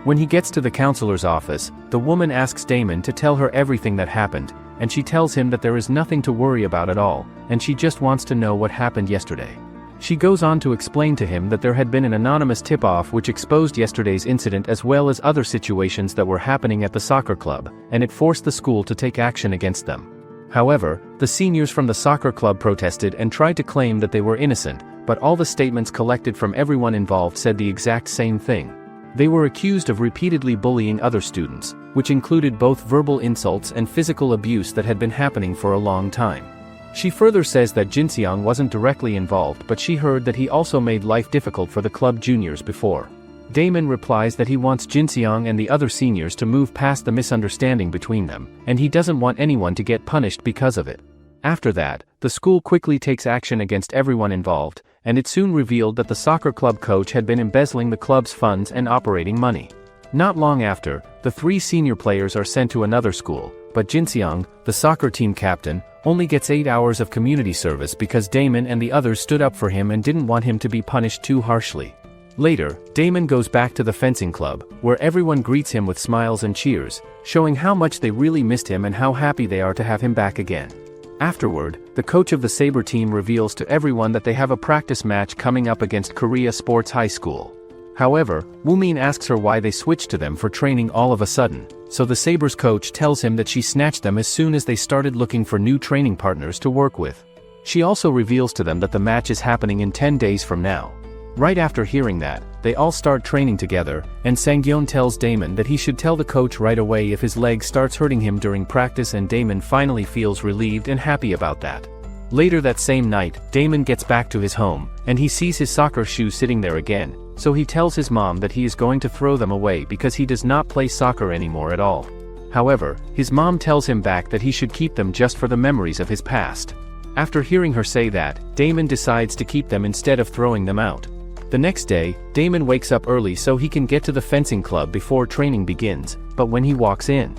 When he gets to the counselor's office, the woman asks Damon to tell her everything that happened, and she tells him that there is nothing to worry about at all, and she just wants to know what happened yesterday. She goes on to explain to him that there had been an anonymous tip-off which exposed yesterday's incident as well as other situations that were happening at the soccer club, and it forced the school to take action against them. However, the seniors from the soccer club protested and tried to claim that they were innocent, but all the statements collected from everyone involved said the exact same thing. They were accused of repeatedly bullying other students, which included both verbal insults and physical abuse that had been happening for a long time. She further says that Jinseong wasn't directly involved, but she heard that he also made life difficult for the club juniors before. Damon replies that he wants Jinseong and the other seniors to move past the misunderstanding between them, and he doesn't want anyone to get punished because of it. After that, the school quickly takes action against everyone involved, and it soon revealed that the soccer club coach had been embezzling the club's funds and operating money. Not long after, the 3 senior players are sent to another school, but Jinseong, the soccer team captain, only gets 8 hours of community service because Damon and the others stood up for him and didn't want him to be punished too harshly. Later, Damon goes back to the fencing club, where everyone greets him with smiles and cheers, showing how much they really missed him and how happy they are to have him back again. Afterward, the coach of the Sabre team reveals to everyone that they have a practice match coming up against Korea Sports High School. However, Woomin asks her why they switched to them for training all of a sudden, so the Sabres coach tells him that she snatched them as soon as they started looking for new training partners to work with. She also reveals to them that the match is happening in 10 days from now. Right after hearing that, they all start training together, and Sang-yeon tells Damon that he should tell the coach right away if his leg starts hurting him during practice, and Damon finally feels relieved and happy about that. Later that same night, Damon gets back to his home, and he sees his soccer shoes sitting there again, so he tells his mom that he is going to throw them away because he does not play soccer anymore at all. However, his mom tells him back that he should keep them just for the memories of his past. After hearing her say that, Damon decides to keep them instead of throwing them out. The next day, Damon wakes up early so he can get to the fencing club before training begins, but when he walks in,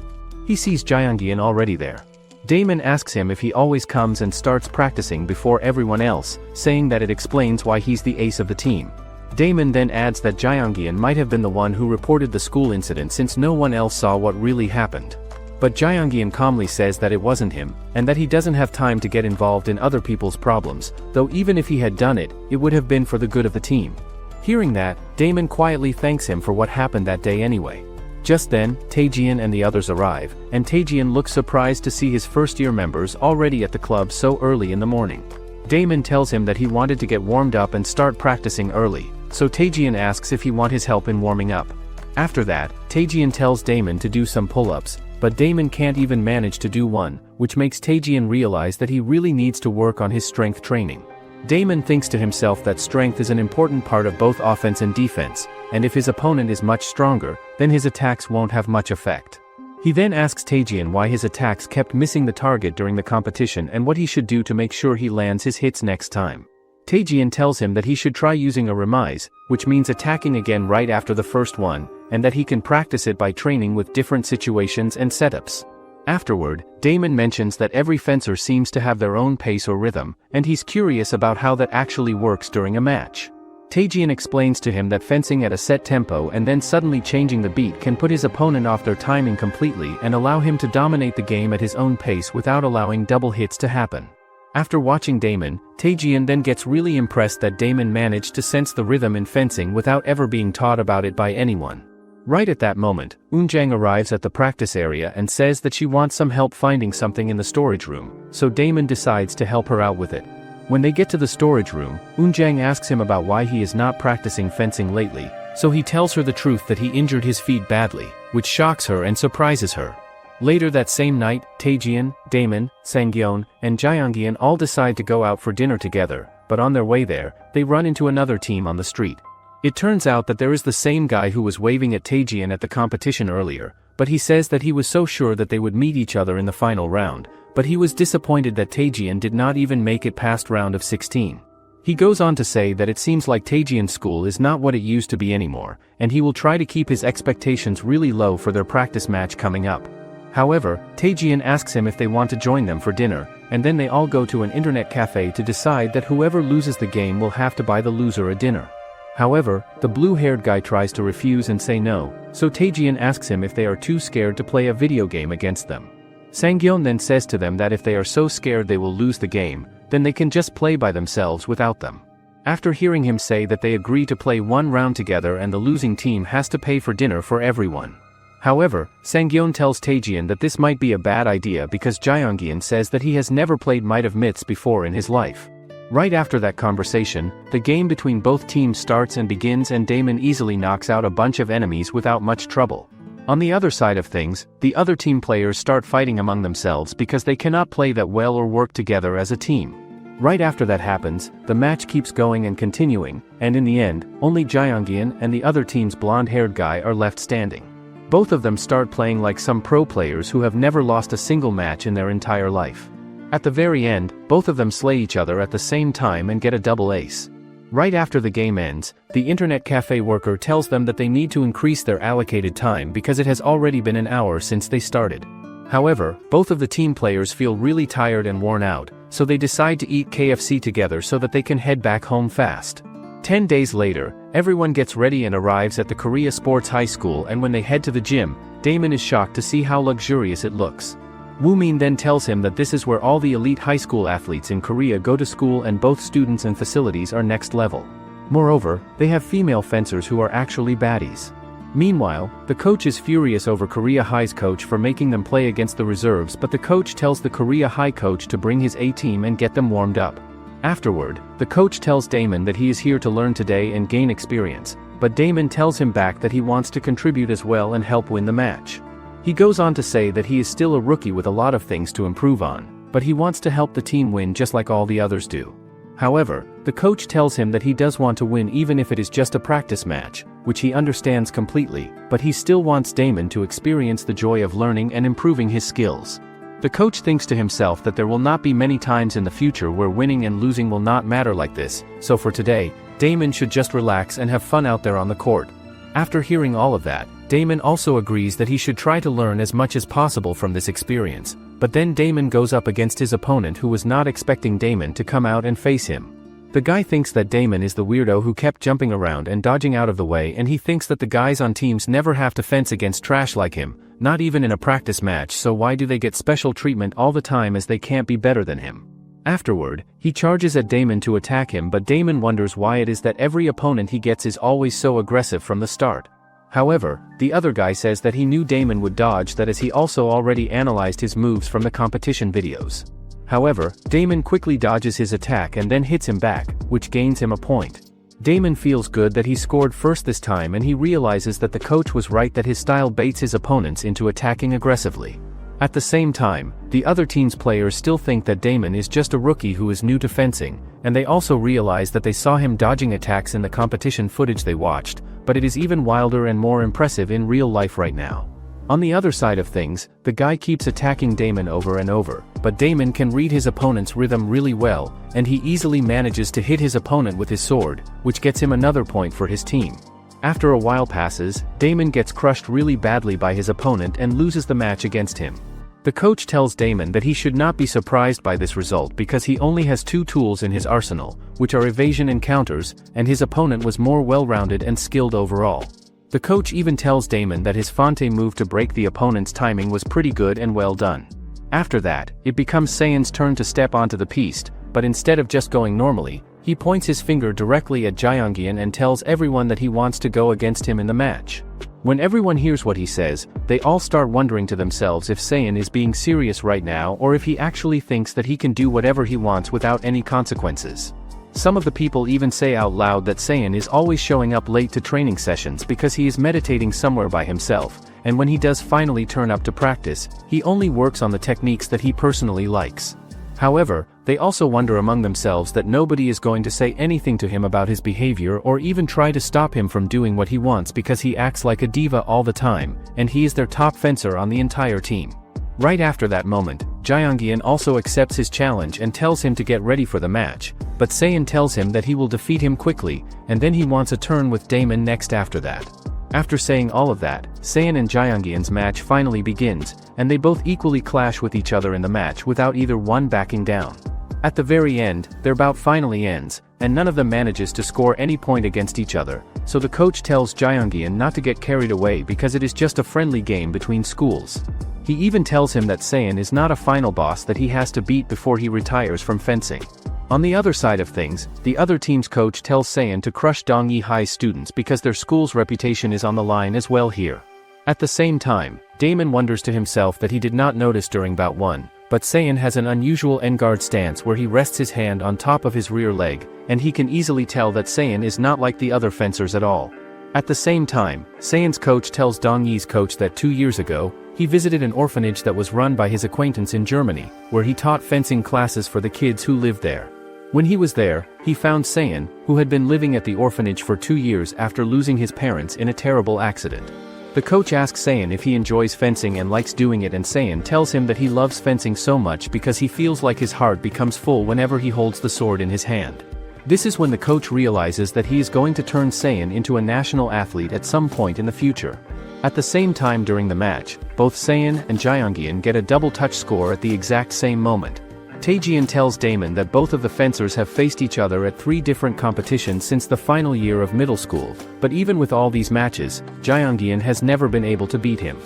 he sees Jae-young already there. Damon asks him if he always comes and starts practicing before everyone else, saying that it explains why he's the ace of the team. Damon then adds that Jae-young might have been the one who reported the school incident since no one else saw what really happened. But Jae-young calmly says that it wasn't him, and that he doesn't have time to get involved in other people's problems, though even if he had done it, it would have been for the good of the team. Hearing that, Damon quietly thanks him for what happened that day anyway. Just then, Taejian and the others arrive, and Taejian looks surprised to see his first-year members already at the club so early in the morning. Damon tells him that he wanted to get warmed up and start practicing early, so Taejian asks if he wants his help in warming up. After that, Taejian tells Damon to do some pull-ups, but Damon can't even manage to do one, which makes Taejian realize that he really needs to work on his strength training. Damon thinks to himself that strength is an important part of both offense and defense, and if his opponent is much stronger, then his attacks won't have much effect. He then asks Taejian why his attacks kept missing the target during the competition and what he should do to make sure he lands his hits next time. Taejian tells him that he should try using a remise, which means attacking again right after the first one, and that he can practice it by training with different situations and setups. Afterward, Damon mentions that every fencer seems to have their own pace or rhythm, and he's curious about how that actually works during a match. Taejian explains to him that fencing at a set tempo and then suddenly changing the beat can put his opponent off their timing completely and allow him to dominate the game at his own pace without allowing double hits to happen. After watching Damon, Taejian then gets really impressed that Damon managed to sense the rhythm in fencing without ever being taught about it by anyone. Right at that moment, Eunjang arrives at the practice area and says that she wants some help finding something in the storage room, so Damon decides to help her out with it. When they get to the storage room, Eunjang asks him about why he is not practicing fencing lately, so he tells her the truth that he injured his feet badly, which shocks her and surprises her. Later that same night, Taejian, Damon, Sang-yeon, and Jae-young all decide to go out for dinner together, but on their way there, they run into another team on the street. It turns out that there is the same guy who was waving at Taejian at the competition earlier, but he says that he was so sure that they would meet each other in the final round, but he was disappointed that Taejian did not even make it past round of 16. He goes on to say that it seems like Taejian's school is not what it used to be anymore, and he will try to keep his expectations really low for their practice match coming up. However, Taejian asks him if they want to join them for dinner, and then they all go to an internet cafe to decide that whoever loses the game will have to buy the loser a dinner. However, the blue-haired guy tries to refuse and say no, so Taejian asks him if they are too scared to play a video game against them. Sangyeon then says to them that if they are so scared they will lose the game, then they can just play by themselves without them. After hearing him say that they agree to play one round together and the losing team has to pay for dinner for everyone. However, Sangyeon tells Taejian that this might be a bad idea because Jeongyeon says that he has never played Might of Myths before in his life. Right after that conversation, the game between both teams starts and begins and Damon easily knocks out a bunch of enemies without much trouble. On the other side of things, the other team players start fighting among themselves because they cannot play that well or work together as a team. Right after that happens, the match keeps going and continuing, and in the end, only Jeongyeon and the other team's blonde-haired guy are left standing. Both of them start playing like some pro players who have never lost a single match in their entire life. At the very end, both of them slay each other at the same time and get a double ace. Right after the game ends, the internet cafe worker tells them that they need to increase their allocated time because it has already been an hour since they started. However, both of the team players feel really tired and worn out, so they decide to eat KFC together so that they can head back home fast. 10 days later, everyone gets ready and arrives at the Korea Sports High School, and when they head to the gym, Damon is shocked to see how luxurious it looks. Woo-min then tells him that this is where all the elite high school athletes in Korea go to school and both students and facilities are next level. Moreover, they have female fencers who are actually baddies. Meanwhile, the coach is furious over Korea High's coach for making them play against the reserves, but the coach tells the Korea High coach to bring his A-team and get them warmed up. Afterward, the coach tells Damon that he is here to learn today and gain experience, but Damon tells him back that he wants to contribute as well and help win the match. He goes on to say that he is still a rookie with a lot of things to improve on, but he wants to help the team win just like all the others do. However, the coach tells him that he does want to win even if it is just a practice match, which he understands completely, but he still wants Damon to experience the joy of learning and improving his skills. The coach thinks to himself that there will not be many times in the future where winning and losing will not matter like this, so for today, Damon should just relax and have fun out there on the court. After hearing all of that, Damon also agrees that he should try to learn as much as possible from this experience, but then Damon goes up against his opponent who was not expecting Damon to come out and face him. The guy thinks that Damon is the weirdo who kept jumping around and dodging out of the way, and he thinks that the guys on teams never have to fence against trash like him, not even in a practice match, so why do they get special treatment all the time as they can't be better than him? Afterward, he charges at Damon to attack him, but Damon wonders why it is that every opponent he gets is always so aggressive from the start. However, the other guy says that he knew Damon would dodge that as he also already analyzed his moves from the competition videos. However, Damon quickly dodges his attack and then hits him back, which gains him a point. Damon feels good that he scored first this time, and he realizes that the coach was right that his style baits his opponents into attacking aggressively. At the same time, the other team's players still think that Damon is just a rookie who is new to fencing, and they also realize that they saw him dodging attacks in the competition footage they watched, but it is even wilder and more impressive in real life right now. On the other side of things, the guy keeps attacking Damon over and over, but Damon can read his opponent's rhythm really well, and he easily manages to hit his opponent with his sword, which gets him another point for his team. After a while passes, Damon gets crushed really badly by his opponent and loses the match against him. The coach tells Damon that he should not be surprised by this result because he only has two tools in his arsenal, which are evasion and counters, and his opponent was more well-rounded and skilled overall. The coach even tells Damon that his Fonte move to break the opponent's timing was pretty good and well done. After that, it becomes Saeon's turn to step onto the piste, but instead of just going normally, he points his finger directly at Jeongyeon and tells everyone that he wants to go against him in the match. When everyone hears what he says, they all start wondering to themselves if Saeon is being serious right now or if he actually thinks that he can do whatever he wants without any consequences. Some of the people even say out loud that Saeon is always showing up late to training sessions because he is meditating somewhere by himself, and when he does finally turn up to practice, he only works on the techniques that he personally likes. However, They also wonder among themselves that nobody is going to say anything to him about his behavior or even try to stop him from doing what he wants because he acts like a diva all the time, and he is their top fencer on the entire team. Right after that moment, Jaeyoung also accepts his challenge and tells him to get ready for the match, but Saiyan tells him that he will defeat him quickly, and then he wants a turn with Damon next after that. After saying all of that, Saiyan and Jaeyoung's match finally begins, and they both equally clash with each other in the match without either one backing down. At the very end, their bout finally ends, and none of them manages to score any point against each other, so the coach tells Jaeyoung not to get carried away because it is just a friendly game between schools. He even tells him that Saiyan is not a final boss that he has to beat before he retires from fencing. On the other side of things, the other team's coach tells Saiyan to crush Dongyi High's students because their school's reputation is on the line as well here. At the same time, Damon wonders to himself that he did not notice during bout 1, but Saiyan has an unusual end-guard stance where he rests his hand on top of his rear leg, and he can easily tell that Saiyan is not like the other fencers at all. At the same time, Saiyan's coach tells Dongyi's coach that 2 years ago, he visited an orphanage that was run by his acquaintance in Germany, where he taught fencing classes for the kids who lived there. When he was there, he found Saiyan, who had been living at the orphanage for 2 years after losing his parents in a terrible accident. The coach asks Saiyan if he enjoys fencing and likes doing it, and Saiyan tells him that he loves fencing so much because he feels like his heart becomes full whenever he holds the sword in his hand. This is when the coach realizes that he is going to turn Saiyan into a national athlete at some point in the future. At the same time during the match, both Saiyan and Jaeyoung get a double touch score at the exact same moment. Taejian tells Damon that both of the fencers have faced each other at 3 different competitions since the final year of middle school, but even with all these matches, Jaeyoung has never been able to beat him.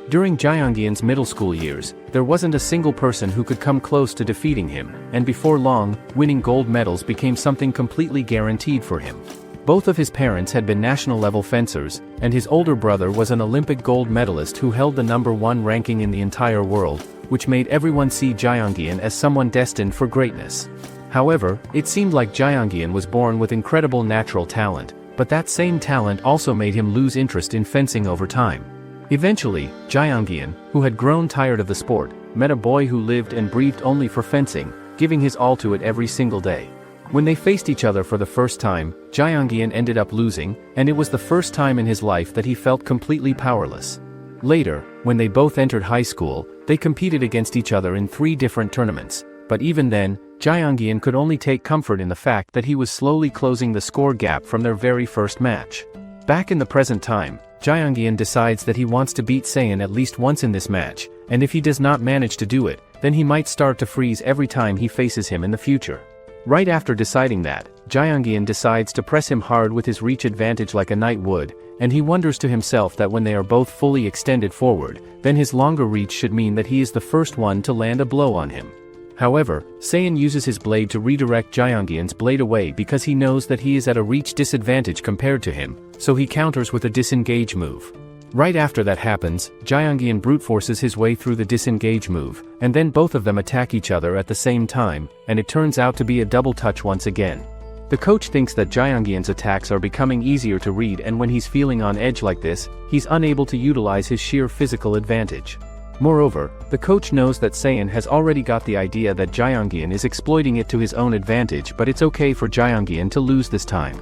During Jaeyoung's middle school years, there wasn't a single person who could come close to defeating him, and before long, winning gold medals became something completely guaranteed for him. Both of his parents had been national-level fencers, and his older brother was an Olympic gold medalist who held the #1 ranking in the entire world, which made everyone see Jaeyoung as someone destined for greatness. However, it seemed like Jaeyoung was born with incredible natural talent, but that same talent also made him lose interest in fencing over time. Eventually, Jaeyoung, who had grown tired of the sport, met a boy who lived and breathed only for fencing, giving his all to it every single day. When they faced each other for the first time, Jaeyoung ended up losing, and it was the first time in his life that he felt completely powerless. Later, when they both entered high school, they competed against each other in 3 different tournaments, but even then, Jaeyoung could only take comfort in the fact that he was slowly closing the score gap from their very first match. Back in the present time, Jaeyoung decides that he wants to beat Saiyan at least once in this match, and if he does not manage to do it, then he might start to freeze every time he faces him in the future. Right after deciding that, Jaeyoung decides to press him hard with his reach advantage like a knight would, and he wonders to himself that when they are both fully extended forward, then his longer reach should mean that he is the first one to land a blow on him. However, Saiyan uses his blade to redirect Jaeyoung's blade away because he knows that he is at a reach disadvantage compared to him, so he counters with a disengage move. Right after that happens, Jaeyoung brute forces his way through the disengage move, and then both of them attack each other at the same time, and it turns out to be a double touch once again. The coach thinks that Jaeyoung's attacks are becoming easier to read, and when he's feeling on edge like this, he's unable to utilize his sheer physical advantage. Moreover, the coach knows that Saiyan has already got the idea that Jaeyoung is exploiting it to his own advantage, but it's okay for Jaeyoung to lose this time.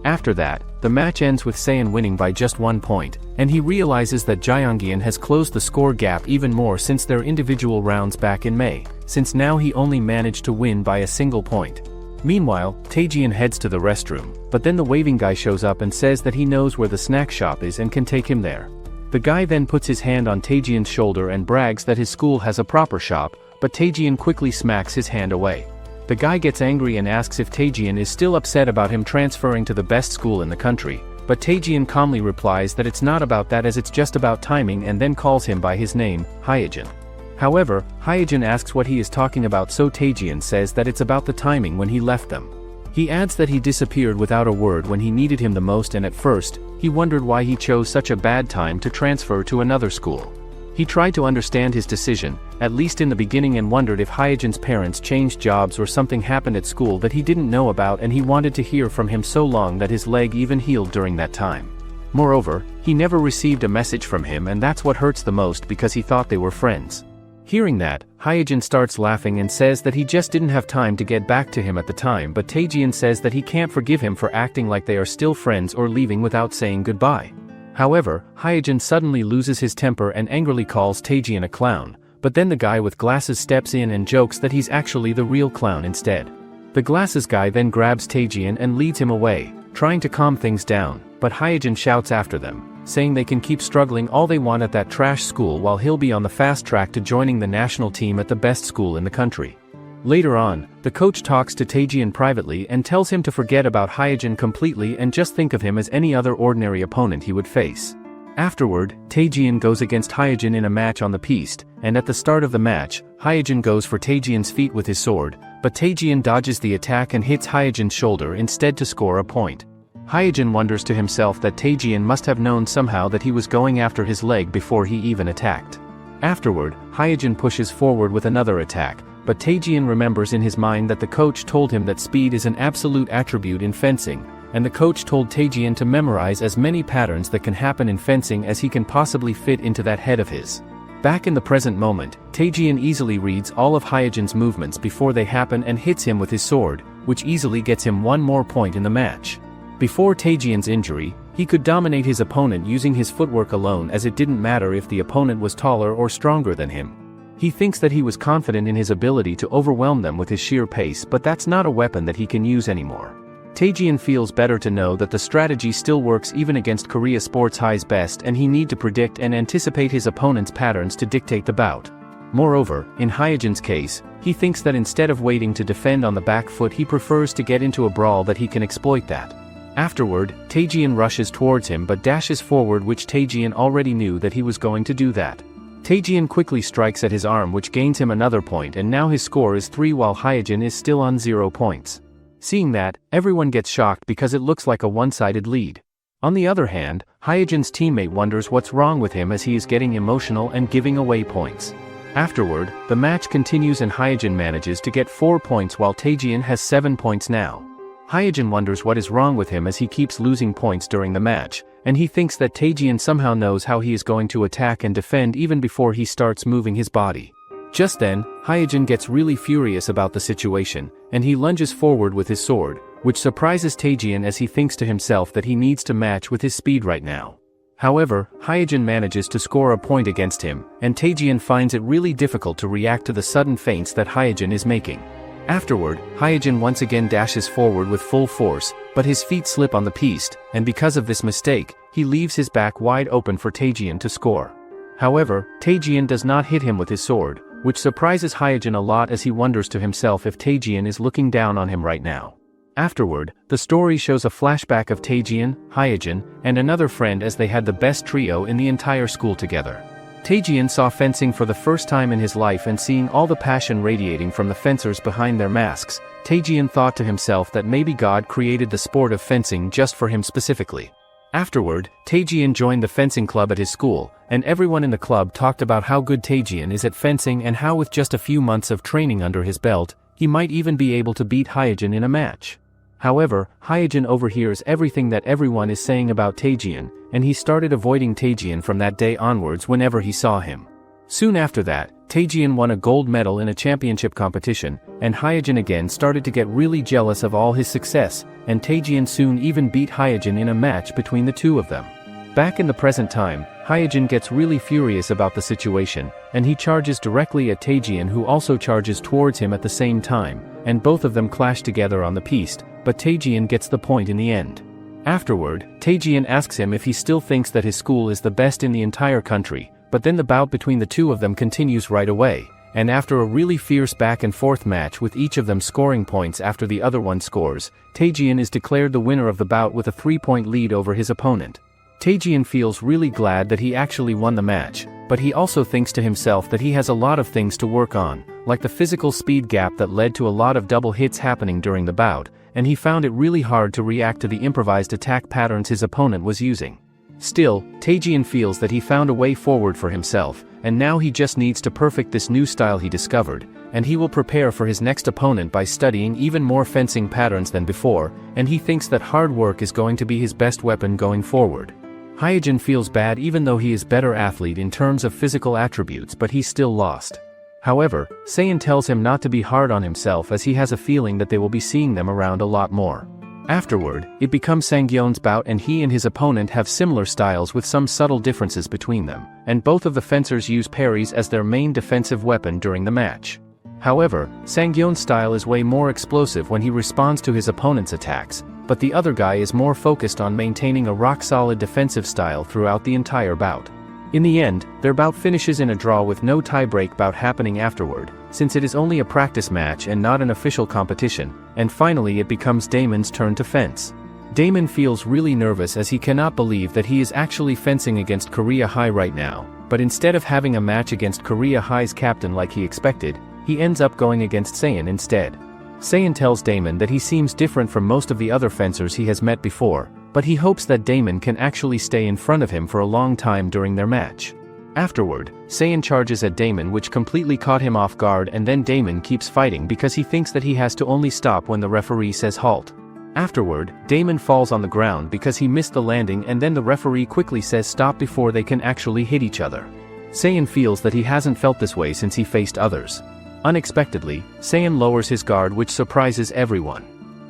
After that, the match ends with Saiyan winning by just 1 point, and he realizes that Jaeyoung has closed the score gap even more since their individual rounds back in May, since now he only managed to win by a single point. Meanwhile, Taejian heads to the restroom, but then the waving guy shows up and says that he knows where the snack shop is and can take him there. The guy then puts his hand on Taejian's shoulder and brags that his school has a proper shop, but Taejian quickly smacks his hand away. The guy gets angry and asks if Taejian is still upset about him transferring to the best school in the country, but Taejian calmly replies that it's not about that as it's just about timing, and then calls him by his name, Hyejin. However, Hyejin asks what he is talking about, so Taejian says that it's about the timing when he left them. He adds that he disappeared without a word when he needed him the most, and at first, he wondered why he chose such a bad time to transfer to another school. He tried to understand his decision, at least in the beginning, and wondered if Hyejin's parents changed jobs or something happened at school that he didn't know about, and he wanted to hear from him so long that his leg even healed during that time. Moreover, he never received a message from him, and that's what hurts the most because he thought they were friends. Hearing that, Hyojin starts laughing and says that he just didn't have time to get back to him at the time, but Taejian says that he can't forgive him for acting like they are still friends or leaving without saying goodbye. However, Hyojin suddenly loses his temper and angrily calls Taejian a clown, but then the guy with glasses steps in and jokes that he's actually the real clown instead. The glasses guy then grabs Taejian and leads him away, trying to calm things down, but Hyojin shouts after them, saying they can keep struggling all they want at that trash school while he'll be on the fast track to joining the national team at the best school in the country. Later on, the coach talks to Taejian privately and tells him to forget about Hyojin completely and just think of him as any other ordinary opponent he would face. Afterward, Taejian goes against Hyojin in a match on the piste, and at the start of the match, Hyojin goes for Taejian's feet with his sword, but Taejian dodges the attack and hits Hyojin's shoulder instead to score a point. Hyojin wonders to himself that Taejian must have known somehow that he was going after his leg before he even attacked. Afterward, Hyojin pushes forward with another attack, but Taejian remembers in his mind that the coach told him that speed is an absolute attribute in fencing, and the coach told Taejian to memorize as many patterns that can happen in fencing as he can possibly fit into that head of his. Back in the present moment, Taejian easily reads all of Hyojin's movements before they happen and hits him with his sword, which easily gets him one more point in the match. Before Taejian's injury, he could dominate his opponent using his footwork alone, as it didn't matter if the opponent was taller or stronger than him. He thinks that he was confident in his ability to overwhelm them with his sheer pace, but that's not a weapon that he can use anymore. Taejian feels better to know that the strategy still works even against Korea Sports High's best, and he need to predict and anticipate his opponent's patterns to dictate the bout. Moreover, in Hyojin's case, he thinks that instead of waiting to defend on the back foot, he prefers to get into a brawl that he can exploit that. Afterward, Taejian rushes towards him but dashes forward, which Taejian already knew that he was going to do that. Taejian quickly strikes at his arm, which gains him another point, and now his score is 3 while Hyojin is still on 0 points. Seeing that, everyone gets shocked because it looks like a one-sided lead. On the other hand, Hyojin's teammate wonders what's wrong with him as he is getting emotional and giving away points. Afterward, the match continues and Hyojin manages to get 4 points while Taejian has 7 points now. Hyojin wonders what is wrong with him as he keeps losing points during the match, and he thinks that Taejian somehow knows how he is going to attack and defend even before he starts moving his body. Just then, Hyojin gets really furious about the situation, and he lunges forward with his sword, which surprises Taejian as he thinks to himself that he needs to match with his speed right now. However, Hyojin manages to score a point against him, and Taejian finds it really difficult to react to the sudden feints that Hyojin is making. Afterward, Hyojin once again dashes forward with full force, but his feet slip on the piste, and because of this mistake, he leaves his back wide open for Taejian to score. However, Taejian does not hit him with his sword, which surprises Hyojin a lot as he wonders to himself if Taejian is looking down on him right now. Afterward, the story shows a flashback of Taejian, Hyojin, and another friend as they had the best trio in the entire school together. Taejian saw fencing for the first time in his life, and seeing all the passion radiating from the fencers behind their masks, Taejian thought to himself that maybe God created the sport of fencing just for him specifically. Afterward, Taejian joined the fencing club at his school, and everyone in the club talked about how good Taejian is at fencing and how with just a few months of training under his belt, he might even be able to beat Hyojin in a match. However, Hyojin overhears everything that everyone is saying about Taejian, and he started avoiding Taejian from that day onwards whenever he saw him. Soon after that, Taejian won a gold medal in a championship competition, and Hyojin again started to get really jealous of all his success, and Taejian soon even beat Hyojin in a match between the two of them. Back in the present time, Hyojin gets really furious about the situation, and he charges directly at Taejian, who also charges towards him at the same time, and both of them clash together on the piste, but Taejian gets the point in the end. Afterward, Taejian asks him if he still thinks that his school is the best in the entire country, but then the bout between the two of them continues right away, and after a really fierce back and forth match with each of them scoring points after the other one scores, Taejian is declared the winner of the bout with a 3-point lead over his opponent. Taejian feels really glad that he actually won the match, but he also thinks to himself that he has a lot of things to work on, like the physical speed gap that led to a lot of double hits happening during the bout, and he found it really hard to react to the improvised attack patterns his opponent was using. Still, Taejian feels that he found a way forward for himself, and now he just needs to perfect this new style he discovered, and he will prepare for his next opponent by studying even more fencing patterns than before, and he thinks that hard work is going to be his best weapon going forward. Hyojin feels bad even though he is better athlete in terms of physical attributes, but he still lost. However, Saiyan tells him not to be hard on himself as he has a feeling that they will be seeing them around a lot more. Afterward, it becomes Sangyeon's bout and he and his opponent have similar styles with some subtle differences between them, and both of the fencers use parries as their main defensive weapon during the match. However, Sangyeon's style is way more explosive when he responds to his opponent's attacks, but the other guy is more focused on maintaining a rock-solid defensive style throughout the entire bout. In the end, their bout finishes in a draw with no tie-break bout happening afterward, since it is only a practice match and not an official competition, and finally it becomes Damon's turn to fence. Damon feels really nervous as he cannot believe that he is actually fencing against Korea High right now, but instead of having a match against Korea High's captain like he expected, he ends up going against Saiyan instead. Saiyan tells Damon that he seems different from most of the other fencers he has met before, but he hopes that Damon can actually stay in front of him for a long time during their match. Afterward, Saiyan charges at Damon, which completely caught him off guard, and then Damon keeps fighting because he thinks that he has to only stop when the referee says halt. Afterward, Damon falls on the ground because he missed the landing, and then the referee quickly says stop before they can actually hit each other. Saiyan feels that he hasn't felt this way since he faced others. Unexpectedly, Saiyan lowers his guard, which surprises everyone.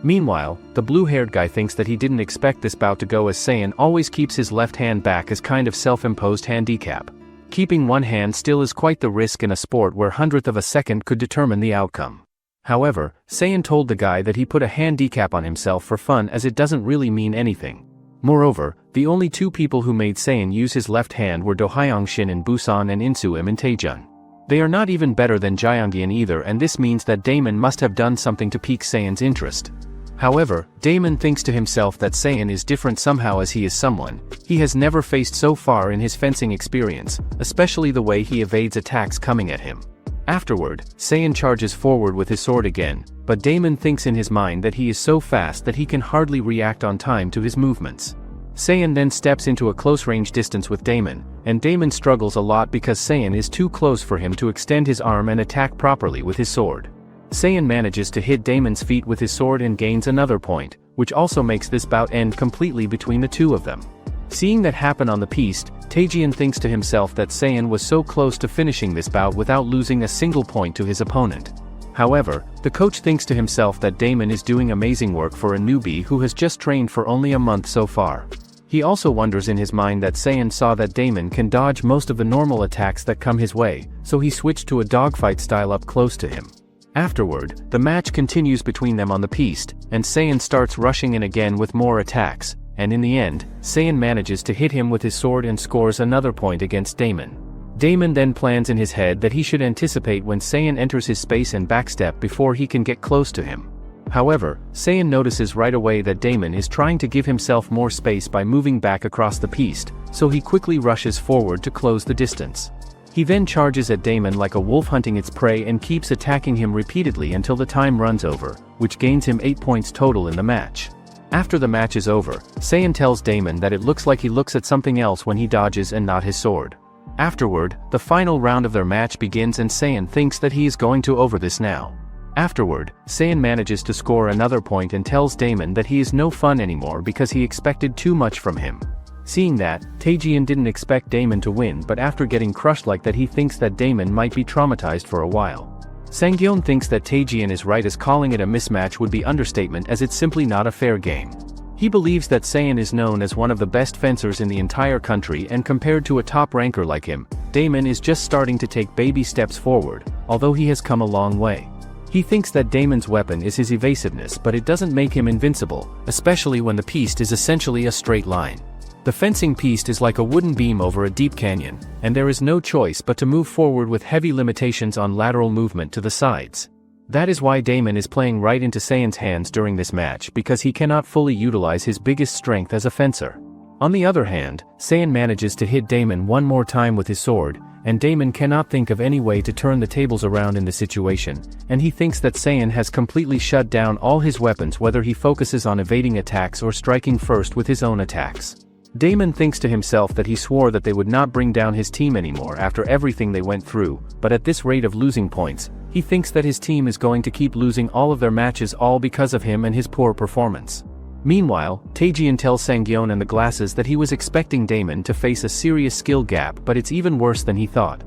Meanwhile, the blue-haired guy thinks that he didn't expect this bout to go as Saiyan always keeps his left hand back as kind of self-imposed handicap. Keeping one hand still is quite the risk in a sport where hundredth of a second could determine the outcome. However, Saiyan told the guy that he put a handicap on himself for fun as it doesn't really mean anything. Moreover, the only two people who made Saiyan use his left hand were Do Hyoung-shin in Busan and Insuim in Taejun. They are not even better than Jaeyoung-in either, and this means that Damon must have done something to pique Saiyan's interest. However, Damon thinks to himself that Saiyan is different somehow as he is someone he has never faced so far in his fencing experience, especially the way he evades attacks coming at him. Afterward, Saiyan charges forward with his sword again, but Damon thinks in his mind that he is so fast that he can hardly react on time to his movements. Saiyan then steps into a close-range distance with Damon, and Damon struggles a lot because Saiyan is too close for him to extend his arm and attack properly with his sword. Saiyan manages to hit Damon's feet with his sword and gains another point, which also makes this bout end completely between the two of them. Seeing that happen on the piste, Taejian thinks to himself that Saiyan was so close to finishing this bout without losing a single point to his opponent. However, the coach thinks to himself that Damon is doing amazing work for a newbie who has just trained for only a month so far. He also wonders in his mind that Saiyan saw that Damon can dodge most of the normal attacks that come his way, so he switched to a dogfight style up close to him. Afterward, the match continues between them on the piste, and Saiyan starts rushing in again with more attacks, and in the end, Saiyan manages to hit him with his sword and scores another point against Damon. Damon then plans in his head that he should anticipate when Saiyan enters his space and backstep before he can get close to him. However, Saiyan notices right away that Damon is trying to give himself more space by moving back across the piste, so he quickly rushes forward to close the distance. He then charges at Damon like a wolf hunting its prey and keeps attacking him repeatedly until the time runs over, which gains him 8 points total in the match. After the match is over, Saiyan tells Damon that it looks like he looks at something else when he dodges and not his sword. Afterward, the final round of their match begins and Saiyan thinks that he is going to over this now. Afterward, Saiyan manages to score another point and tells Damon that he is no fun anymore because he expected too much from him. Seeing that, Taejian didn't expect Damon to win, but after getting crushed like that he thinks that Damon might be traumatized for a while. Sangyeon thinks that Taejian is right as calling it a mismatch would be understatement as it's simply not a fair game. He believes that Saiyan is known as one of the best fencers in the entire country, and compared to a top ranker like him, Damon is just starting to take baby steps forward, although he has come a long way. He thinks that Damon's weapon is his evasiveness, but it doesn't make him invincible, especially when the piste is essentially a straight line. The fencing piste is like a wooden beam over a deep canyon, and there is no choice but to move forward with heavy limitations on lateral movement to the sides. That is why Damon is playing right into Saiyan's hands during this match, because he cannot fully utilize his biggest strength as a fencer. On the other hand, Saiyan manages to hit Damon one more time with his sword, and Damon cannot think of any way to turn the tables around in the situation, and he thinks that Saiyan has completely shut down all his weapons, whether he focuses on evading attacks or striking first with his own attacks. Damon thinks to himself that he swore that they would not bring down his team anymore after everything they went through, but at this rate of losing points, he thinks that his team is going to keep losing all of their matches all because of him and his poor performance. Meanwhile, Taejian tells Sangyeon and the glasses that he was expecting Damon to face a serious skill gap, but it's even worse than he thought.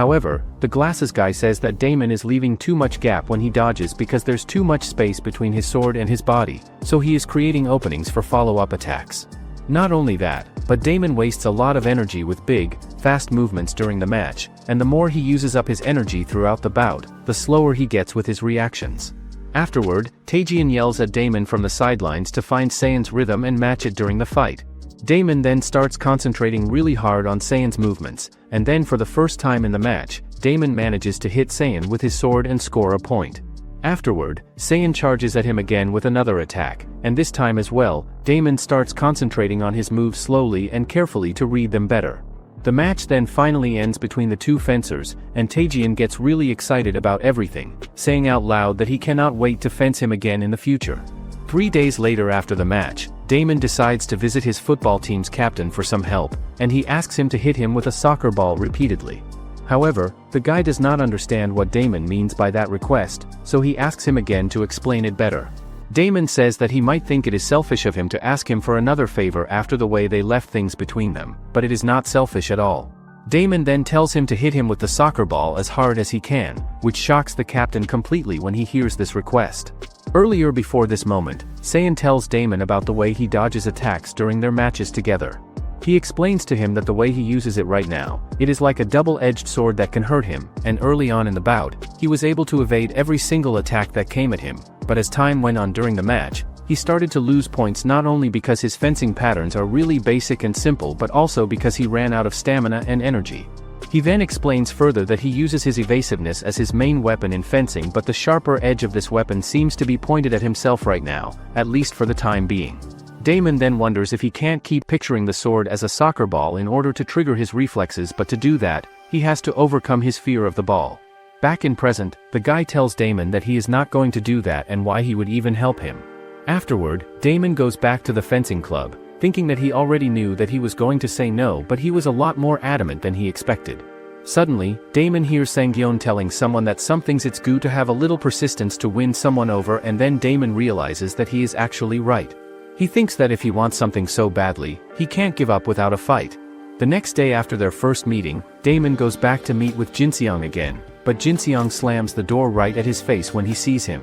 However, the glasses guy says that Damon is leaving too much gap when he dodges because there's too much space between his sword and his body, so he is creating openings for follow-up attacks. Not only that, but Damon wastes a lot of energy with big, fast movements during the match, and the more he uses up his energy throughout the bout, the slower he gets with his reactions. Afterward, Taejian yells at Damon from the sidelines to find Saiyan's rhythm and match it during the fight. Damon then starts concentrating really hard on Saiyan's movements, and then for the first time in the match, Damon manages to hit Saiyan with his sword and score a point. Afterward, Saiyan charges at him again with another attack, and this time as well, Damon starts concentrating on his moves slowly and carefully to read them better. The match then finally ends between the two fencers, and Taejian gets really excited about everything, saying out loud that he cannot wait to fence him again in the future. 3 days later after the match, Damon decides to visit his football team's captain for some help, and he asks him to hit him with a soccer ball repeatedly. However, the guy does not understand what Damon means by that request, so he asks him again to explain it better. Damon says that he might think it is selfish of him to ask him for another favor after the way they left things between them, but it is not selfish at all. Damon then tells him to hit him with the soccer ball as hard as he can, which shocks the captain completely when he hears this request. Earlier before this moment, Saiyan tells Damon about the way he dodges attacks during their matches together. He explains to him that the way he uses it right now, it is like a double-edged sword that can hurt him, and early on in the bout, he was able to evade every single attack that came at him, but as time went on during the match, he started to lose points not only because his fencing patterns are really basic and simple but also because he ran out of stamina and energy. He then explains further that he uses his evasiveness as his main weapon in fencing, but the sharper edge of this weapon seems to be pointed at himself right now, at least for the time being. Damon then wonders if he can't keep picturing the sword as a soccer ball in order to trigger his reflexes, but to do that, he has to overcome his fear of the ball. Back in present, the guy tells Damon that he is not going to do that and why he would even help him. Afterward, Damon goes back to the fencing club, thinking that he already knew that he was going to say no, but he was a lot more adamant than he expected. Suddenly, Damon hears Sangyeon telling someone that something's it's good to have a little persistence to win someone over, and then Damon realizes that he is actually right. He thinks that if he wants something so badly, he can't give up without a fight. The next day after their first meeting, Damon goes back to meet with Jinseong again, but Jinseong slams the door right at his face when he sees him.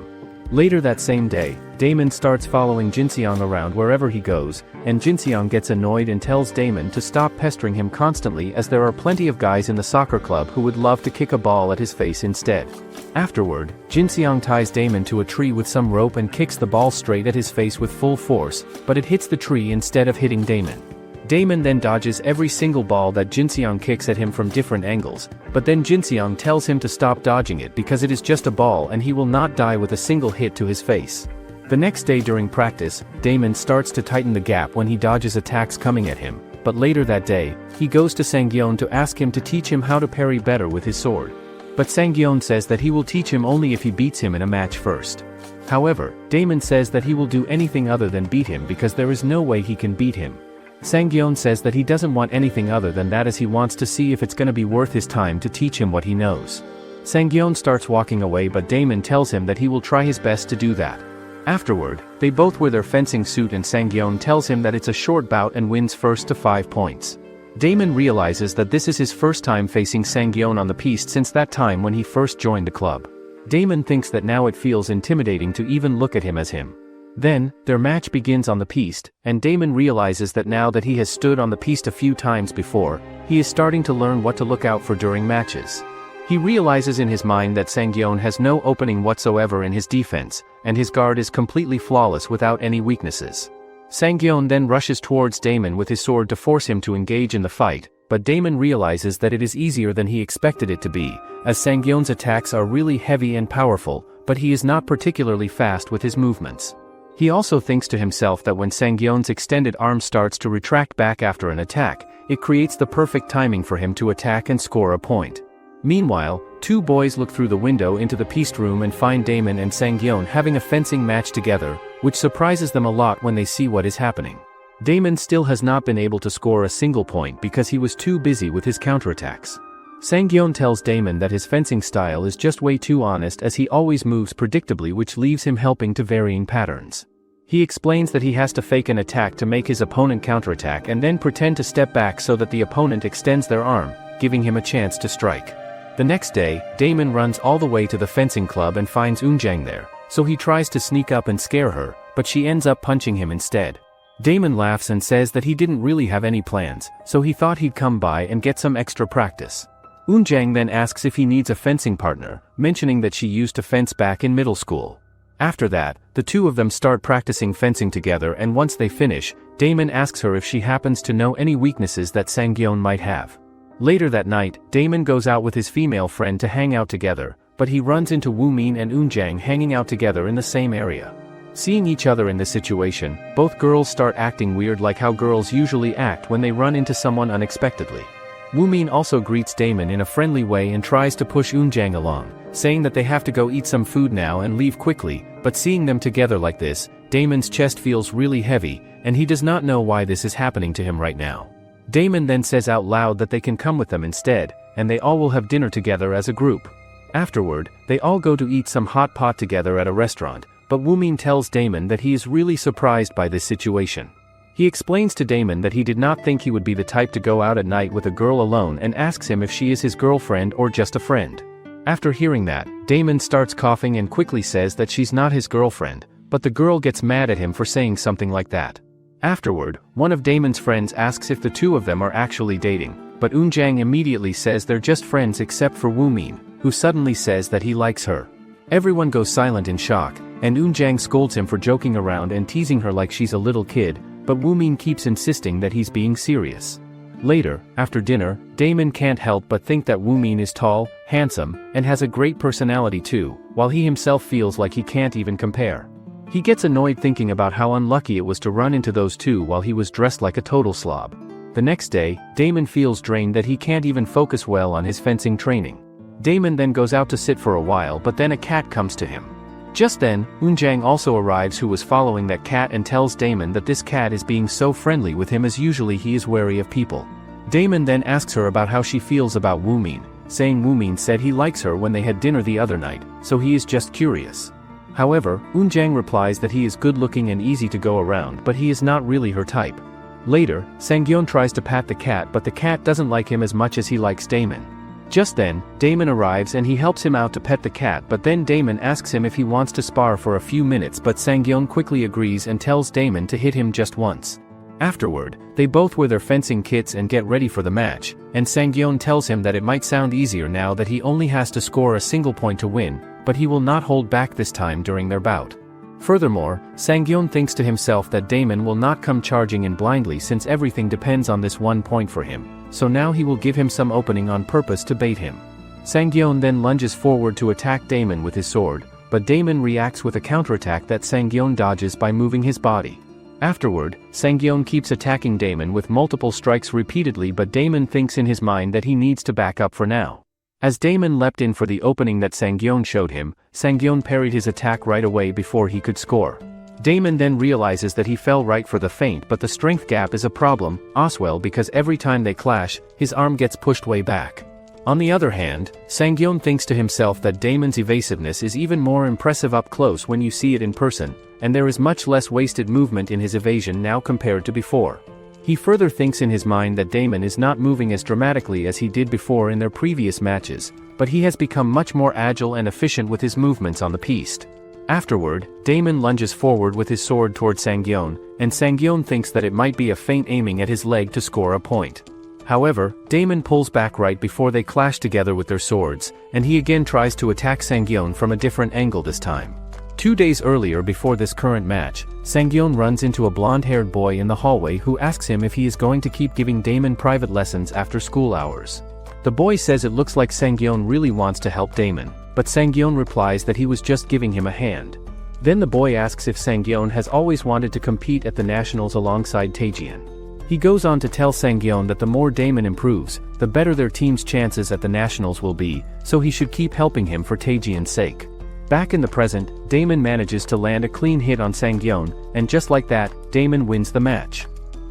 Later that same day, Damon starts following Jinseong around wherever he goes, and Jinseong gets annoyed and tells Damon to stop pestering him constantly, as there are plenty of guys in the soccer club who would love to kick a ball at his face instead. Afterward, Jinseong ties Damon to a tree with some rope and kicks the ball straight at his face with full force, but it hits the tree instead of hitting Damon. Damon then dodges every single ball that Jinseong kicks at him from different angles, but then Jinseong tells him to stop dodging it because it is just a ball and he will not die with a single hit to his face. The next day during practice, Damon starts to tighten the gap when he dodges attacks coming at him, but later that day, he goes to Sangyeon to ask him to teach him how to parry better with his sword. But Sangyeon says that he will teach him only if he beats him in a match first. However, Damon says that he will do anything other than beat him because there is no way he can beat him. Sangyeon says that he doesn't want anything other than that, as he wants to see if it's gonna be worth his time to teach him what he knows. Sangyeon starts walking away, but Damon tells him that he will try his best to do that. Afterward, they both wear their fencing suit and Sangyeon tells him that it's a short bout and wins first to 5 points. Damon realizes that this is his first time facing Sangyeon on the piste since that time when he first joined the club. Damon thinks that now it feels intimidating to even look at him as him. Then, their match begins on the piste, and Damon realizes that now that he has stood on the piste a few times before, he is starting to learn what to look out for during matches. He realizes in his mind that Sangyeon has no opening whatsoever in his defense, and his guard is completely flawless without any weaknesses. Sangyeon then rushes towards Damon with his sword to force him to engage in the fight, but Damon realizes that it is easier than he expected it to be, as Sangyeon's attacks are really heavy and powerful, but he is not particularly fast with his movements. He also thinks to himself that when Sangyeon's extended arm starts to retract back after an attack, it creates the perfect timing for him to attack and score a point. Meanwhile, two boys look through the window into the piste room and find Damon and Sangyeon having a fencing match together, which surprises them a lot when they see what is happening. Damon still has not been able to score a single point because he was too busy with his counterattacks. Sangyeon tells Damon that his fencing style is just way too honest, as he always moves predictably, which leaves him helping to varying patterns. He explains that he has to fake an attack to make his opponent counterattack and then pretend to step back so that the opponent extends their arm, giving him a chance to strike. The next day, Damon runs all the way to the fencing club and finds Eunjang there, so he tries to sneak up and scare her, but she ends up punching him instead. Damon laughs and says that he didn't really have any plans, so he thought he'd come by and get some extra practice. Eunjang then asks if he needs a fencing partner, mentioning that she used to fence back in middle school. After that, the two of them start practicing fencing together, and once they finish, Damon asks her if she happens to know any weaknesses that Sangyeon might have. Later that night, Damon goes out with his female friend to hang out together, but he runs into Woomin and Eunjang hanging out together in the same area. Seeing each other in this situation, both girls start acting weird, like how girls usually act when they run into someone unexpectedly. Woomin also greets Damon in a friendly way and tries to push Eunjang along, saying that they have to go eat some food now and leave quickly, but seeing them together like this, Damon's chest feels really heavy, and he does not know why this is happening to him right now. Damon then says out loud that they can come with them instead, and they all will have dinner together as a group. Afterward, they all go to eat some hot pot together at a restaurant, but Woomin tells Damon that he is really surprised by this situation. He explains to Damon that he did not think he would be the type to go out at night with a girl alone, and asks him if she is his girlfriend or just a friend. After hearing that, Damon starts coughing and quickly says that she's not his girlfriend, but the girl gets mad at him for saying something like that. Afterward, one of Damon's friends asks if the two of them are actually dating, but Eunjang immediately says they're just friends except for Woomin, who suddenly says that he likes her. Everyone goes silent in shock, and Eunjang scolds him for joking around and teasing her like she's a little kid, but Woomin keeps insisting that he's being serious. Later, after dinner, Damon can't help but think that Woomin is tall, handsome, and has a great personality too, while he himself feels like he can't even compare. He gets annoyed thinking about how unlucky it was to run into those two while he was dressed like a total slob. The next day, Damon feels drained that he can't even focus well on his fencing training. Damon then goes out to sit for a while, but then a cat comes to him. Just then, Eunjang also arrives, who was following that cat, and tells Damon that this cat is being so friendly with him as usually he is wary of people. Damon then asks her about how she feels about Woomin, saying Woomin said he likes her when they had dinner the other night, so he is just curious. However, Eunjang replies that he is good-looking and easy to go around, but he is not really her type. Later, Sangyeon tries to pat the cat, but the cat doesn't like him as much as he likes Damon. Just then, Damon arrives and he helps him out to pet the cat, but then Damon asks him if he wants to spar for a few minutes, but Sangyeon quickly agrees and tells Damon to hit him just once. Afterward, they both wear their fencing kits and get ready for the match, and Sangyeon tells him that it might sound easier now that he only has to score a single point to win, but he will not hold back this time during their bout. Furthermore, Sangyeon thinks to himself that Damon will not come charging in blindly since everything depends on this 1 point for him, so now he will give him some opening on purpose to bait him. Sangyeon then lunges forward to attack Damon with his sword, but Damon reacts with a counterattack that Sangyeon dodges by moving his body. Afterward, Sangyeon keeps attacking Damon with multiple strikes repeatedly, but Damon thinks in his mind that he needs to back up for now. As Damon leapt in for the opening that Sangyeon showed him, Sangyeon parried his attack right away before he could score. Damon then realizes that he fell right for the feint, but the strength gap is a problem, as well, because every time they clash, his arm gets pushed way back. On the other hand, Sangyeon thinks to himself that Damon's evasiveness is even more impressive up close when you see it in person, and there is much less wasted movement in his evasion now compared to before. He further thinks in his mind that Damon is not moving as dramatically as he did before in their previous matches, but he has become much more agile and efficient with his movements on the piste. Afterward, Damon lunges forward with his sword toward Sangyeon, and Sangyeon thinks that it might be a feint aiming at his leg to score a point. However, Damon pulls back right before they clash together with their swords, and he again tries to attack Sangyeon from a different angle this time. 2 days earlier, before this current match, Sangyeon runs into a blonde-haired boy in the hallway who asks him if he is going to keep giving Damon private lessons after school hours. The boy says it looks like Sangyeon really wants to help Damon, but Sangyeon replies that he was just giving him a hand. Then the boy asks if Sangyeon has always wanted to compete at the nationals alongside Taejian. He goes on to tell Sangyeon that the more Damon improves, the better their team's chances at the nationals will be, so he should keep helping him for Taejian's sake. Back in the present, Damon manages to land a clean hit on Sangyeon, and just like that, Damon wins the match.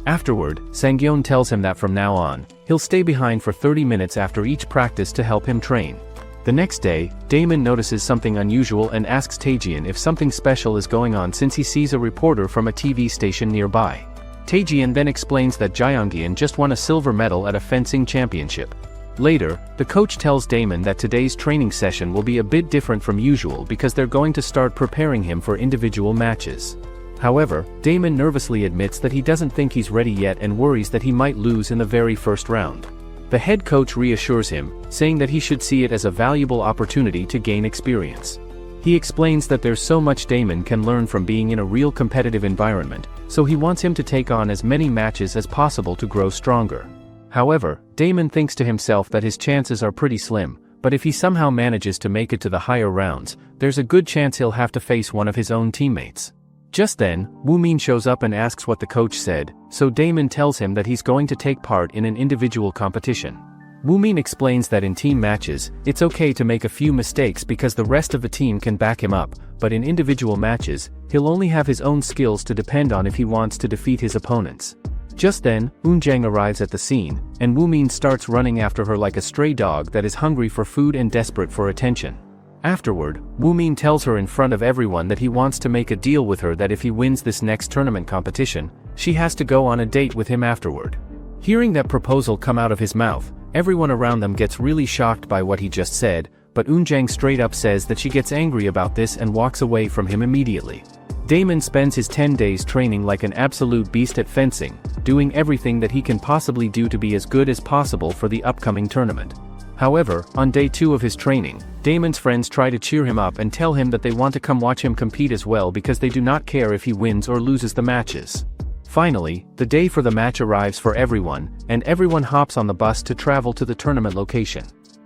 Afterward, Sangyeon tells him that from now on, he'll stay behind for 30 minutes after each practice to help him train. The next day, Damon notices something unusual and asks Taejian if something special is going on since he sees a reporter from a TV station nearby. Taejian then explains that Jeongyeon just won a silver medal at a fencing championship. Later, the coach tells Damon that today's training session will be a bit different from usual because they're going to start preparing him for individual matches. However, Damon nervously admits that he doesn't think he's ready yet and worries that he might lose in the very first round. The head coach reassures him, saying that he should see it as a valuable opportunity to gain experience. He explains that there's so much Damon can learn from being in a real competitive environment, so he wants him to take on as many matches as possible to grow stronger. However, Damon thinks to himself that his chances are pretty slim, but if he somehow manages to make it to the higher rounds, there's a good chance he'll have to face one of his own teammates. Just then, Woomin shows up and asks what the coach said, so Damon tells him that he's going to take part in an individual competition. Woomin explains that in team matches, it's okay to make a few mistakes because the rest of the team can back him up, but in individual matches, he'll only have his own skills to depend on if he wants to defeat his opponents. Just then, Eunjang arrives at the scene, and Woomin starts running after her like a stray dog that is hungry for food and desperate for attention. Afterward, Woomin tells her in front of everyone that he wants to make a deal with her that if he wins this next tournament competition, she has to go on a date with him afterward. Hearing that proposal come out of his mouth, everyone around them gets really shocked by what he just said, but Eunjang straight up says that she gets angry about this and walks away from him immediately. Damon spends his 10 days training like an absolute beast at fencing, doing everything that he can possibly do to be as good as possible for the upcoming tournament. However, on day 2 of his training, Damon's friends try to cheer him up and tell him that they want to come watch him compete as well because they do not care if he wins or loses the matches. Finally, the day for the match arrives for everyone, and everyone hops on the bus to travel to the tournament location.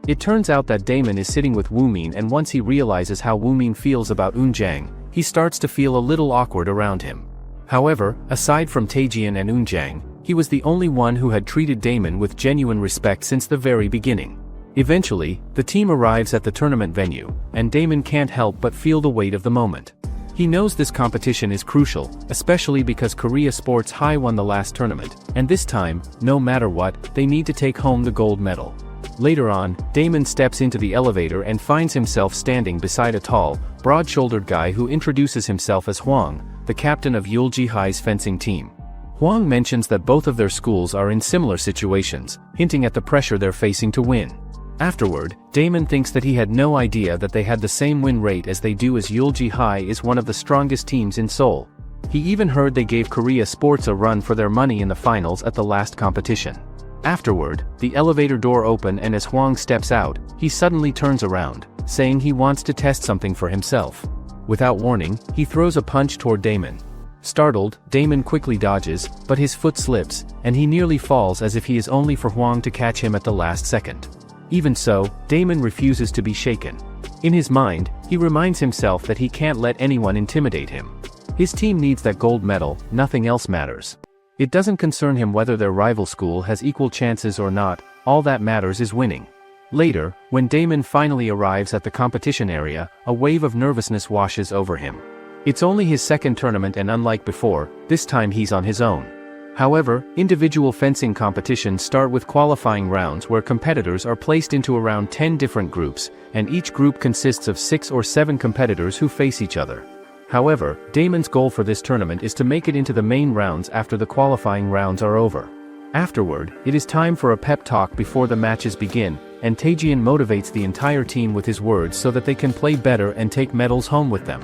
It turns out that Damon is sitting with Woomin, and once he realizes how Woomin feels about Eunjang, he starts to feel a little awkward around him. However, aside from Taejian and Eunjang, he was the only one who had treated Damon with genuine respect since the very beginning. Eventually, the team arrives at the tournament venue, and Damon can't help but feel the weight of the moment. He knows this competition is crucial, especially because Korea Sports High won the last tournament, and this time, no matter what, they need to take home the gold medal. Later on, Damon steps into the elevator and finds himself standing beside a tall, broad-shouldered guy who introduces himself as Hwang, the captain of Yulji High's fencing team. Hwang mentions that both of their schools are in similar situations, hinting at the pressure they're facing to win. Afterward, Damon thinks that he had no idea that they had the same win rate as they do, as Yulji High is one of the strongest teams in Seoul. He even heard they gave Korea Sports a run for their money in the finals at the last competition. Afterward, the elevator door opens, and as Hwang steps out, he suddenly turns around, saying he wants to test something for himself. Without warning, he throws a punch toward Damon. Startled, Damon quickly dodges, but his foot slips, and he nearly falls as if he is only for Hwang to catch him at the last second. Even so, Damon refuses to be shaken. In his mind, he reminds himself that he can't let anyone intimidate him. His team needs that gold medal, nothing else matters. It doesn't concern him whether their rival school has equal chances or not, all that matters is winning. Later, when Damon finally arrives at the competition area, a wave of nervousness washes over him. It's only his second tournament, and unlike before, this time he's on his own. However, individual fencing competitions start with qualifying rounds where competitors are placed into around 10 different groups, and each group consists of 6 or 7 competitors who face each other. However, Damon's goal for this tournament is to make it into the main rounds after the qualifying rounds are over. Afterward, it is time for a pep talk before the matches begin, and Taejian motivates the entire team with his words so that they can play better and take medals home with them.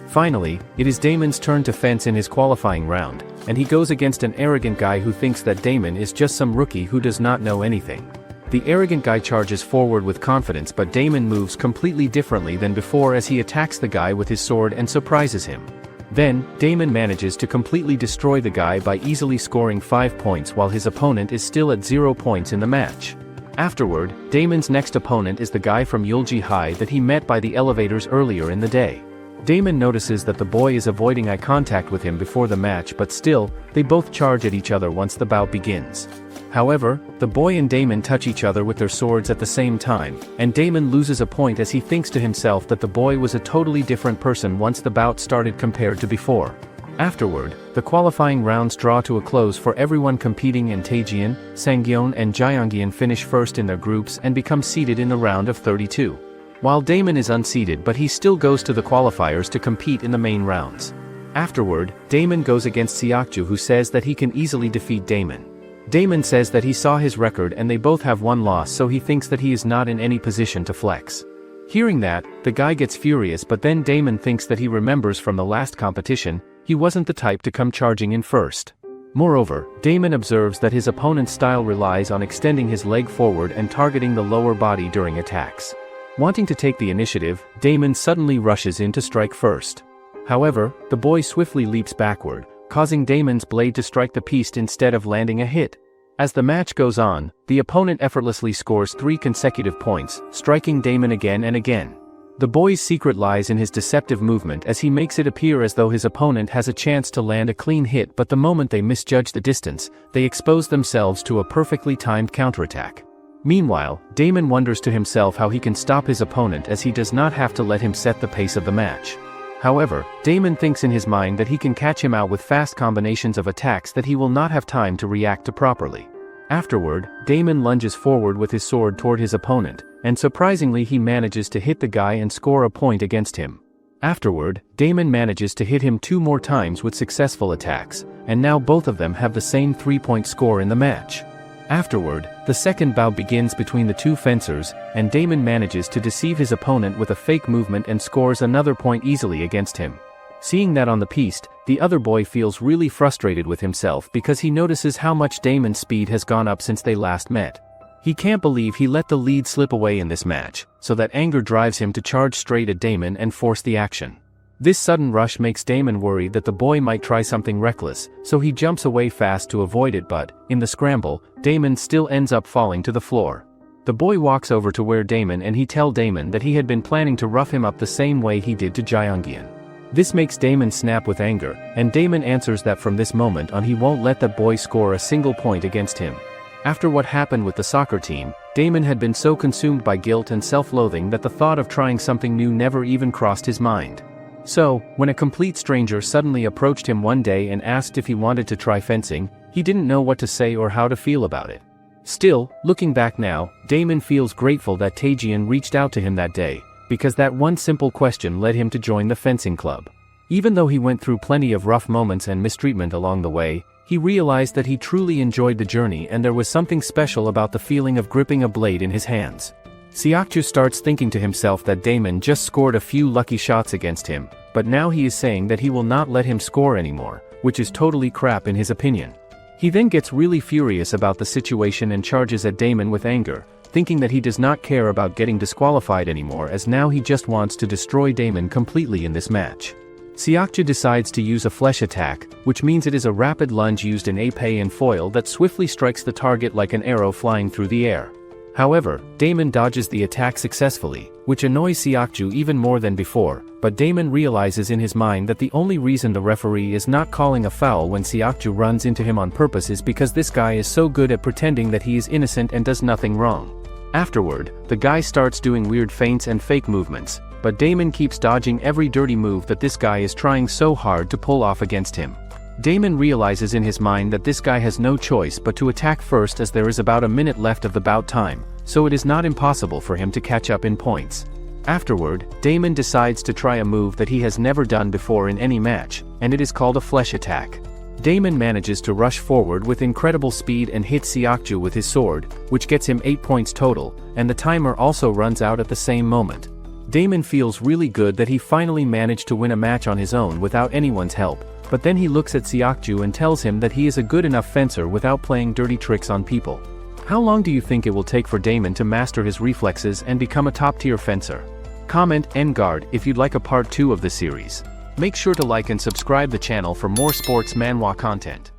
Finally, it is Damon's turn to fence in his qualifying round, and he goes against an arrogant guy who thinks that Damon is just some rookie who does not know anything. The arrogant guy charges forward with confidence, but Damon moves completely differently than before as he attacks the guy with his sword and surprises him. Then, Damon manages to completely destroy the guy by easily scoring 5 points while his opponent is still at 0 points in the match. Afterward, Damon's next opponent is the guy from Yulji High that he met by the elevators earlier in the day. Damon notices that the boy is avoiding eye contact with him before the match, but still, they both charge at each other once the bout begins. However, the boy and Damon touch each other with their swords at the same time, and Damon loses a point as he thinks to himself that the boy was a totally different person once the bout started compared to before. Afterward, the qualifying rounds draw to a close for everyone competing, and Taejian, Sangyeon and Jeongyeon finish first in their groups and become seeded in the round of 32. While Damon is unseeded, but he still goes to the qualifiers to compete in the main rounds. Afterward, Damon goes against Seokju, who says that he can easily defeat Damon. Damon says that he saw his record and they both have one loss, so he thinks that he is not in any position to flex. Hearing that, the guy gets furious, but then Damon thinks that he remembers from the last competition, he wasn't the type to come charging in first. Moreover, Damon observes that his opponent's style relies on extending his leg forward and targeting the lower body during attacks. Wanting to take the initiative, Damon suddenly rushes in to strike first. However, the boy swiftly leaps backward, causing Damon's blade to strike the piece instead of landing a hit. As the match goes on, the opponent effortlessly scores 3 consecutive points, striking Damon again and again. The boy's secret lies in his deceptive movement, as he makes it appear as though his opponent has a chance to land a clean hit, but the moment they misjudge the distance, they expose themselves to a perfectly timed counterattack. Meanwhile, Damon wonders to himself how he can stop his opponent, as he does not have to let him set the pace of the match. However, Damon thinks in his mind that he can catch him out with fast combinations of attacks that he will not have time to react to properly. Afterward, Damon lunges forward with his sword toward his opponent, and surprisingly he manages to hit the guy and score a point against him. Afterward, Damon manages to hit him 2 more times with successful attacks, and now both of them have the same 3-point score in the match. Afterward, the second bout begins between the two fencers, and Damon manages to deceive his opponent with a fake movement and scores another point easily against him. Seeing that on the piste, the other boy feels really frustrated with himself because he notices how much Damon's speed has gone up since they last met. He can't believe he let the lead slip away in this match, so that anger drives him to charge straight at Damon and force the action. This sudden rush makes Damon worried that the boy might try something reckless, so he jumps away fast to avoid it, but, in the scramble, Damon still ends up falling to the floor. The boy walks over to where Damon and he tells Damon that he had been planning to rough him up the same way he did to Jaeyoungyeon. This makes Damon snap with anger, and Damon answers that from this moment on he won't let that boy score a single point against him. After what happened with the soccer team, Damon had been so consumed by guilt and self-loathing that the thought of trying something new never even crossed his mind. So, when a complete stranger suddenly approached him one day and asked if he wanted to try fencing, he didn't know what to say or how to feel about it. Still, looking back now, Damon feels grateful that Taejeon reached out to him that day, because that one simple question led him to join the fencing club. Even though he went through plenty of rough moments and mistreatment along the way, he realized that he truly enjoyed the journey, and there was something special about the feeling of gripping a blade in his hands. Seokju starts thinking to himself that Damon just scored a few lucky shots against him, but now he is saying that he will not let him score anymore, which is totally crap in his opinion. He then gets really furious about the situation and charges at Damon with anger, thinking that he does not care about getting disqualified anymore, as now he just wants to destroy Damon completely in this match. Seokju decides to use a flesh attack, which means it is a rapid lunge used in épée and foil that swiftly strikes the target like an arrow flying through the air. However, Damon dodges the attack successfully, which annoys Seokju even more than before, but Damon realizes in his mind that the only reason the referee is not calling a foul when Seokju runs into him on purpose is because this guy is so good at pretending that he is innocent and does nothing wrong. Afterward, the guy starts doing weird feints and fake movements, but Damon keeps dodging every dirty move that this guy is trying so hard to pull off against him. Damon realizes in his mind that this guy has no choice but to attack first, as there is about a minute left of the bout time, so it is not impossible for him to catch up in points. Afterward, Damon decides to try a move that he has never done before in any match, and it is called a flesh attack. Damon manages to rush forward with incredible speed and hit Seokju with his sword, which gets him 8 points total, and the timer also runs out at the same moment. Damon feels really good that he finally managed to win a match on his own without anyone's help, but then he looks at Seokju and tells him that he is a good enough fencer without playing dirty tricks on people. How long do you think it will take for Damon to master his reflexes and become a top-tier fencer? Comment N-Guard if you'd like a part 2 of the series. Make sure to like and subscribe the channel for more sports manhwa content.